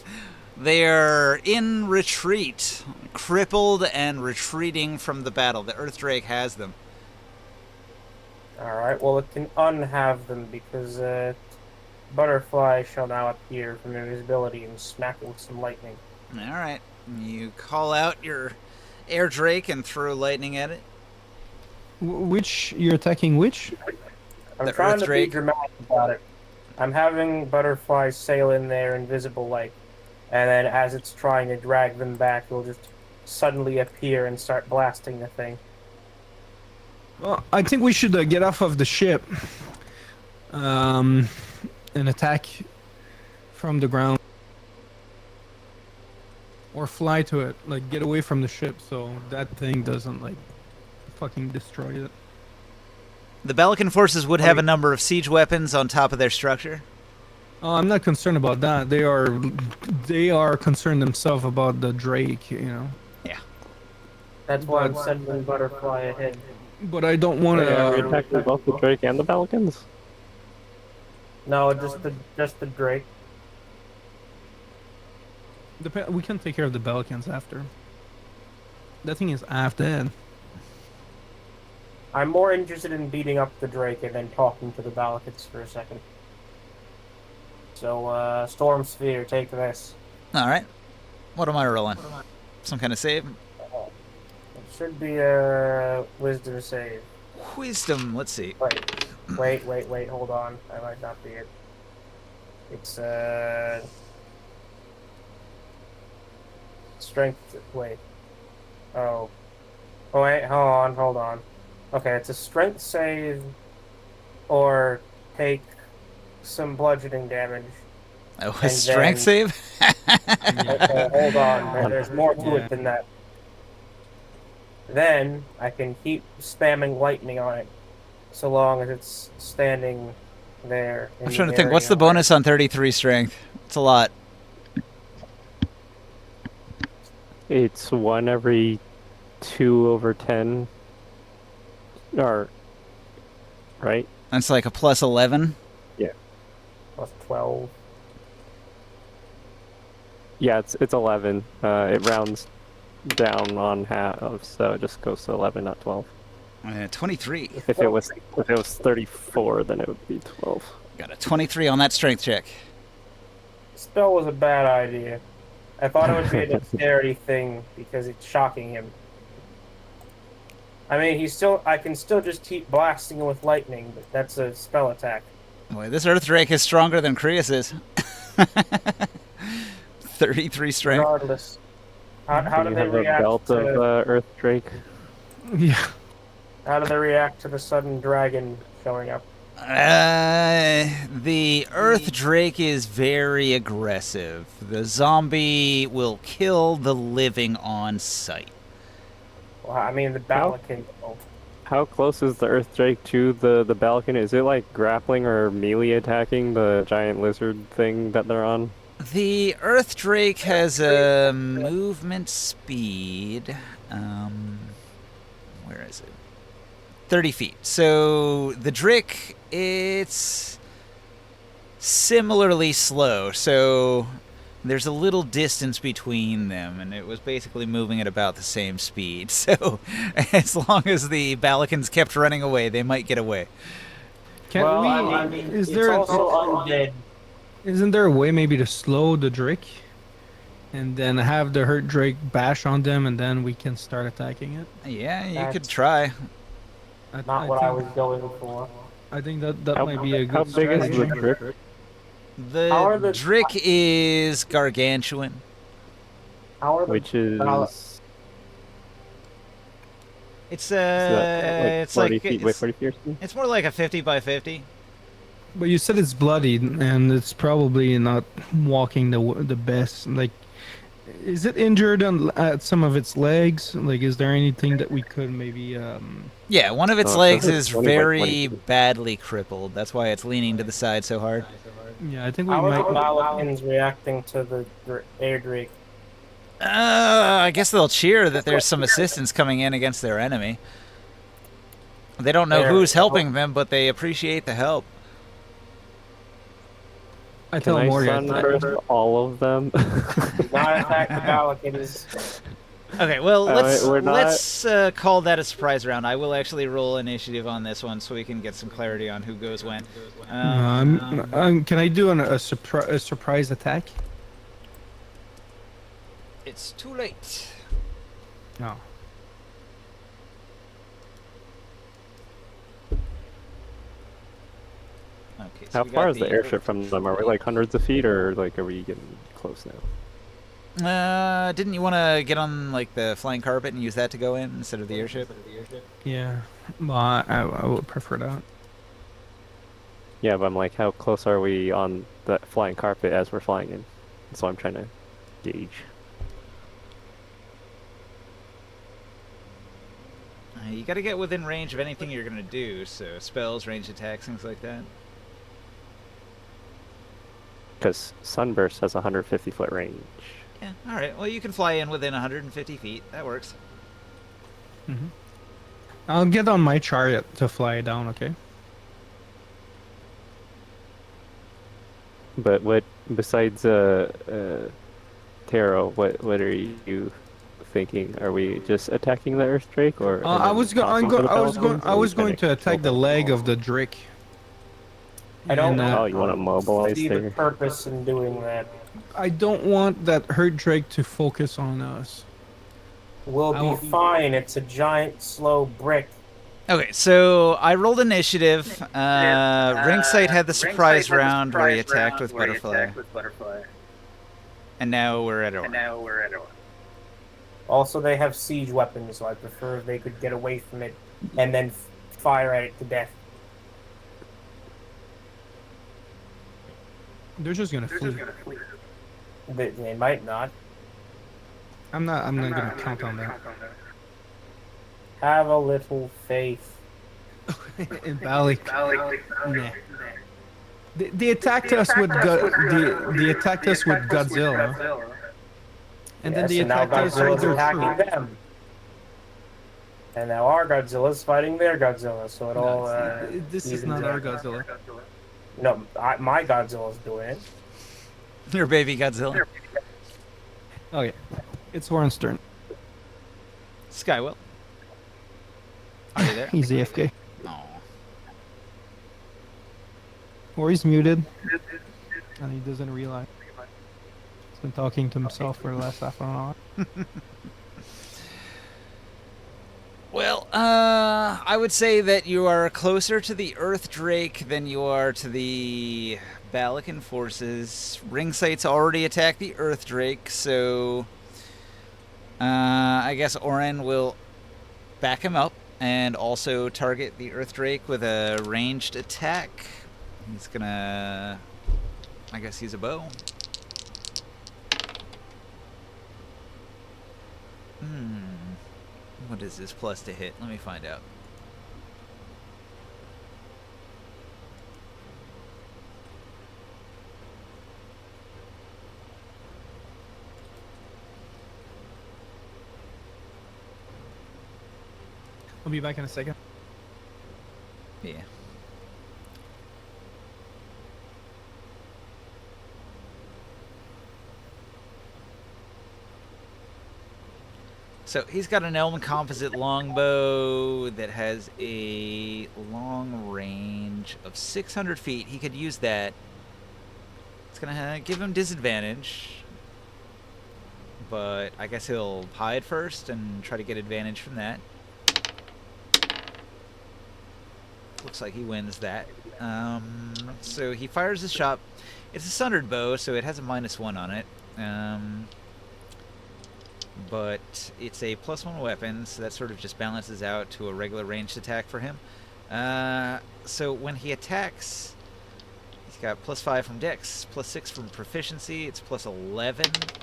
S1: They're in retreat, crippled and retreating from the battle. The earth drake has them.
S7: Alright, well, it can unhave them because Butterfly shall now appear from invisibility and smack it with some lightning.
S1: All right, you call out your air drake and throw lightning at it.
S3: Which you're attacking? Which?
S7: I'm
S1: The
S7: trying
S1: Earth
S7: to
S1: Drake.
S7: be dramatic about it. I'm having Butterfly sail in there invisible like, and then as it's trying to drag them back, it'll just suddenly appear and start blasting the thing.
S3: Well, I think we should get off of the ship, and attack from the ground, or fly to it. Like get away from the ship so that thing doesn't like fucking destroy it.
S1: The Belican forces would have a number of siege weapons on top of their structure.
S3: Oh, I'm not concerned about that. They are concerned themselves about the Drake, you know.
S7: That's why I'm sending Butterfly ahead.
S3: But I don't want
S2: Are we
S3: to.
S2: attacking both the Drake and the Pelicans?
S7: No, just the Drake.
S3: We can take care of the Belicans after. That thing is half dead.
S7: I'm more interested in beating up the Drake and then talking to the Balikans for a second. So, Storm Sphere, take this.
S1: All right. What am I rolling? Some kind of save?
S7: It should be a Wisdom save.
S1: Wisdom. Let's see.
S7: Wait, hold on. That might not be it. It's, Strength, wait. Oh, wait, hold on. Okay, it's a strength save, or take some bludgeoning damage.
S1: Oh, a
S7: And
S1: strength
S7: then-
S1: save?
S7: Okay, hold on. There's more to
S3: Yeah.
S7: it than that. Then I can keep spamming lightning on it, so long as it's standing there. in
S1: I'm trying
S7: the
S1: to think. What's the
S7: area.
S1: bonus on 33 strength? It's a lot.
S2: It's 1 every 2/10. Or, right?
S1: That's like a plus 11.
S7: Plus 12.
S2: Yeah, it's 11. It rounds down on half, so it just goes to 11, not 12.
S1: 23.
S2: If it was 34, then it would be 12.
S1: Got a 23 on that strength check.
S7: Spell was a bad idea. I thought it would be a dexterity thing because it's shocking him. I mean, I can still just keep blasting him with lightning, but that's a spell attack.
S1: Boy, this Earth Drake is stronger than Creus is. 33 strength.
S7: Regardless. How
S2: Do
S7: do
S2: you
S7: they
S2: have a
S7: react
S2: belt
S7: to
S2: of Earth Drake?
S3: Yeah.
S7: how do they react to the sudden dragon showing up?
S1: The Earth Drake is very aggressive. The zombie will kill the living on sight.
S7: Well, I mean, the Balakin.
S2: How close is the Earth Drake to the Balakan? Is it like grappling or melee attacking the giant lizard thing that they're on?
S1: The Earth Drake has a movement speed. Where is it? 30 feet. So the Drake, it's similarly slow. So there's a little distance between them, and it was basically moving at about the same speed. So as long as the Balikans kept running away, they might get away.
S3: Can
S7: Well,
S3: we?
S7: I mean,
S3: is
S7: it's
S3: there?
S7: also undead.
S3: Isn't there a way maybe to slow the Drake, and then have the hurt Drake bash on them, and then we can start attacking it?
S1: Yeah, you could
S7: That's-
S1: try.
S7: Not what I was going for.
S3: I think that
S2: How-
S3: might be a good
S2: how big is the
S3: strategy.
S2: Drake?
S7: How are
S1: The
S7: the-
S1: Drake is gargantuan.
S7: How are the
S2: which is
S1: It's
S2: that, like
S1: it's
S2: 40
S1: like
S2: feet by 40 feet or something?
S1: it's more like a 50 by 50.
S3: But you said it's bloodied, and it's probably not walking the best. Like, is it injured at some of its legs? Like, is there anything that we could maybe
S1: Yeah, one of its
S2: Oh, it
S1: legs
S2: says
S1: is
S2: it's 20 by 20
S1: very badly crippled. That's why it's leaning to the side so hard.
S3: Yeah, I think we
S7: How are
S3: might.
S7: the Balikins reacting to the air drake?
S1: I guess they'll cheer that there's some assistance coming in against their enemy. They don't know who's helping them, but they appreciate the help.
S3: I
S2: Can
S3: tell
S2: I
S3: Morgan.
S2: sunburst all of them?
S7: Do not attack the Balikins.
S1: Okay, well,
S2: we're not-
S1: let's call that a surprise round. I will actually roll initiative on this one so we can get some clarity on who goes when.
S3: Can I do a surprise attack?
S1: It's too late.
S3: No.
S1: Okay, so
S2: How
S1: we got
S2: far is the airship from them? Are we like hundreds of feet, or like are we getting close now?
S1: Didn't you want to get on like the flying carpet and use that to go in instead of the airship?
S3: Yeah. Well, I would prefer that.
S2: Yeah, but I'm like, how close are we on the flying carpet as we're flying in? So I'm trying to gauge.
S1: You got to get within range of anything you're gonna do. So spells, ranged attacks, things like that.
S2: Because Sunburst has 150-foot range.
S1: Yeah. All right. Well, you can fly in within 150 feet. That works.
S3: Mm-hmm. I'll get on my chariot to fly down. Okay.
S2: But what besides Taro, what are you thinking? Are we just attacking the Earth Drake, or
S3: I was going to attack the leg of the drake.
S7: I don't
S2: Oh, you want to mobilize
S7: see the
S2: there?
S7: purpose in doing that.
S3: I don't want that herd drake to focus on us.
S7: We'll be fine. It's a giant, slow brick.
S1: Okay, so I rolled initiative. Ringsight had the surprise round where he attacked with Butterfly. And now we're at Orn.
S7: Also, they have siege weapons, so I prefer if they could get away from it and then fire at it to death.
S3: They're just gonna flee.
S7: They might not.
S3: I'm not gonna count on that.
S7: Have a little faith.
S3: In Balik. Nah. They attacked us with they attacked us with Godzilla. And then they
S7: and now
S3: attacked us with
S7: Godzilla's
S3: their
S7: attacking
S3: troops.
S7: them. And now our Godzilla's fighting their Godzilla, so it all.
S3: This is
S7: evens
S3: not
S7: out.
S3: our Godzilla.
S7: No, my Godzilla's doing it.
S1: Your baby Godzilla.
S3: Okay, it's Warren's turn.
S1: Skywill. Are you there?
S3: He's AFK.
S1: Aw.
S3: Or he's muted. And he doesn't realize. He's been talking to himself for the last half an hour.
S1: Well, I would say that you are closer to the Earth Drake than you are to the Balakan forces. Ringsight's already attacked the Earth Drake, so I guess Oren will back him up and also target the Earth Drake with a ranged attack. He's gonna, I guess, use a bow. What is this plus to hit? Let me find out.
S3: I'll be back in a second.
S1: Yeah. So he's got an Elm composite longbow that has a long range of 600 feet. He could use that. It's going to give him disadvantage. But I guess he'll hide first and try to get advantage from that. Looks like he wins that. So he fires his shot. It's a sundered bow, so it has a -1 on it. but it's a +1 weapon, so that sort of just balances out to a regular ranged attack for him. So when he attacks, he's got +5 from Dex, +6 from Proficiency, it's +11,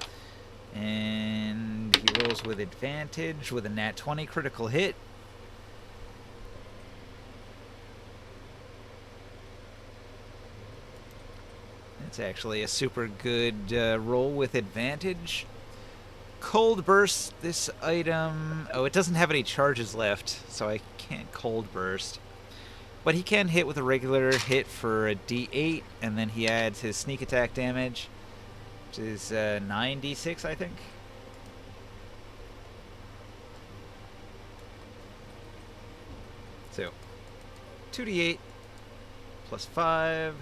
S1: and he rolls with advantage with a nat 20 critical hit. It's actually a super good roll with advantage. Cold Burst, this item... Oh, it doesn't have any charges left, so I can't Cold Burst. But he can hit with a regular hit for a d8, and then he adds his sneak attack damage, which is 9d6, I think. So, 2d8 plus 5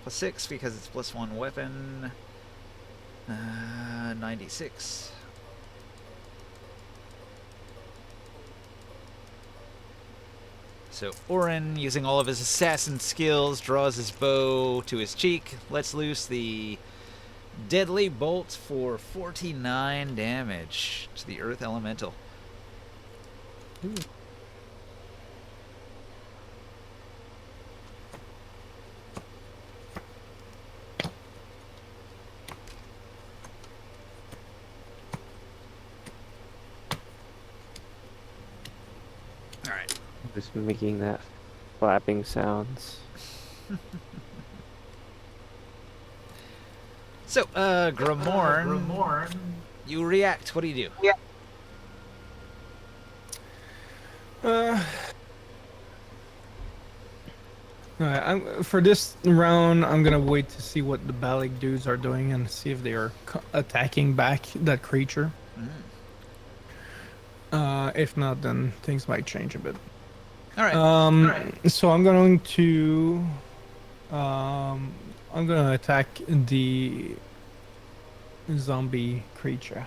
S1: plus 6 because it's +1 weapon. 96. So Orin, using all of his assassin skills, draws his bow to his cheek, lets loose the deadly bolt for 49 damage to the Earth Elemental.
S3: Ooh.
S1: Alright.
S2: Just making that flapping sounds.
S1: So, Grimorn, you react. What do you do?
S3: Alright, for this round, I'm gonna wait to see what the Balik dudes are doing and see if they are attacking back that creature. If not, then things might change a bit.
S1: Alright.
S3: So I'm going to, I'm gonna attack the zombie creature.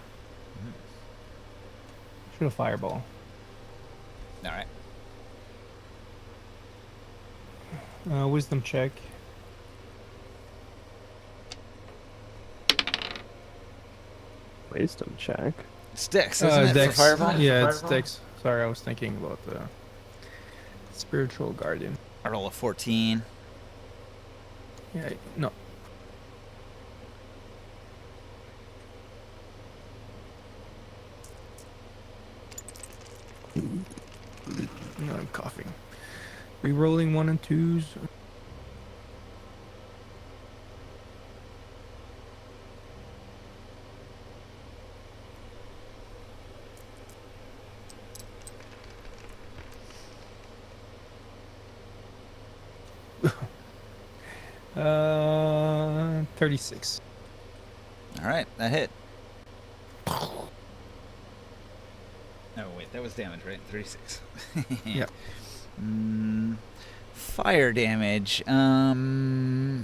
S3: Shoot a fireball.
S1: Alright.
S3: Wisdom check.
S2: Wisdom check.
S1: It's Dex, isn't it,
S3: Dex.
S1: for Fireball?
S3: Yeah, it's Dex. Sorry, I was thinking about the spiritual guardian.
S1: I roll a 14.
S3: Yeah, no. No, I'm coughing. Rerolling 1 and 2s. Uh, 36.
S1: Alright, that hit. Oh, wait, that was damage, right? 36.
S3: Yeah.
S1: Fire damage. Yeah.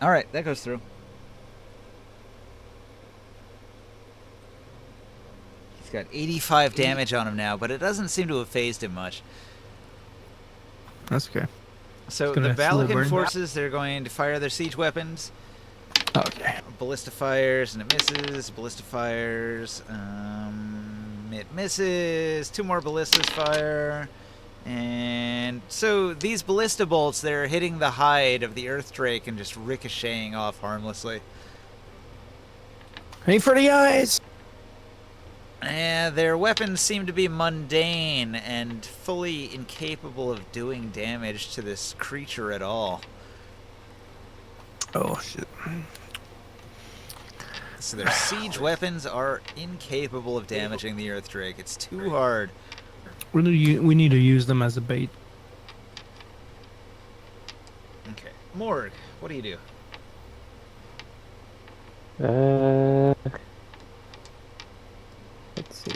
S1: Alright, that goes through. He's got 85 damage on him now, but it doesn't seem to have phased him much.
S3: That's okay.
S1: So
S3: It's
S1: the
S3: gonna slow
S1: Balakan
S3: burn.
S1: forces, they're going to fire their siege weapons.
S3: Okay.
S1: Ballista fires and it misses. Ballista fires. It misses. 2 more ballistas fire. And so these ballista bolts, they're hitting the hide of the Earth Drake and just ricocheting off harmlessly.
S3: Aim for the eyes!
S1: And their weapons seem to be mundane and fully incapable of doing damage to this creature at all.
S3: Oh, shit.
S1: So their siege weapons are incapable of damaging the Earth Drake. It's too hard.
S3: We need to use them as a bait.
S1: Okay. Morg, what do you do?
S2: Let's see.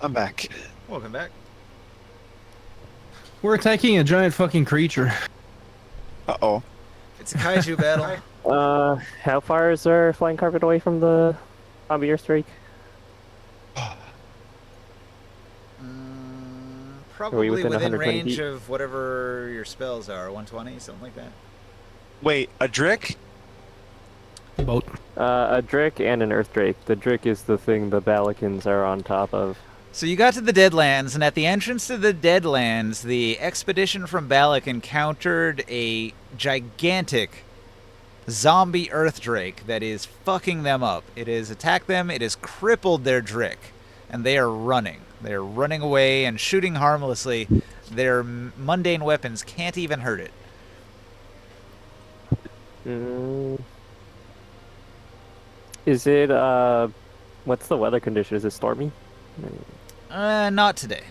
S6: I'm back.
S1: Welcome back.
S3: We're attacking a giant fucking creature.
S6: Uh-oh.
S1: It's a kaiju battle.
S2: How far is our flying carpet away from the zombie Earth Drake?
S1: probably
S2: within
S1: within
S2: 120
S1: range
S2: feet?
S1: of whatever your spells are. 120, something like that.
S6: Wait, a Drick?
S3: Boat.
S2: A Drick and an Earth Drake. The Drick is the thing the Balikins are on top of.
S1: So you got to the Deadlands, and at the entrance to the Deadlands, the expedition from Balak encountered a gigantic zombie Earth Drake that is fucking them up. It has attacked them, it has crippled their Drick, and they are running. They are running away and shooting harmlessly. Their mundane weapons can't even hurt it.
S2: Is it, what's the weather condition? Is it stormy?
S1: Not today.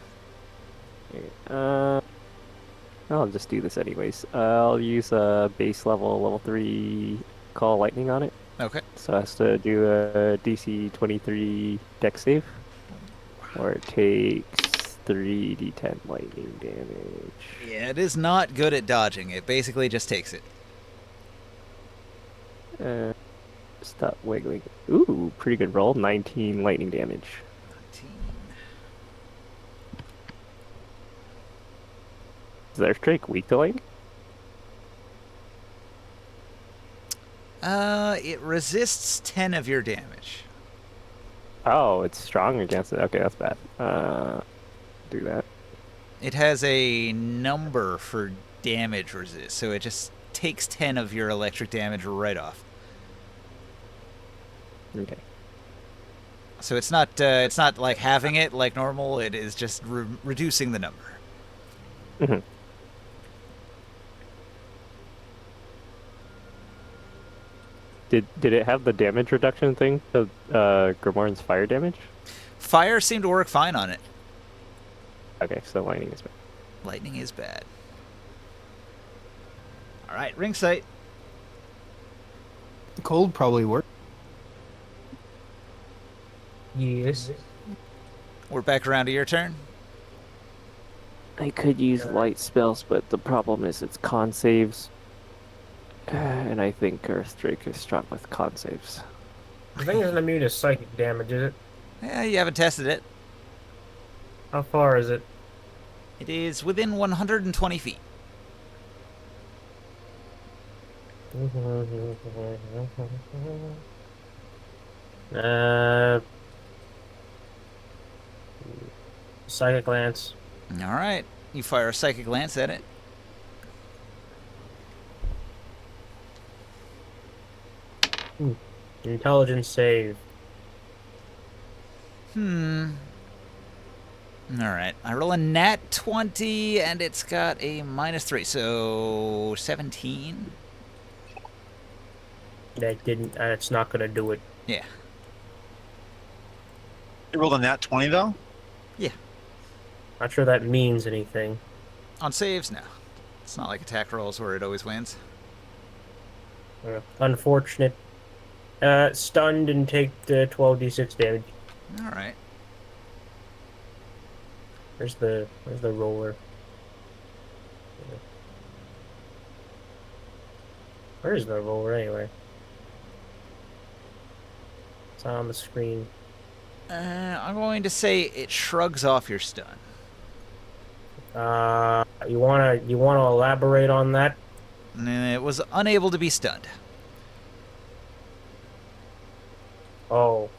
S2: I'll just do this anyways. I'll use a base level 3 call lightning on it.
S1: Okay.
S2: So it has to do a DC 23 deck save. Or it takes 3d10 lightning damage.
S1: Yeah, it is not good at dodging. It basically just takes it.
S2: Stop wiggling. Ooh, pretty good roll. 19 lightning damage.
S1: 19.
S2: Is their Drake weak to lightning?
S1: It resists 10 of your damage.
S2: Oh, it's strong against it. Okay, that's bad. Do that.
S1: It has a number for damage resist, so it just takes 10 of your electric damage right off.
S2: Okay.
S1: So it's not like having it like normal. It is just reducing the number.
S2: Mm-hmm. Did it have the damage reduction thing to Grimoire's fire damage?
S1: Fire seemed to work fine on it.
S2: Okay, so lightning is bad.
S1: Lightning is bad. All right, ring sight.
S3: Cold probably work.
S7: Yes.
S1: We're back around to your turn.
S2: I could use light spells, but the problem is it's con saves. And I think Earth Drake is strong with con saves.
S7: The thing isn't immune to psychic damage, is it?
S1: Yeah, you haven't tested it.
S7: How far is it?
S1: It is within 120 feet.
S7: Psychic Lance.
S1: All right, you fire a psychic lance at it.
S7: Intelligence save.
S1: All right, I roll a nat 20, and it's got a -3, so 17.
S7: That didn't. It's not gonna do it.
S1: Yeah.
S6: You rolled a nat 20 though?
S7: Not sure that means anything.
S1: On saves, no. It's not like attack rolls where it always wins.
S7: Unfortunate. Stunned and take the 12d6 damage.
S1: All right.
S7: Where's the roller? Where's the roller anyway? It's on the screen.
S1: I'm going to say it shrugs off your stun.
S7: You wanna elaborate on that?
S1: It was unable to be stunned.
S7: Oh,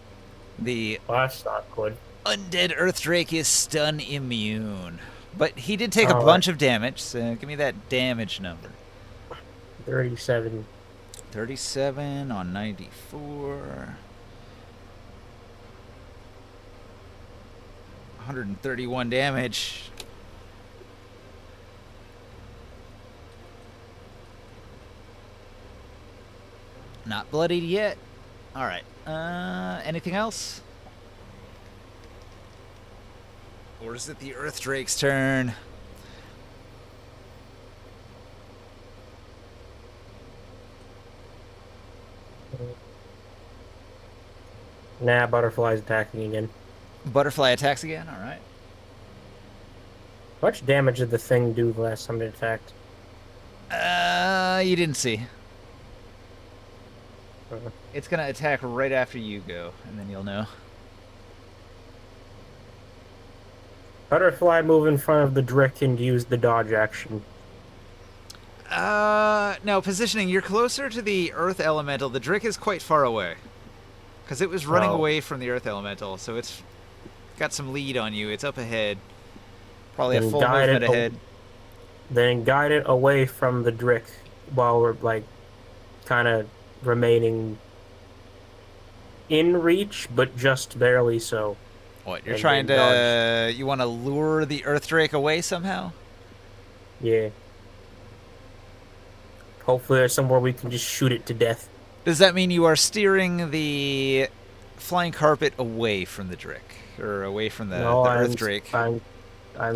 S1: The
S7: well, that's not good.
S1: undead Earth Drake is stun immune. But he did take a
S7: Oh,
S1: bunch of damage, so give me that damage number.
S7: 37.
S1: 37 on 94. 131 damage. Not bloodied yet. All right. Anything else? Or is it the Earth Drake's turn?
S7: Nah, butterfly's attacking again.
S1: Butterfly attacks again. All right.
S7: How much damage did the thing do the last time it attacked?
S1: You didn't see.
S7: Uh-huh.
S1: It's gonna attack right after you go, and then you'll know.
S7: Butterfly move in front of the Drick and use the dodge action.
S1: No, positioning. You're closer to the Earth Elemental. The Drick is quite far away. Because it was running
S7: Oh.
S1: away from the Earth Elemental, so it's got some lead on you. It's up ahead. Probably a
S7: Then
S1: full
S7: guide
S1: movement
S7: it
S1: ahead.
S7: Then guide it away from the Drick while we're, like, kind of remaining in reach, but just barely so.
S1: What, you're
S7: And
S1: trying
S7: then
S1: to... You want to lure the Earth Drake away somehow?
S7: Yeah. Hopefully there's somewhere we can just shoot it to death.
S1: Does that mean you are steering the flying carpet away from the Drick? Or away from the Earth Drake?
S7: I'm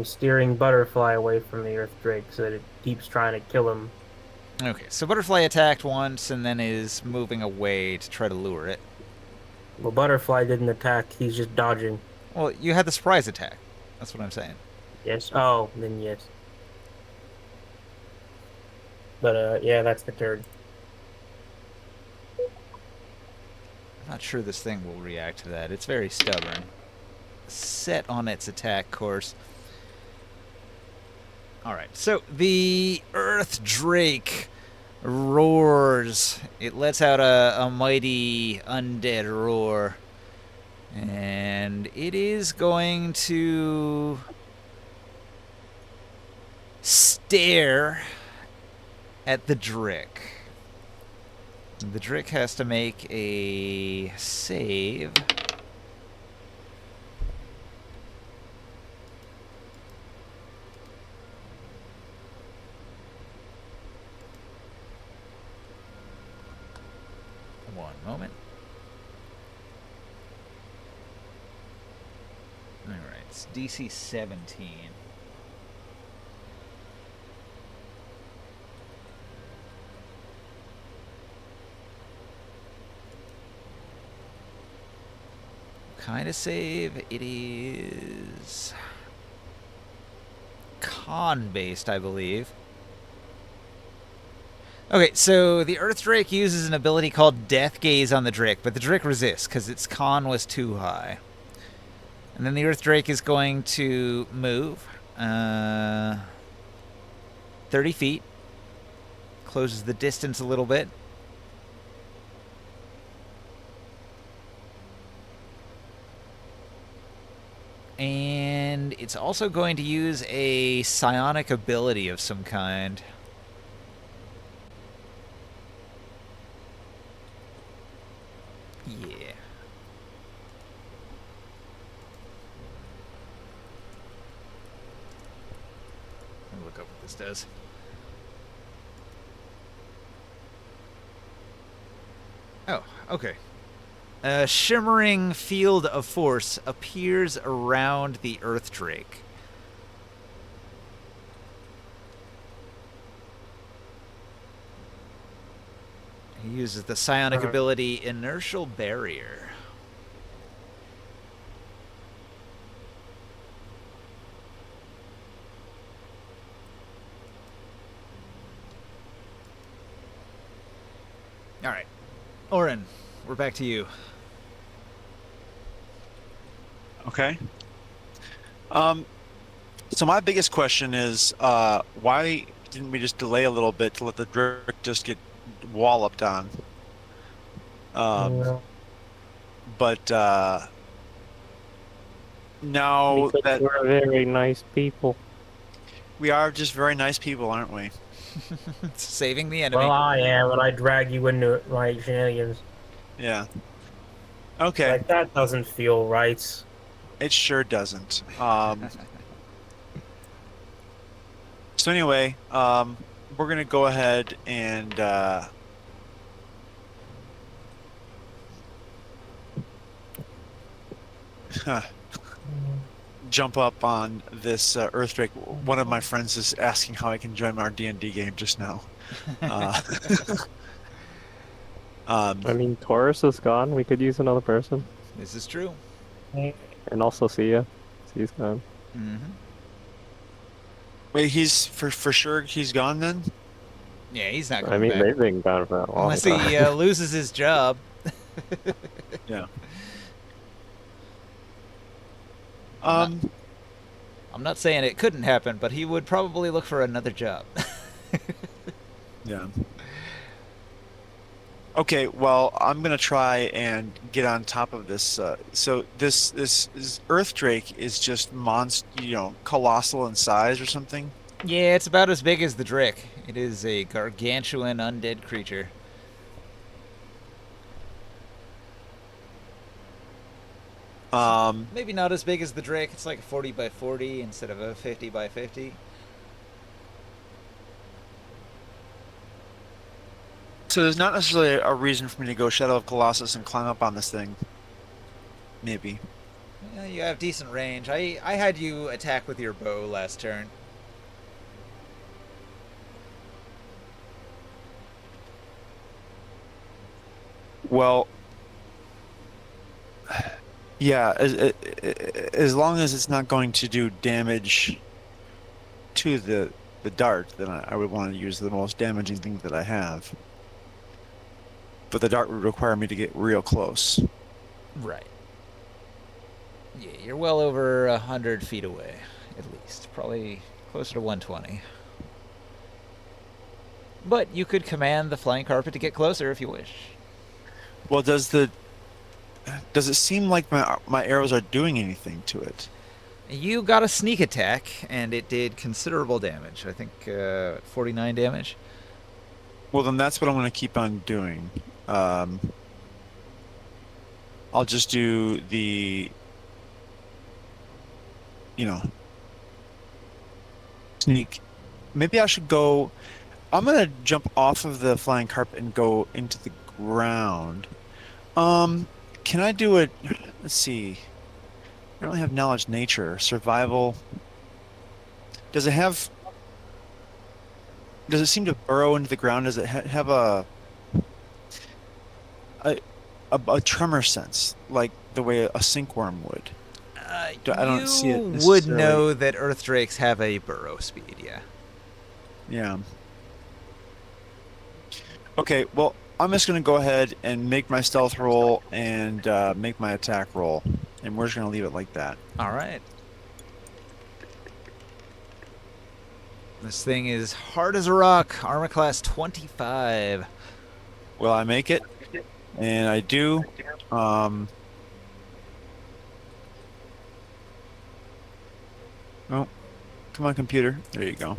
S7: steering Butterfly away from the Earth Drake so that it keeps trying to kill him.
S1: Okay, so Butterfly attacked once and then is moving away to try to lure it.
S7: Well, Butterfly didn't attack, he's just dodging.
S1: Well, you had the surprise attack. That's what I'm saying.
S7: Yes? Oh, then yes. But, yeah, that's the turd.
S1: I'm not sure this thing will react to that. It's very stubborn. Set on its attack course. Alright, so the Earth Drake roars. It lets out a mighty undead roar. And it is going to stare at the Drick. The Drick has to make a save. One moment. Alright, it's DC 17. Kind of save. It is con-based, I believe. Okay, so the Earth Drake uses an ability called Death Gaze on the Drake, but the Drake resists because its con was too high. And then the Earth Drake is going to move 30 feet. Closes the distance a little bit. And it's also going to use a psionic ability of some kind. Yeah. Let me look up what this does. Oh, okay. A shimmering field of force appears around the Earth Drake. He uses the psionic ability Inertial Barrier. All right. Oren, we're back to you.
S6: Okay. So my biggest question is, why didn't we just delay a little bit to let the Drake just get walloped on? But now
S2: Because
S6: that
S2: we're very nice people.
S6: we are just very nice people, aren't we?
S1: Saving the enemy.
S7: Well, I am, and I drag you into my shenanigans.
S6: Yeah. Okay.
S7: Like, that doesn't feel right.
S6: It sure doesn't. So anyway, we're gonna go ahead and jump up on this Earth Drake. One of my friends is asking how I can join our D&D game just now.
S2: I mean, Taurus is gone. We could use another person.
S1: This is true.
S2: And also Sia. Sia's gone.
S1: Mm-hmm.
S6: Wait, he's for sure he's gone then?
S1: Yeah, he's not
S2: I
S1: coming
S2: mean,
S1: back.
S2: they've been gone for a long
S1: Unless
S2: time.
S1: he loses his job.
S6: Yeah.
S1: I'm not saying it couldn't happen, but he would probably look for another job.
S6: Yeah. Okay, well, I'm gonna try and get on top of this. So this Earth Drake is just colossal in size or something.
S1: Yeah, it's about as big as the Drake. It is a gargantuan undead creature. Maybe not as big as the Drake. It's like a 40 by 40 instead of a 50 by 50.
S6: So there's not necessarily a reason for me to go Shadow of Colossus and climb up on this thing. Maybe.
S1: Yeah, you have decent range. I had you attack with your bow last turn.
S6: Well, yeah, as long as it's not going to do damage to the dart, then I would want to use the most damaging thing that I have. But the dart would require me to get real close.
S1: Right. Yeah, you're well over 100 feet away, at least. Probably closer to 120. But you could command the flying carpet to get closer if you wish.
S6: Well, does it seem like my arrows are doing anything to it?
S1: You got a sneak attack, and it did considerable damage. I think 49 damage.
S6: Well, then that's what I'm going to keep on doing. I'll just do the, sneak. Maybe I should go. I'm going to jump off of the flying carpet and go into the ground. Can I do it? Let's see. I don't have knowledge nature. Survival. Does it seem to burrow into the ground? Does it have a tremor sense, like the way a sinkworm would? I don't see it
S1: You would
S6: necessarily.
S1: know that Earth Drakes have a burrow speed, yeah.
S6: Yeah. Okay, well, I'm just going to go ahead and make my stealth roll and make my attack roll. And we're just going to leave it like that.
S1: All right. This thing is hard as a rock. Armor class 25.
S6: Will I make it? And I do. Oh, come on, computer. There you go.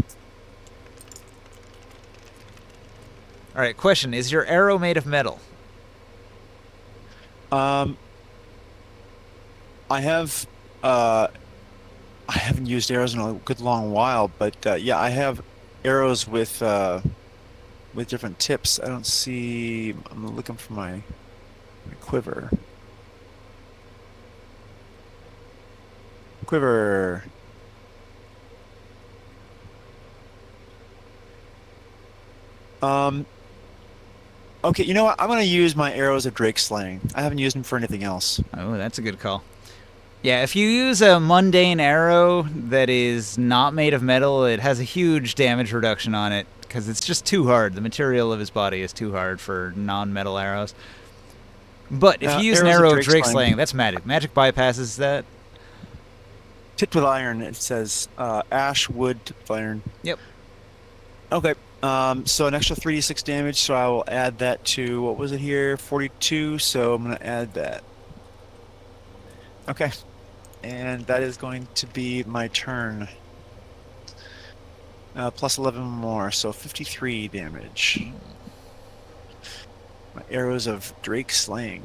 S1: All right, question. Is your arrow made of metal?
S6: I haven't used arrows in a good long while, but yeah, I have arrows with different tips. I don't see. I'm looking for my quiver. Quiver. Okay, you know what? I'm gonna use my arrows of Drake slaying. I haven't used them for anything else.
S1: Oh, that's a good call. Yeah, if you use a mundane arrow that is not made of metal, it has a huge damage reduction on it because it's just too hard. The material of his body is too hard for non-metal arrows. But if you use an
S6: arrows of
S1: arrow of
S6: Drake
S1: Drake
S6: slaying.
S1: slaying, that's magic. Magic bypasses that.
S6: Tipped with iron. It says ash, wood, tipped with iron.
S1: Yep.
S6: Okay. So an extra 3d6 damage. So I will add that to what was it here? 42. So I'm gonna add that. Okay. And that is going to be my turn. Plus 11 more, so 53 damage. My arrows of Drake slaying.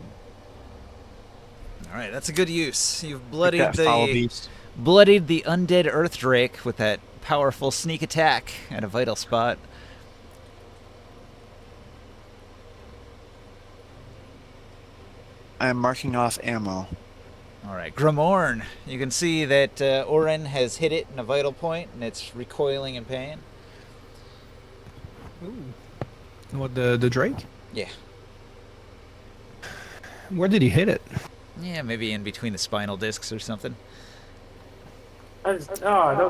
S1: All right, that's a good use. You've
S6: Like that foul beast.
S1: bloodied the undead Earth Drake with that powerful sneak attack at a vital spot.
S6: I am marking off ammo.
S1: All right, Grimorn. You can see that Orin has hit it in a vital point, and it's recoiling in pain.
S3: Ooh. What, the Drake?
S1: Yeah.
S3: Where did he hit it?
S1: Yeah, maybe in between the spinal discs or something.
S7: Don't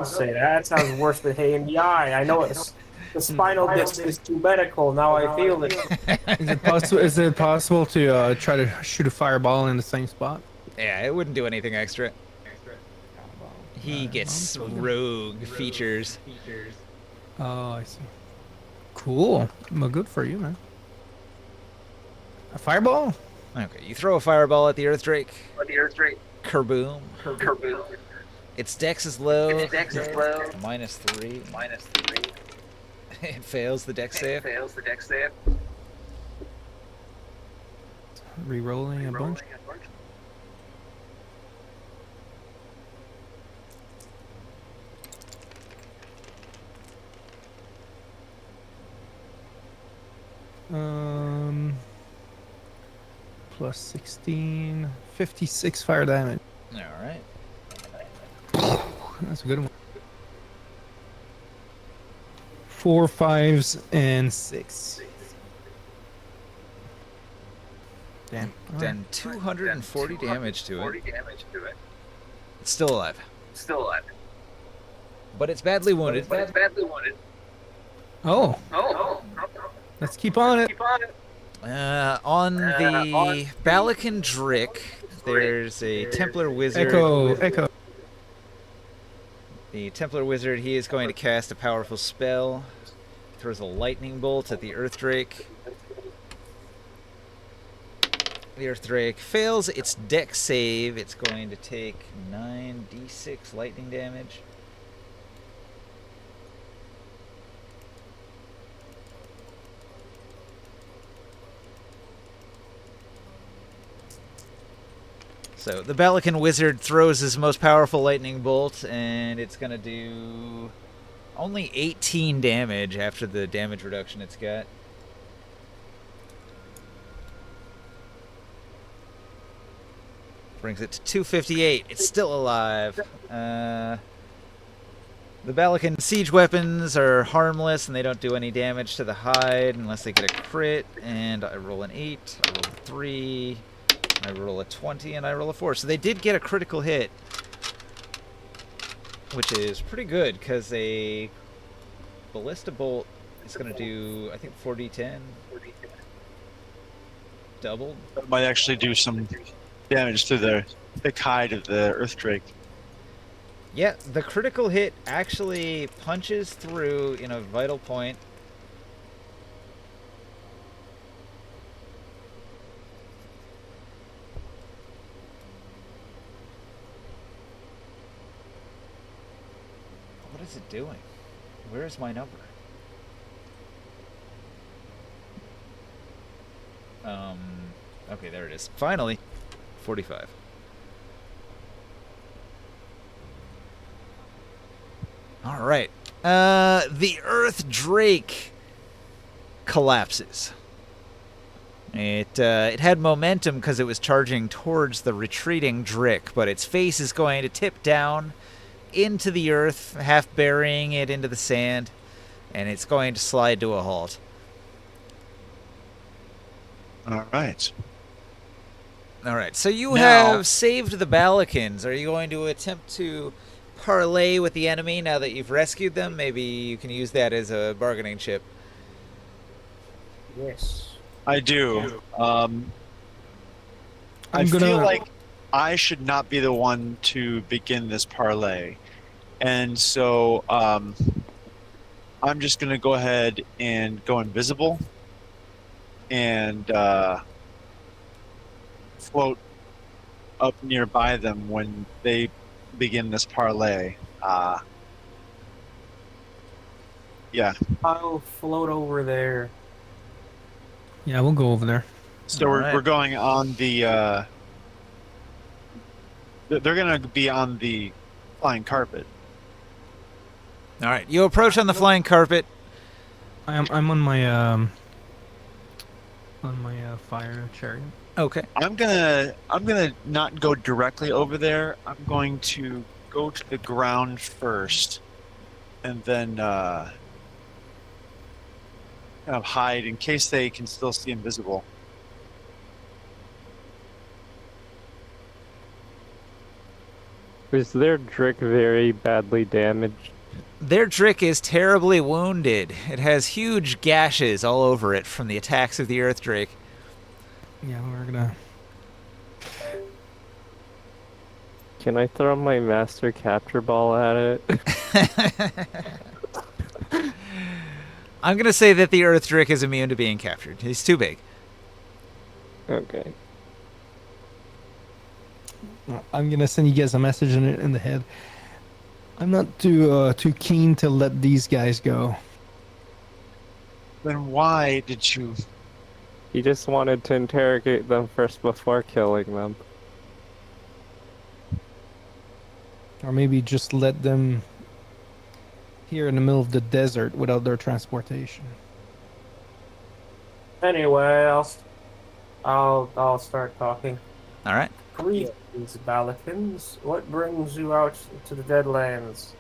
S7: say that. That sounds worse than hay in the eye. I know it's the spinal disc is too medical. Now I feel it.
S3: Is it possible to try to shoot a fireball in the same spot?
S1: Yeah, it wouldn't do anything extra. He gets rogue features.
S3: Oh, I see. Cool. Well, good for you, man. A fireball?
S1: Okay, you throw a fireball at the Earth Drake. Kerboom. Its dex is low. -3. It fails the dex save.
S3: Rerolling a bunch. Plus 16, 56 fire damage.
S1: All right.
S3: That's a good one. 4 5s and 6. Damn.
S1: Done 240 damage to it. It's still alive. But it's badly wounded.
S3: Oh. Let's keep on it.
S1: On the Balakan Drick, there's a Templar Wizard.
S3: Echo.
S1: The Templar Wizard, he is going to cast a powerful spell. Throws a lightning bolt at the Earth Drake. The Earth Drake fails its dex save. It's going to take 9d6 lightning damage. So the Balakan Wizard throws his most powerful lightning bolt, and it's going to do only 18 damage after the damage reduction it's got. Brings it to 258. It's still alive. The Balakan siege weapons are harmless, and they don't do any damage to the hide unless they get a crit. And I roll an 8, I roll a 3... I roll a 20 and I roll a 4. So they did get a critical hit, which is pretty good because a ballista bolt is going to do, I think, 4d10. Doubled.
S6: That might actually do some damage to the thick hide of the Earth Drake.
S1: Yeah, the critical hit actually punches through in a vital point. What is it doing? Where is my number? Okay, there it is. Finally, 45. All right. The Earth Drake collapses. It had momentum because it was charging towards the retreating Drick, but its face is going to tip down into the earth, half burying it into the sand, and it's going to slide to a halt.
S6: All right.
S1: All right, so you
S6: Now-
S1: have saved the Balakans. Are you going to attempt to parlay with the enemy now that you've rescued them? Maybe you can use that as a bargaining chip.
S7: Yes.
S6: I do. I
S3: I'm
S6: feel
S3: gonna-
S6: like I should not be the one to begin this parlay. And so I'm just going to go ahead and go invisible and float up nearby them when they begin this parlay. Yeah.
S7: I'll float over there.
S3: Yeah, we'll go over there.
S6: So
S1: All
S6: we're,
S1: right.
S6: we're going on the... they're going to be on the flying carpet.
S1: All right, you approach on the flying carpet.
S3: I'm on my fire chariot.
S1: Okay.
S6: I'm gonna not go directly over there. I'm going to go to the ground first, and then kind of hide in case they can still see invisible.
S2: Is their Drick very badly damaged?
S1: Their Drick is terribly wounded. It has huge gashes all over it from the attacks of the Earth Drake.
S3: Yeah, we're gonna
S2: Can I throw my master capture ball at it?
S1: I'm going to say that the Earth Drick is immune to being captured. He's too big.
S2: Okay.
S3: I'm gonna send you guys a message in the head. I'm not too keen to let these guys go.
S6: Then why did you?
S2: He just wanted to interrogate them first before killing them.
S3: Or maybe just let them here in the middle of the desert without their transportation.
S7: Anyway, I'll start talking.
S1: All right.
S7: Greetings, Balikins. What brings you out to the Deadlands?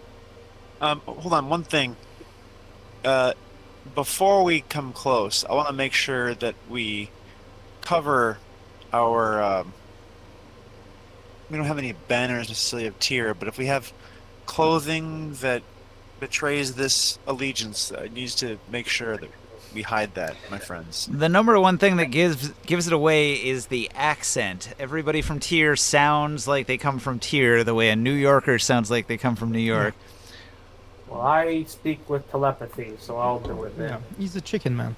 S6: Hold on, one thing. Before we come close, I want to make sure that we cover our. We don't have any banners necessarily of tier, but if we have clothing that betrays this allegiance, it needs to make sure that we hide that, my friends.
S1: The number one thing that gives it away is the accent. Everybody from Tyr sounds like they come from Tyr the way a New Yorker sounds like they come from New York.
S7: Well, I speak with telepathy, so I'll do it then.
S3: Yeah, he's a chicken man.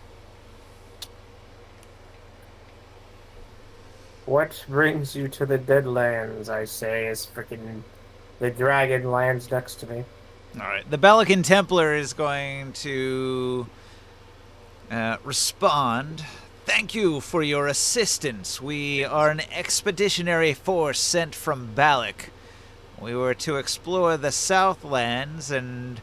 S7: What brings you to the Deadlands, I say, is frickin' the dragon lands next to me.
S1: All right. The Balakan Templar is going to respond. Thank you for your assistance. We are an expeditionary force sent from Balak. We were to explore the Southlands and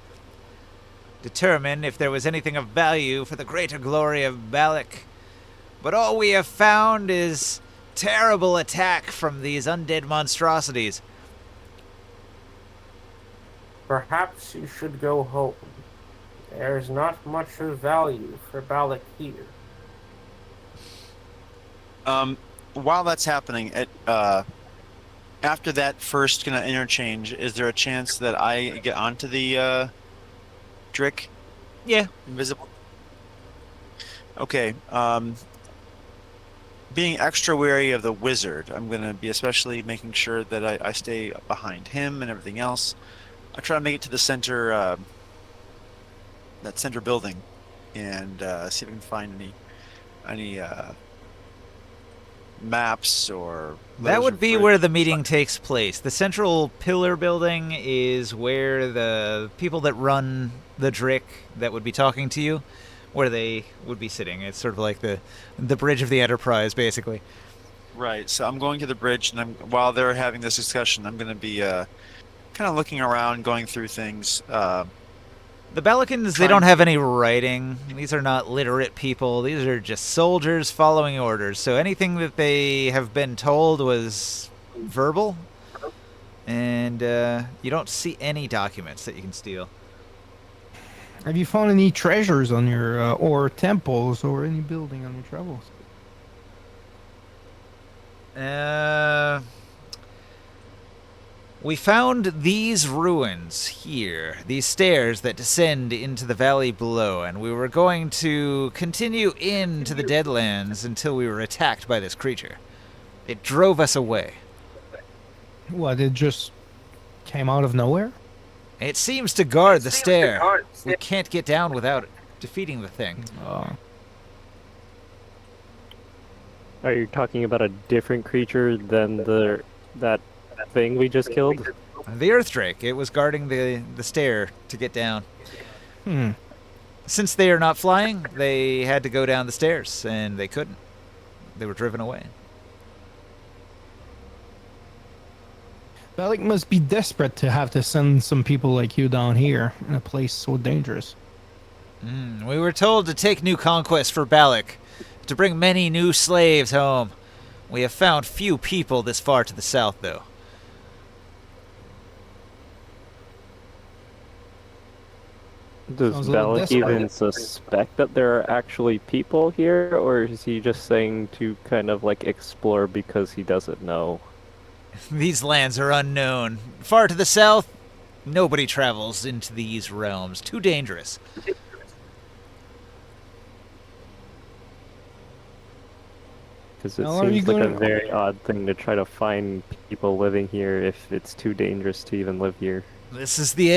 S1: determine if there was anything of value for the greater glory of Balak. But all we have found is terrible attack from these undead monstrosities.
S7: Perhaps you should go home. There's not much of value for Balak here.
S6: While that's happening, after that first kind of interchange, is there a chance that I get onto the Drick?
S1: Yeah.
S6: Invisible? Okay. Being extra wary of the wizard, I'm going to be especially making sure that I stay behind him and everything else. I'll try to make it to the center, that center building, and see if I can find any maps or
S1: That would be where the meeting takes place. The central pillar building is where the people that run the Drick that would be talking to you, where they would be sitting. It's sort of like the bridge of the Enterprise, basically.
S6: Right. So I'm going to the bridge, and while they're having this discussion, I'm going to be kind of looking around, going through things.
S1: The Balakans, they don't have any writing. These are not literate people. These are just soldiers following orders. So anything that they have been told was verbal. And you don't see any documents that you can steal.
S3: Have you found any treasures on your, or temples, or any building on your travels?
S1: We found these ruins here, these stairs that descend into the valley below, and we were going to continue into the Deadlands until we were attacked by this creature. It drove us away.
S3: What, it just came out of nowhere?
S1: It seems to guard the stair. We can't get down without defeating the thing.
S2: Are you talking about a different creature than that thing we just killed?
S1: The Earth Drake. It was guarding the stair to get down. Since they are not flying, they had to go down the stairs, and they couldn't. They were driven away.
S3: Balak must be desperate to have to send some people like you down here in a place so dangerous.
S1: We were told to take new conquests for Balak, to bring many new slaves home. We have found few people this far to the south, though.
S2: Does
S3: Sounds a little
S2: Balak
S3: desperate.
S2: even suspect that there are actually people here, or is he just saying to kind of like explore because he doesn't know?
S1: These lands are unknown. Far to the south, nobody travels into these realms. Too dangerous.
S2: Because it
S3: Now, are you
S2: seems like a
S3: going-
S2: very odd thing to try to find people living here if it's too dangerous to even live here.
S1: This is the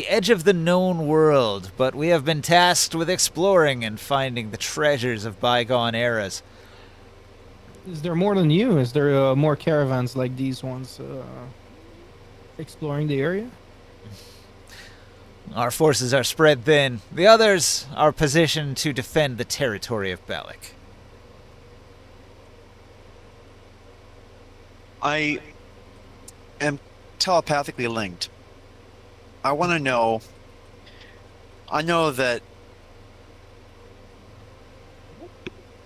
S1: edge of the known world, but we have been tasked with exploring and finding the treasures of bygone eras.
S3: Is there more than you? Is there more caravans like these ones exploring the area?
S1: Our forces are spread thin. The others are positioned to defend the territory of Balak.
S6: I am telepathically linked. I want to know. I know that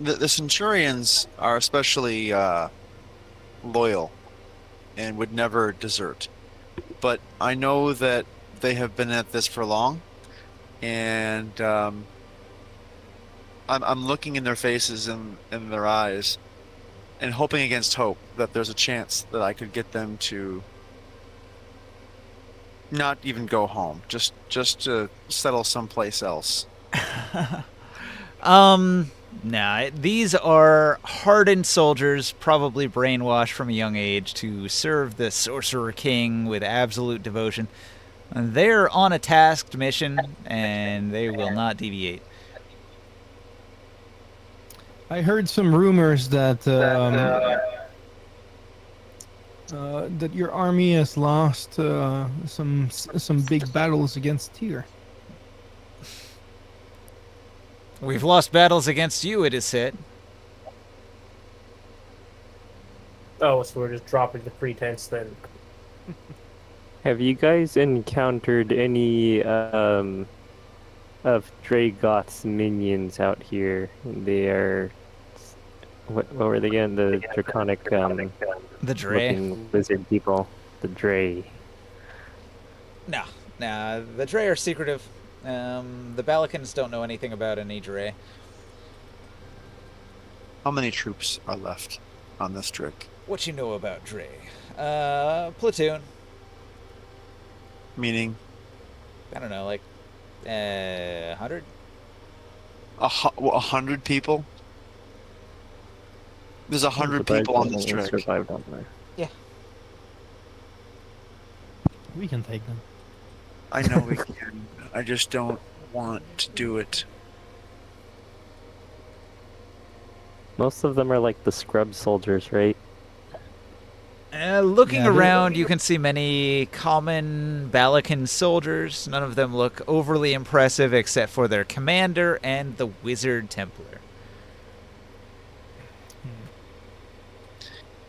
S6: the Centurions are especially loyal and would never desert. But I know that they have been at this for long, and I'm looking in their faces and in their eyes, and hoping against hope that there's a chance that I could get them to not even go home, just to settle someplace else.
S1: Nah, these are hardened soldiers, probably brainwashed from a young age to serve the Sorcerer King with absolute devotion. And they're on a tasked mission, and they will not deviate.
S3: I heard some rumors that that your army has lost some big battles against Tyr.
S1: We've lost battles against you, it is said.
S7: Oh, so we're just dropping the pretense then.
S2: Have you guys encountered any of Dragoth's minions out here? They are what were they again? The draconic
S1: The Dre.
S2: looking lizard people. The Dre.
S1: Nah, the Dre are secretive. The Balakans don't know anything about any Dre.
S6: How many troops are left on this trick?
S1: What you know about Dre? Platoon.
S6: Meaning
S1: I don't know, like 100.
S6: 100 people. There's 100 people on this trick.
S2: Survived on there.
S3: We can take them.
S6: I know we can. I just don't want to do it.
S2: Most of them are like the scrub soldiers, right?
S1: Looking
S3: Yeah, they're-
S1: around, you can see many common Balakan soldiers. None of them look overly impressive except for their commander and the Wizard Templar.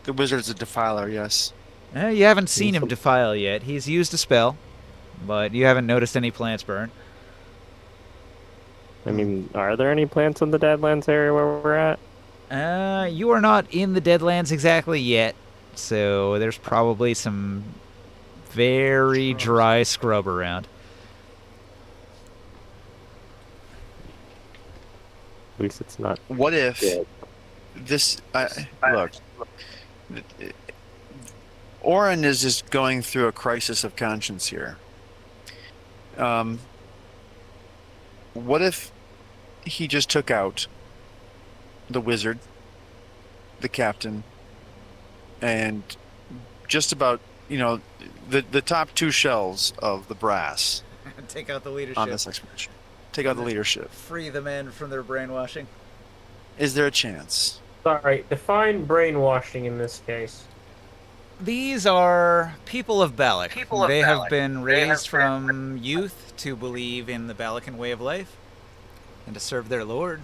S6: The wizard's a defiler, yes.
S1: You haven't seen him defile yet. He's used a spell, but you haven't noticed any plants burn.
S2: I mean, are there any plants in the Deadlands area where we're at?
S1: You are not in the Deadlands exactly yet, so there's probably some very dry scrub around.
S2: At least it's not.
S6: What if this? Look, Oren is just going through a crisis of conscience here. What if he just took out the wizard, the captain, and just about, the top two shells of the brass
S1: Take out the leadership.
S6: on this expedition? Take out the leadership.
S1: Free the men from their brainwashing.
S6: Is there a chance?
S7: Sorry, define brainwashing in this case.
S1: These are people of Balak. They have been raised from youth to believe in the Balakan way of life and to serve their lord.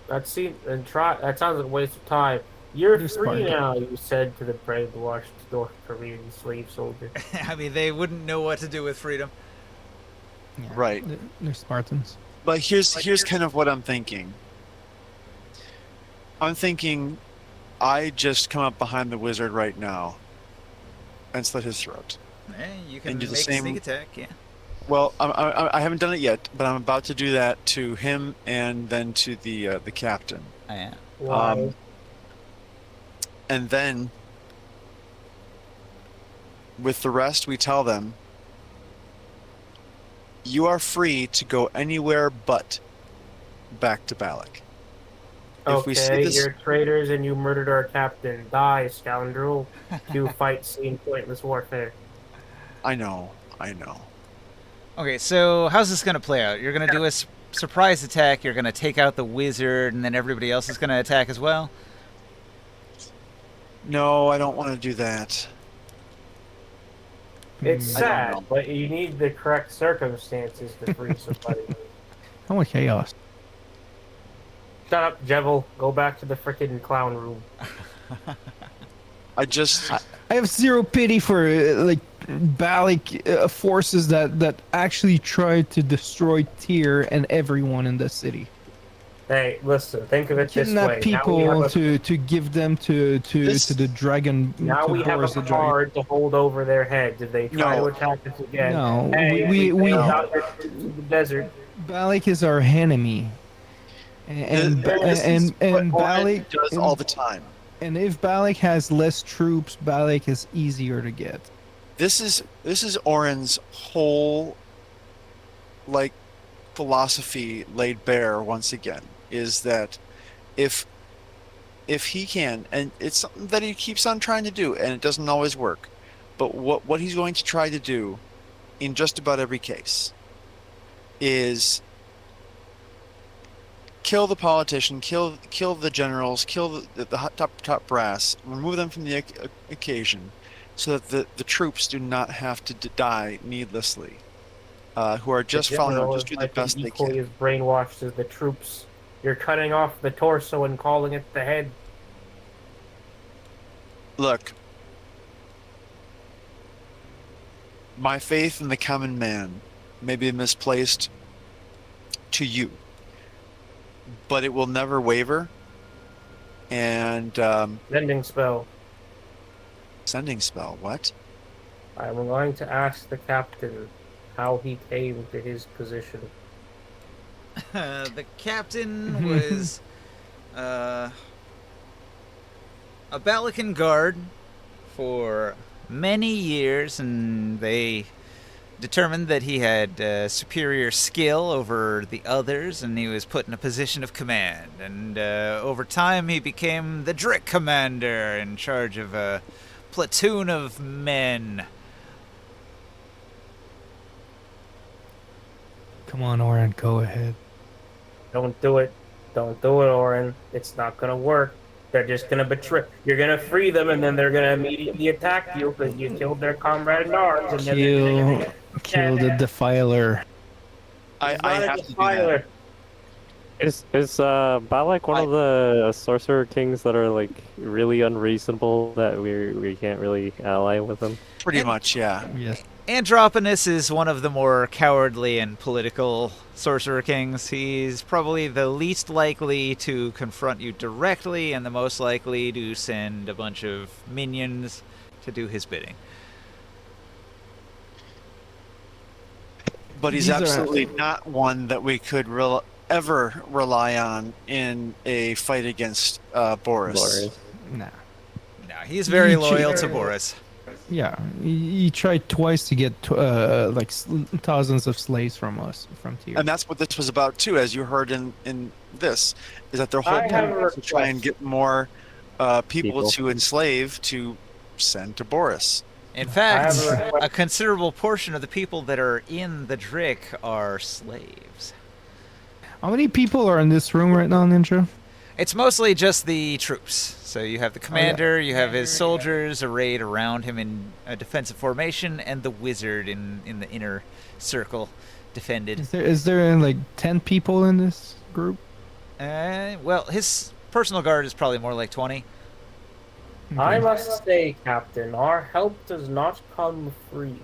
S7: That sounds like a waste of time. You're
S3: They're
S7: free
S3: Spartan.
S7: now, you said to the brainwashed North Korean slave soldier.
S1: I mean, they wouldn't know what to do with freedom.
S3: Yeah,
S6: Right.
S3: They're Spartans.
S6: But here's kind of what I'm thinking. I'm thinking I just come up behind the wizard right now and slit his throat.
S1: You can
S6: And do
S1: make
S6: the
S1: a
S6: same-
S1: sneak attack, yeah.
S6: Well, I haven't done it yet, but I'm about to do that to him and then to the captain.
S1: Oh, yeah.
S7: Why?
S6: And then with the rest, we tell them, you are free to go anywhere but back to Balak. If we see
S7: Okay,
S6: this,
S7: you're traitors and you murdered our captain. Die, scoundrel. You fight scene pointless warfare.
S6: I know.
S1: Okay, so how's this going to play out? You're going to do a surprise attack, you're going to take out the wizard, and then everybody else is going to attack as well?
S6: No, I don't want to do that.
S7: It's
S6: I don't
S7: sad,
S6: know.
S7: but you need the correct circumstances to free somebody.
S3: I want chaos.
S7: Shut up, Jevil. Go back to the frickin' clown room.
S6: I just
S3: I have zero pity for like Balik forces that actually try to destroy Tyr and everyone in the city.
S7: Hey, listen. Think of it this
S3: Kidnap
S7: way.
S3: people to give them to the dragon.
S7: Now
S3: to
S7: we have
S3: Boris
S7: a
S3: the dragon.
S7: card to hold over their head. Did they try
S6: No.
S7: to attack us again?
S3: No,
S7: Hey,
S3: we
S7: bailed out to the desert.
S3: Balik is our enemy, and
S6: this is what Oren
S3: Balik
S6: does all the time.
S3: And if Balik has less troops, Balik is easier to get.
S6: This is Oren's whole like philosophy laid bare once again, is that if he can, and it's something that he keeps on trying to do, and it doesn't always work, but what he's going to try to do in just about every case is kill the politician, kill the generals, kill the top brass, remove them from the occasion, so that the troops do not have to die needlessly. Who are just following him, just do the best they
S7: equally
S6: can.
S7: as brainwashed as the troops. You're cutting off the torso and calling it the head.
S6: Look, my faith in the common man may be misplaced to you, but it will never waver. And
S7: Sending spell.
S6: sending spell, what?
S7: I'm going to ask the captain how he came to his position.
S1: The captain was a Balakan guard for many years, and they determined that he had superior skill over the others, and he was put in a position of command. And over time, he became the Drick commander in charge of a platoon of men.
S3: Come on, Oren, go ahead.
S7: Don't do it. Don't do it, Oren. It's not gonna work. They're just gonna betray. You're gonna free them, and then they're gonna immediately attack you because you killed their comrade in arms. And then they're gonna
S3: Kill the defiler.
S6: I
S7: not a
S6: have to do that.
S7: defiler.
S2: Is Balak one of the sorcerer kings that are like really unreasonable that we can't really ally with them?
S6: Pretty much, yeah.
S3: Yes.
S1: Androponus is one of the more cowardly and political sorcerer kings. He's probably the least likely to confront you directly and the most likely to send a bunch of minions to do his bidding.
S6: But he's
S3: These are-
S6: absolutely not one that we could ever rely on in a fight against Boris.
S3: Nah.
S1: No, he's very
S3: You
S1: loyal
S3: choose-
S1: to Boris.
S3: Yeah, he tried twice to get like thousands of slaves from us, from Tyr.
S6: And that's what this was about too, as you heard in this, is that their whole
S7: I have
S6: plan
S7: a
S6: was to try and
S7: request.
S6: get more people
S2: People.
S6: to enslave to send to Boris.
S1: In fact,
S7: have a request.
S1: a considerable portion of the people that are in the Drick are slaves.
S3: How many people are in this room right now, Ninja?
S1: It's mostly just the troops. So you have the commander, you have his soldiers arrayed around him in a defensive formation, and the wizard in the inner circle defended.
S3: Is there like 10 people in this group?
S1: Well, his personal guard is probably more like 20.
S7: I must say, Captain, our help does not come free.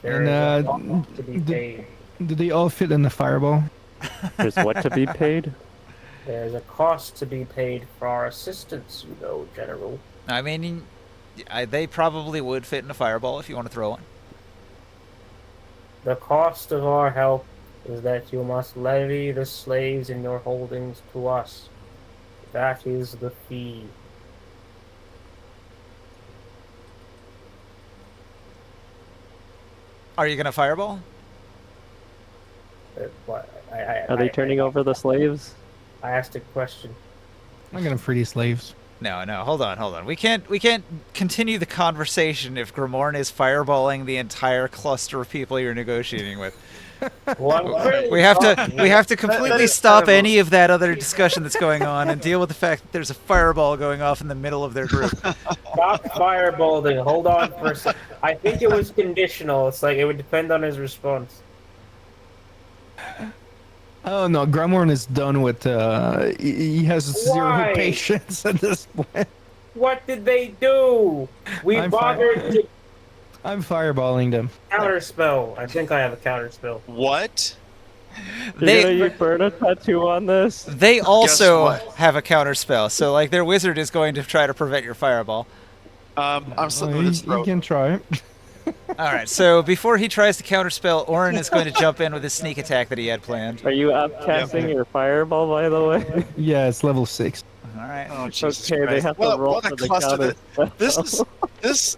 S7: There
S3: And,
S7: is a cost to be paid.
S3: Do they all fit in the fireball?
S2: There's what to be paid?
S7: There's a cost to be paid for our assistance, you know, General.
S1: I mean, they probably would fit in a fireball if you want to throw one.
S7: The cost of our help is that you must levy the slaves in your holdings to us. That is the fee.
S1: Are you going to fireball?
S7: What?
S2: Are they turning over the slaves?
S7: I asked a question.
S3: I'm gonna free these slaves.
S1: No, hold on. We can't continue the conversation if Grimorn is fireballing the entire cluster of people you're negotiating with.
S7: Well, I'm pretty
S1: We have to
S6: That
S1: completely
S6: is
S1: stop
S6: kind of a-
S1: any of that other discussion that's going on and deal with the fact that there's a fireball going off in the middle of their group.
S7: Stop fireballing. Hold on for a sec. I think it was conditional. It's like it would depend on his response.
S3: Oh no, Gremorn is done with. He has zero
S7: Why?
S3: patience at this point.
S7: What did they do? We
S3: I'm
S7: bothered to
S3: I'm fireballing them.
S7: counterspell. I think I have a counterspell.
S6: What?
S2: You're gonna
S1: They
S2: use burn a tattoo on this?
S1: they also
S6: what?
S1: have a counter spell, so like their wizard is going to try to prevent your fireball.
S6: I'm slipping with his
S3: He
S6: throat.
S3: can try.
S1: All right, so before he tries to counterspell, Orin is going to jump in with his sneak attack that he had planned.
S2: Are you upcasting your fireball, by the way?
S3: Yeah, it's level 6.
S1: All right.
S6: Oh, Jesus
S2: Okay, they
S6: Christ.
S2: have to roll
S6: what
S2: for
S6: a
S2: the
S6: cluster
S2: counter.
S6: this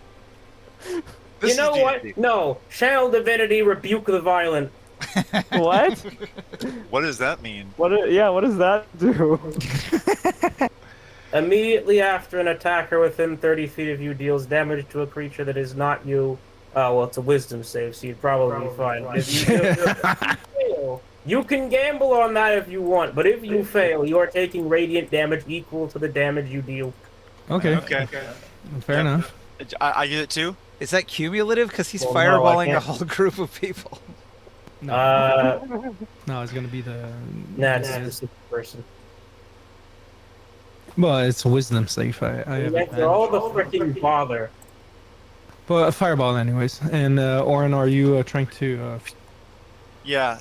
S7: You
S6: is
S7: know what?
S6: D&D.
S7: No. Channel Divinity, rebuke the violent.
S2: What?
S6: What does that mean?
S2: What does that do?
S7: Immediately after an attacker within 30 feet of you deals damage to a creature that is not you. Well, it's a wisdom save, so you'd probably be fine. If you fail, you can gamble on that if you want, but if you fail, you are taking radiant damage equal to the damage you deal.
S3: Okay,
S6: Okay.
S3: fair enough.
S6: I get it too?
S1: Is that cumulative? Because he's
S7: Well, no, I
S1: fireballing a
S7: can't.
S1: whole group of people.
S3: No, no, it's gonna be the.
S7: Nah, it's a specific person.
S3: Well, it's a wisdom save. I have
S7: After all the freaking bother.
S3: But fireball, anyways. And Orin, are you trying to?
S6: Yeah,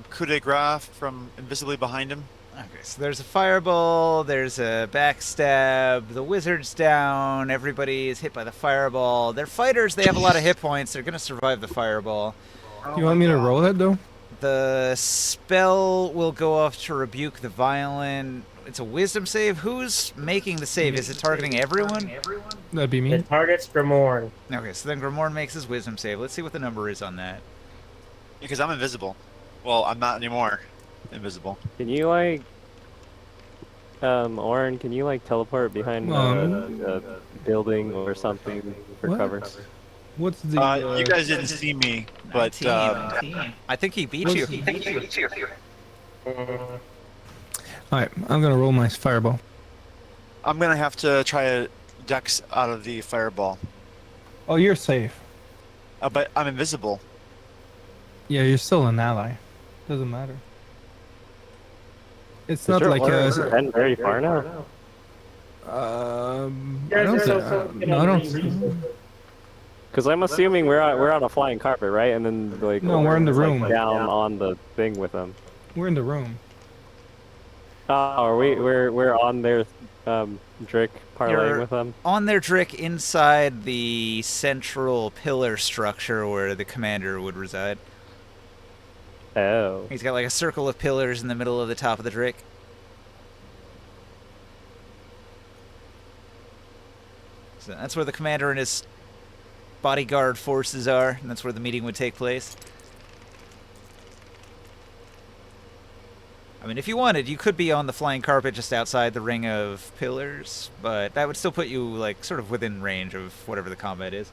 S6: coup de grace from invisibly behind him.
S1: Okay, so there's a fireball, there's a backstab, the wizard's down, everybody is hit by the fireball. They're fighters, they have a lot of hit points, they're gonna survive the fireball.
S3: You want me to roll that though?
S1: The spell will go off to rebuke the violent. It's a wisdom save. Who's making the save? Is it targeting everyone?
S3: That'd be me.
S7: It targets Grimorn.
S1: Okay, so then Grimorn makes his wisdom save. Let's see what the number is on that.
S6: Because I'm invisible. Well, I'm not anymore invisible.
S2: Can you Orin, can you teleport behind a building or something for
S3: What?
S2: cover?
S3: What's the?
S6: You guys didn't see me, but
S1: 19. I think he beat you.
S3: All right, I'm gonna roll my fireball.
S6: I'm gonna have to try a dex out of the fireball.
S3: Oh, you're safe.
S6: But I'm invisible.
S3: Yeah, you're still an ally. Doesn't matter. It's
S2: Is
S3: not
S2: your
S3: like
S2: Orin heading very far now?
S3: I
S7: There's
S3: don't
S7: also
S3: think. No, I don't.
S2: Because I'm assuming we're on a flying carpet, right? And then
S3: No, we're in the
S2: Orin's,
S3: room.
S2: down on the thing with them.
S3: We're in the room.
S2: Oh, are we? We're on their Drick parlaying
S1: You're-
S2: with them.
S1: On their Drick inside the central pillar structure where the commander would reside.
S2: Oh.
S1: He's got like a circle of pillars in the middle of the top of the Drick. So that's where the commander and his bodyguard forces are, and that's where the meeting would take place. I mean, if you wanted, you could be on the flying carpet just outside the ring of pillars, but that would still put you, like, sort of within range of whatever the combat is.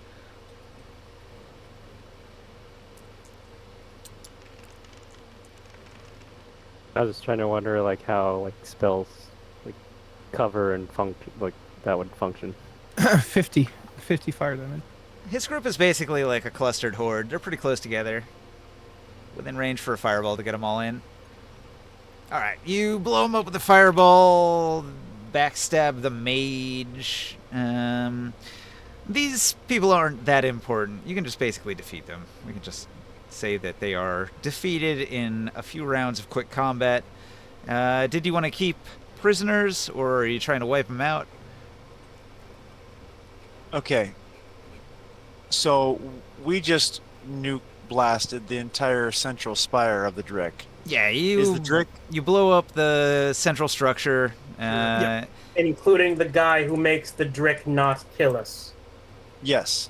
S2: I was just trying to wonder how spells cover and that would function.
S3: 50 fire damage.
S1: His group is basically like a clustered horde. They're pretty close together. Within range for a fireball to get them all in. Alright, you blow them up with a fireball, backstab the mage. These people aren't that important. You can just basically defeat them. We can just say that they are defeated in a few rounds of quick combat. Did you want to keep prisoners, or are you trying to wipe them out?
S6: Okay. So we just nuke blasted the entire central spire of the Drick.
S1: Yeah,
S6: Is the Drick?
S1: you blow up the central structure.
S7: Including the guy who makes the Drick not kill us.
S6: Yes.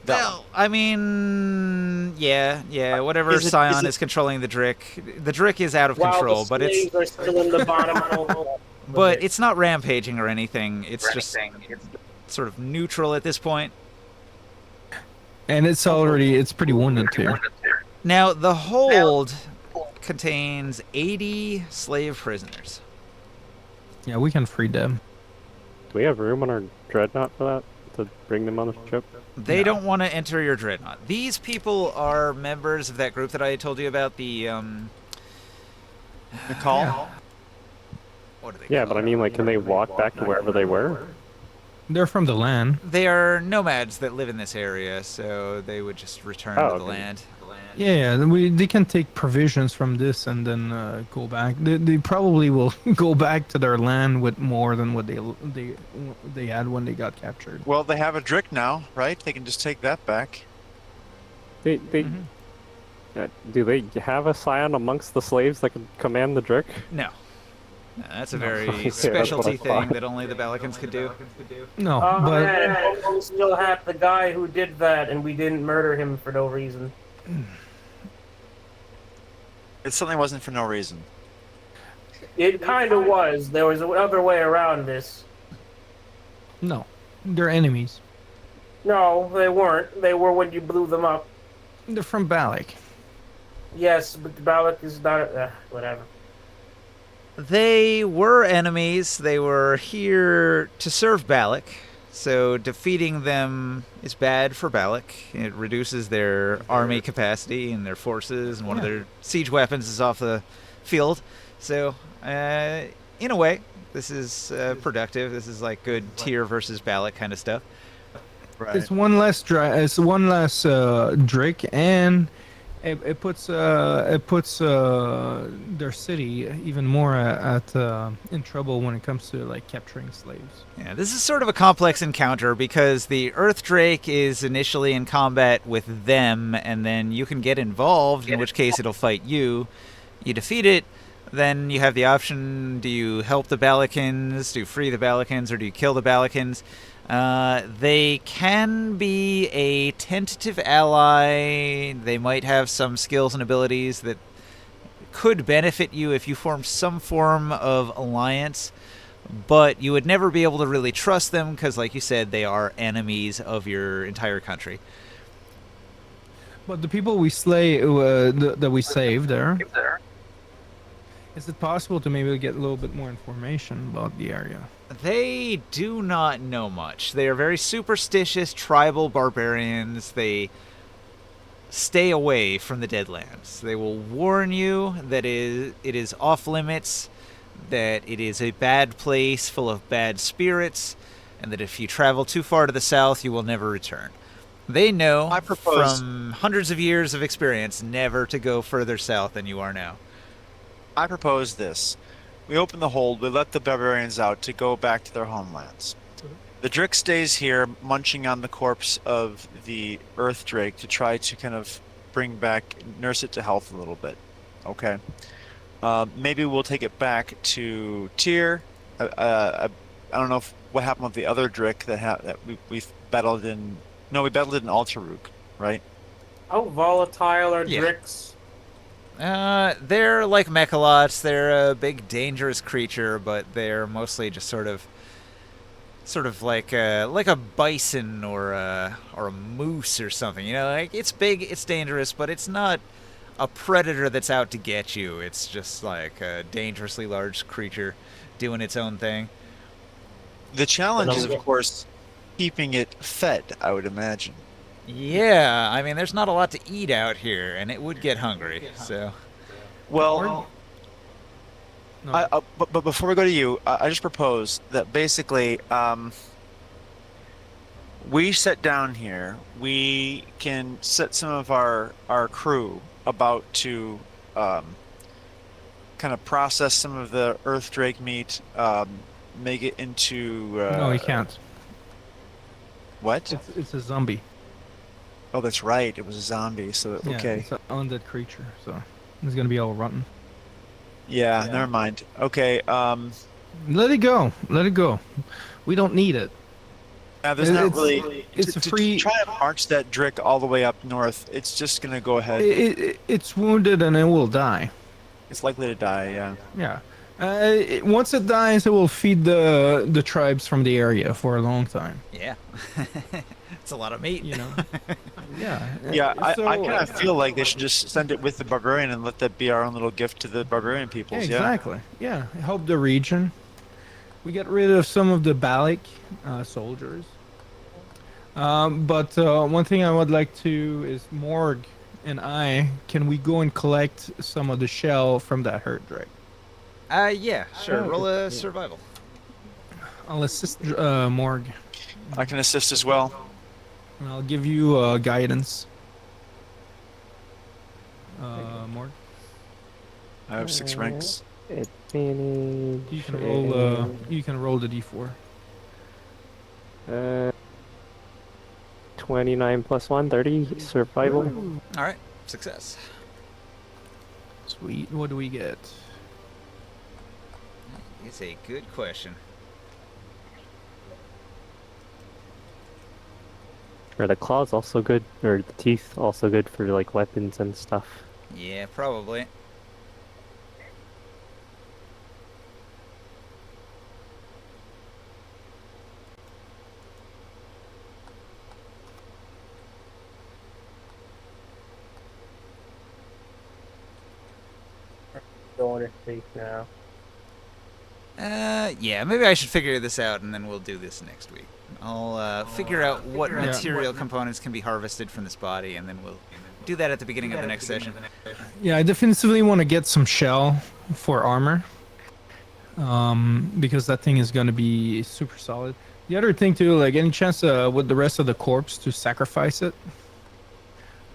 S6: That one.
S1: Well, I mean, yeah, whatever
S6: Is it-
S1: Scion
S6: is it-
S1: is controlling the Drick. The Drick is out of
S7: While
S1: control,
S7: the
S1: but it's
S7: slaves are still in the bottom hole.
S1: But it's not rampaging or anything. It's just sort of neutral at this point.
S3: And it's pretty wounded too.
S1: Now, the hold contains 80 slave prisoners.
S3: Yeah, we can free them.
S2: Do we have room on our dreadnought for that? To bring them on the ship?
S1: They don't want to enter your dreadnought. These people are members of that group that I told you about, the,
S6: Nicole?
S1: Yeah. What are they
S2: Yeah,
S1: called?
S2: but I mean, like, can they walk back to wherever they were?
S3: They're from the land.
S1: They are nomads that live in this area, so they would just return to the land.
S3: Yeah, they can take provisions from this and then go back. They probably will go back to their land with more than what they had when they got captured.
S6: Well, they have a Drick now, right? They can just take that back.
S2: Do they have a scion amongst the slaves that can command the Drick?
S1: No. No, that's a very
S2: Yeah,
S1: specialty
S2: that's what I
S1: thing
S2: thought.
S1: that only the Balikans could do.
S3: No,
S7: Oh
S3: but
S7: man, we still have the guy who did that, and we didn't murder him for no reason.
S6: It certainly wasn't for no reason.
S7: It kind of was. There was another way around this.
S3: no, they're enemies.
S7: No, they weren't. They were when you blew them up.
S3: They're from Balak.
S7: Yes, but the Balak is not. Whatever.
S1: They were enemies. They were here to serve Balak, so defeating them is bad for Balak. It reduces their army capacity and their forces, and one of their siege weapons is off the field. So, in a way, this is productive. This is like good Tyr versus Balak kind of stuff.
S6: Right.
S3: It's one less Drake, and it puts their city even more in trouble when it comes to like capturing slaves.
S1: Yeah, this is sort of a complex encounter because the Earth Drake is initially in combat with them, and then you can get involved, in which case it'll fight you. You defeat it, then you have the option: do you help the Balikans, do you free the Balikans, or do you kill the Balikans? They can be a tentative ally. They might have some skills and abilities that could benefit you if you form some form of alliance, but you would never be able to really trust them because, like you said, they are enemies of your entire country.
S3: But the people we slay that we saved there. Is it possible to maybe get a little bit more information about the area?
S1: They do not know much. They are very superstitious tribal barbarians. They stay away from the Deadlands. They will warn you that it is off limits, that it is a bad place full of bad spirits, and that if you travel too far to the south, you will never return. They know from hundreds of years of experience never to go further south than you are now.
S6: I propose this. We open the hold, we let the barbarians out to go back to their homelands. The Drick stays here, munching on the corpse of the Earth Drake to try to kind of nurse it to health a little bit. Okay. Maybe we'll take it back to Tyr. I don't know what happened with the other Drick that we battled in. No, we battled in Alteruk, right?
S7: How volatile are
S1: Yeah.
S7: Dricks?
S1: They're like mechalots. They're a big, dangerous creature, but they're mostly just sort of like a bison or a moose or something. You know, like it's big, it's dangerous, but it's not a predator that's out to get you. It's just like a dangerously large creature doing its own thing.
S6: The challenge is, of course, keeping it fed, I would imagine.
S1: Yeah, I mean, there's not a lot to eat out here, and it would get hungry. So,
S6: Well,
S3: No.
S6: but before we go to you, I just propose that basically we sit down here. We can set some of our crew about to kind of process some of the Earth Drake meat, make it into.
S3: No, he can't.
S6: What?
S3: It's a zombie.
S6: Oh, that's right. It was a zombie. So
S3: Yeah,
S6: okay.
S3: it's an undead creature, so it's gonna be all rotten.
S6: Yeah, never mind. Okay.
S3: Let it go. Let it go. We don't need it.
S6: There's not
S3: It's-
S6: really.
S3: it's
S6: to
S3: free-
S6: try and march that Drick all the way up north. It's just gonna go ahead.
S3: It's wounded and it will die.
S6: It's likely to die. Yeah.
S3: Yeah. Once it dies, it will feed the tribes from the area for a long time.
S1: Yeah. It's a lot of meat.
S3: You know. Yeah.
S6: Yeah, I
S3: So,
S6: kind of feel like they should just send it with the barbarian and let that be our own little gift to the barbarian
S3: Yeah,
S6: peoples.
S3: exactly. Yeah, help the region. We get rid of some of the Balik soldiers. But one thing I would like to is Morg and I, can we go and collect some of the shell from that hurt drake?
S1: Yeah, sure. Roll a survival.
S3: I'll assist Morg.
S6: I can assist as well.
S3: And I'll give you guidance. Morg.
S6: I have 6 ranks.
S2: Advantage.
S3: You can roll. You can roll the d4.
S2: 29 plus 1, 30. Survival.
S1: All right, success.
S3: Sweet. What do we get?
S1: It's a good question.
S2: Are the claws also good, or the teeth also good for like weapons and stuff?
S1: Yeah, probably.
S7: Going to sleep now.
S1: Yeah, maybe I should figure this out, and then we'll do this next week. I'll figure out what material components can be harvested from this body, and then we'll do that at the beginning of the next session.
S3: Yeah, I definitively want to get some shell for armor. Because that thing is going to be super solid. The other thing too, like any chance with the rest of the corpse to sacrifice it?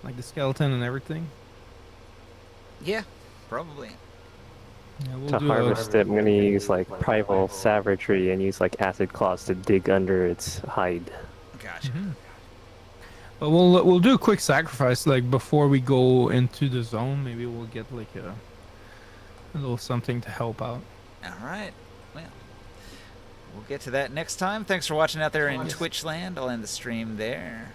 S3: Like the skeleton and everything?
S1: Yeah, probably.
S3: Yeah, we'll
S2: To
S3: do
S2: harvest it, I'm gonna use like primal savagery and use like acid claws to dig under its hide.
S1: Gotcha.
S3: But we'll do a quick sacrifice like before we go into the zone. Maybe we'll get like a little something to help out.
S1: All right. Well, we'll get to that next time. Thanks for watching out there in Twitch land. I'll end the stream there.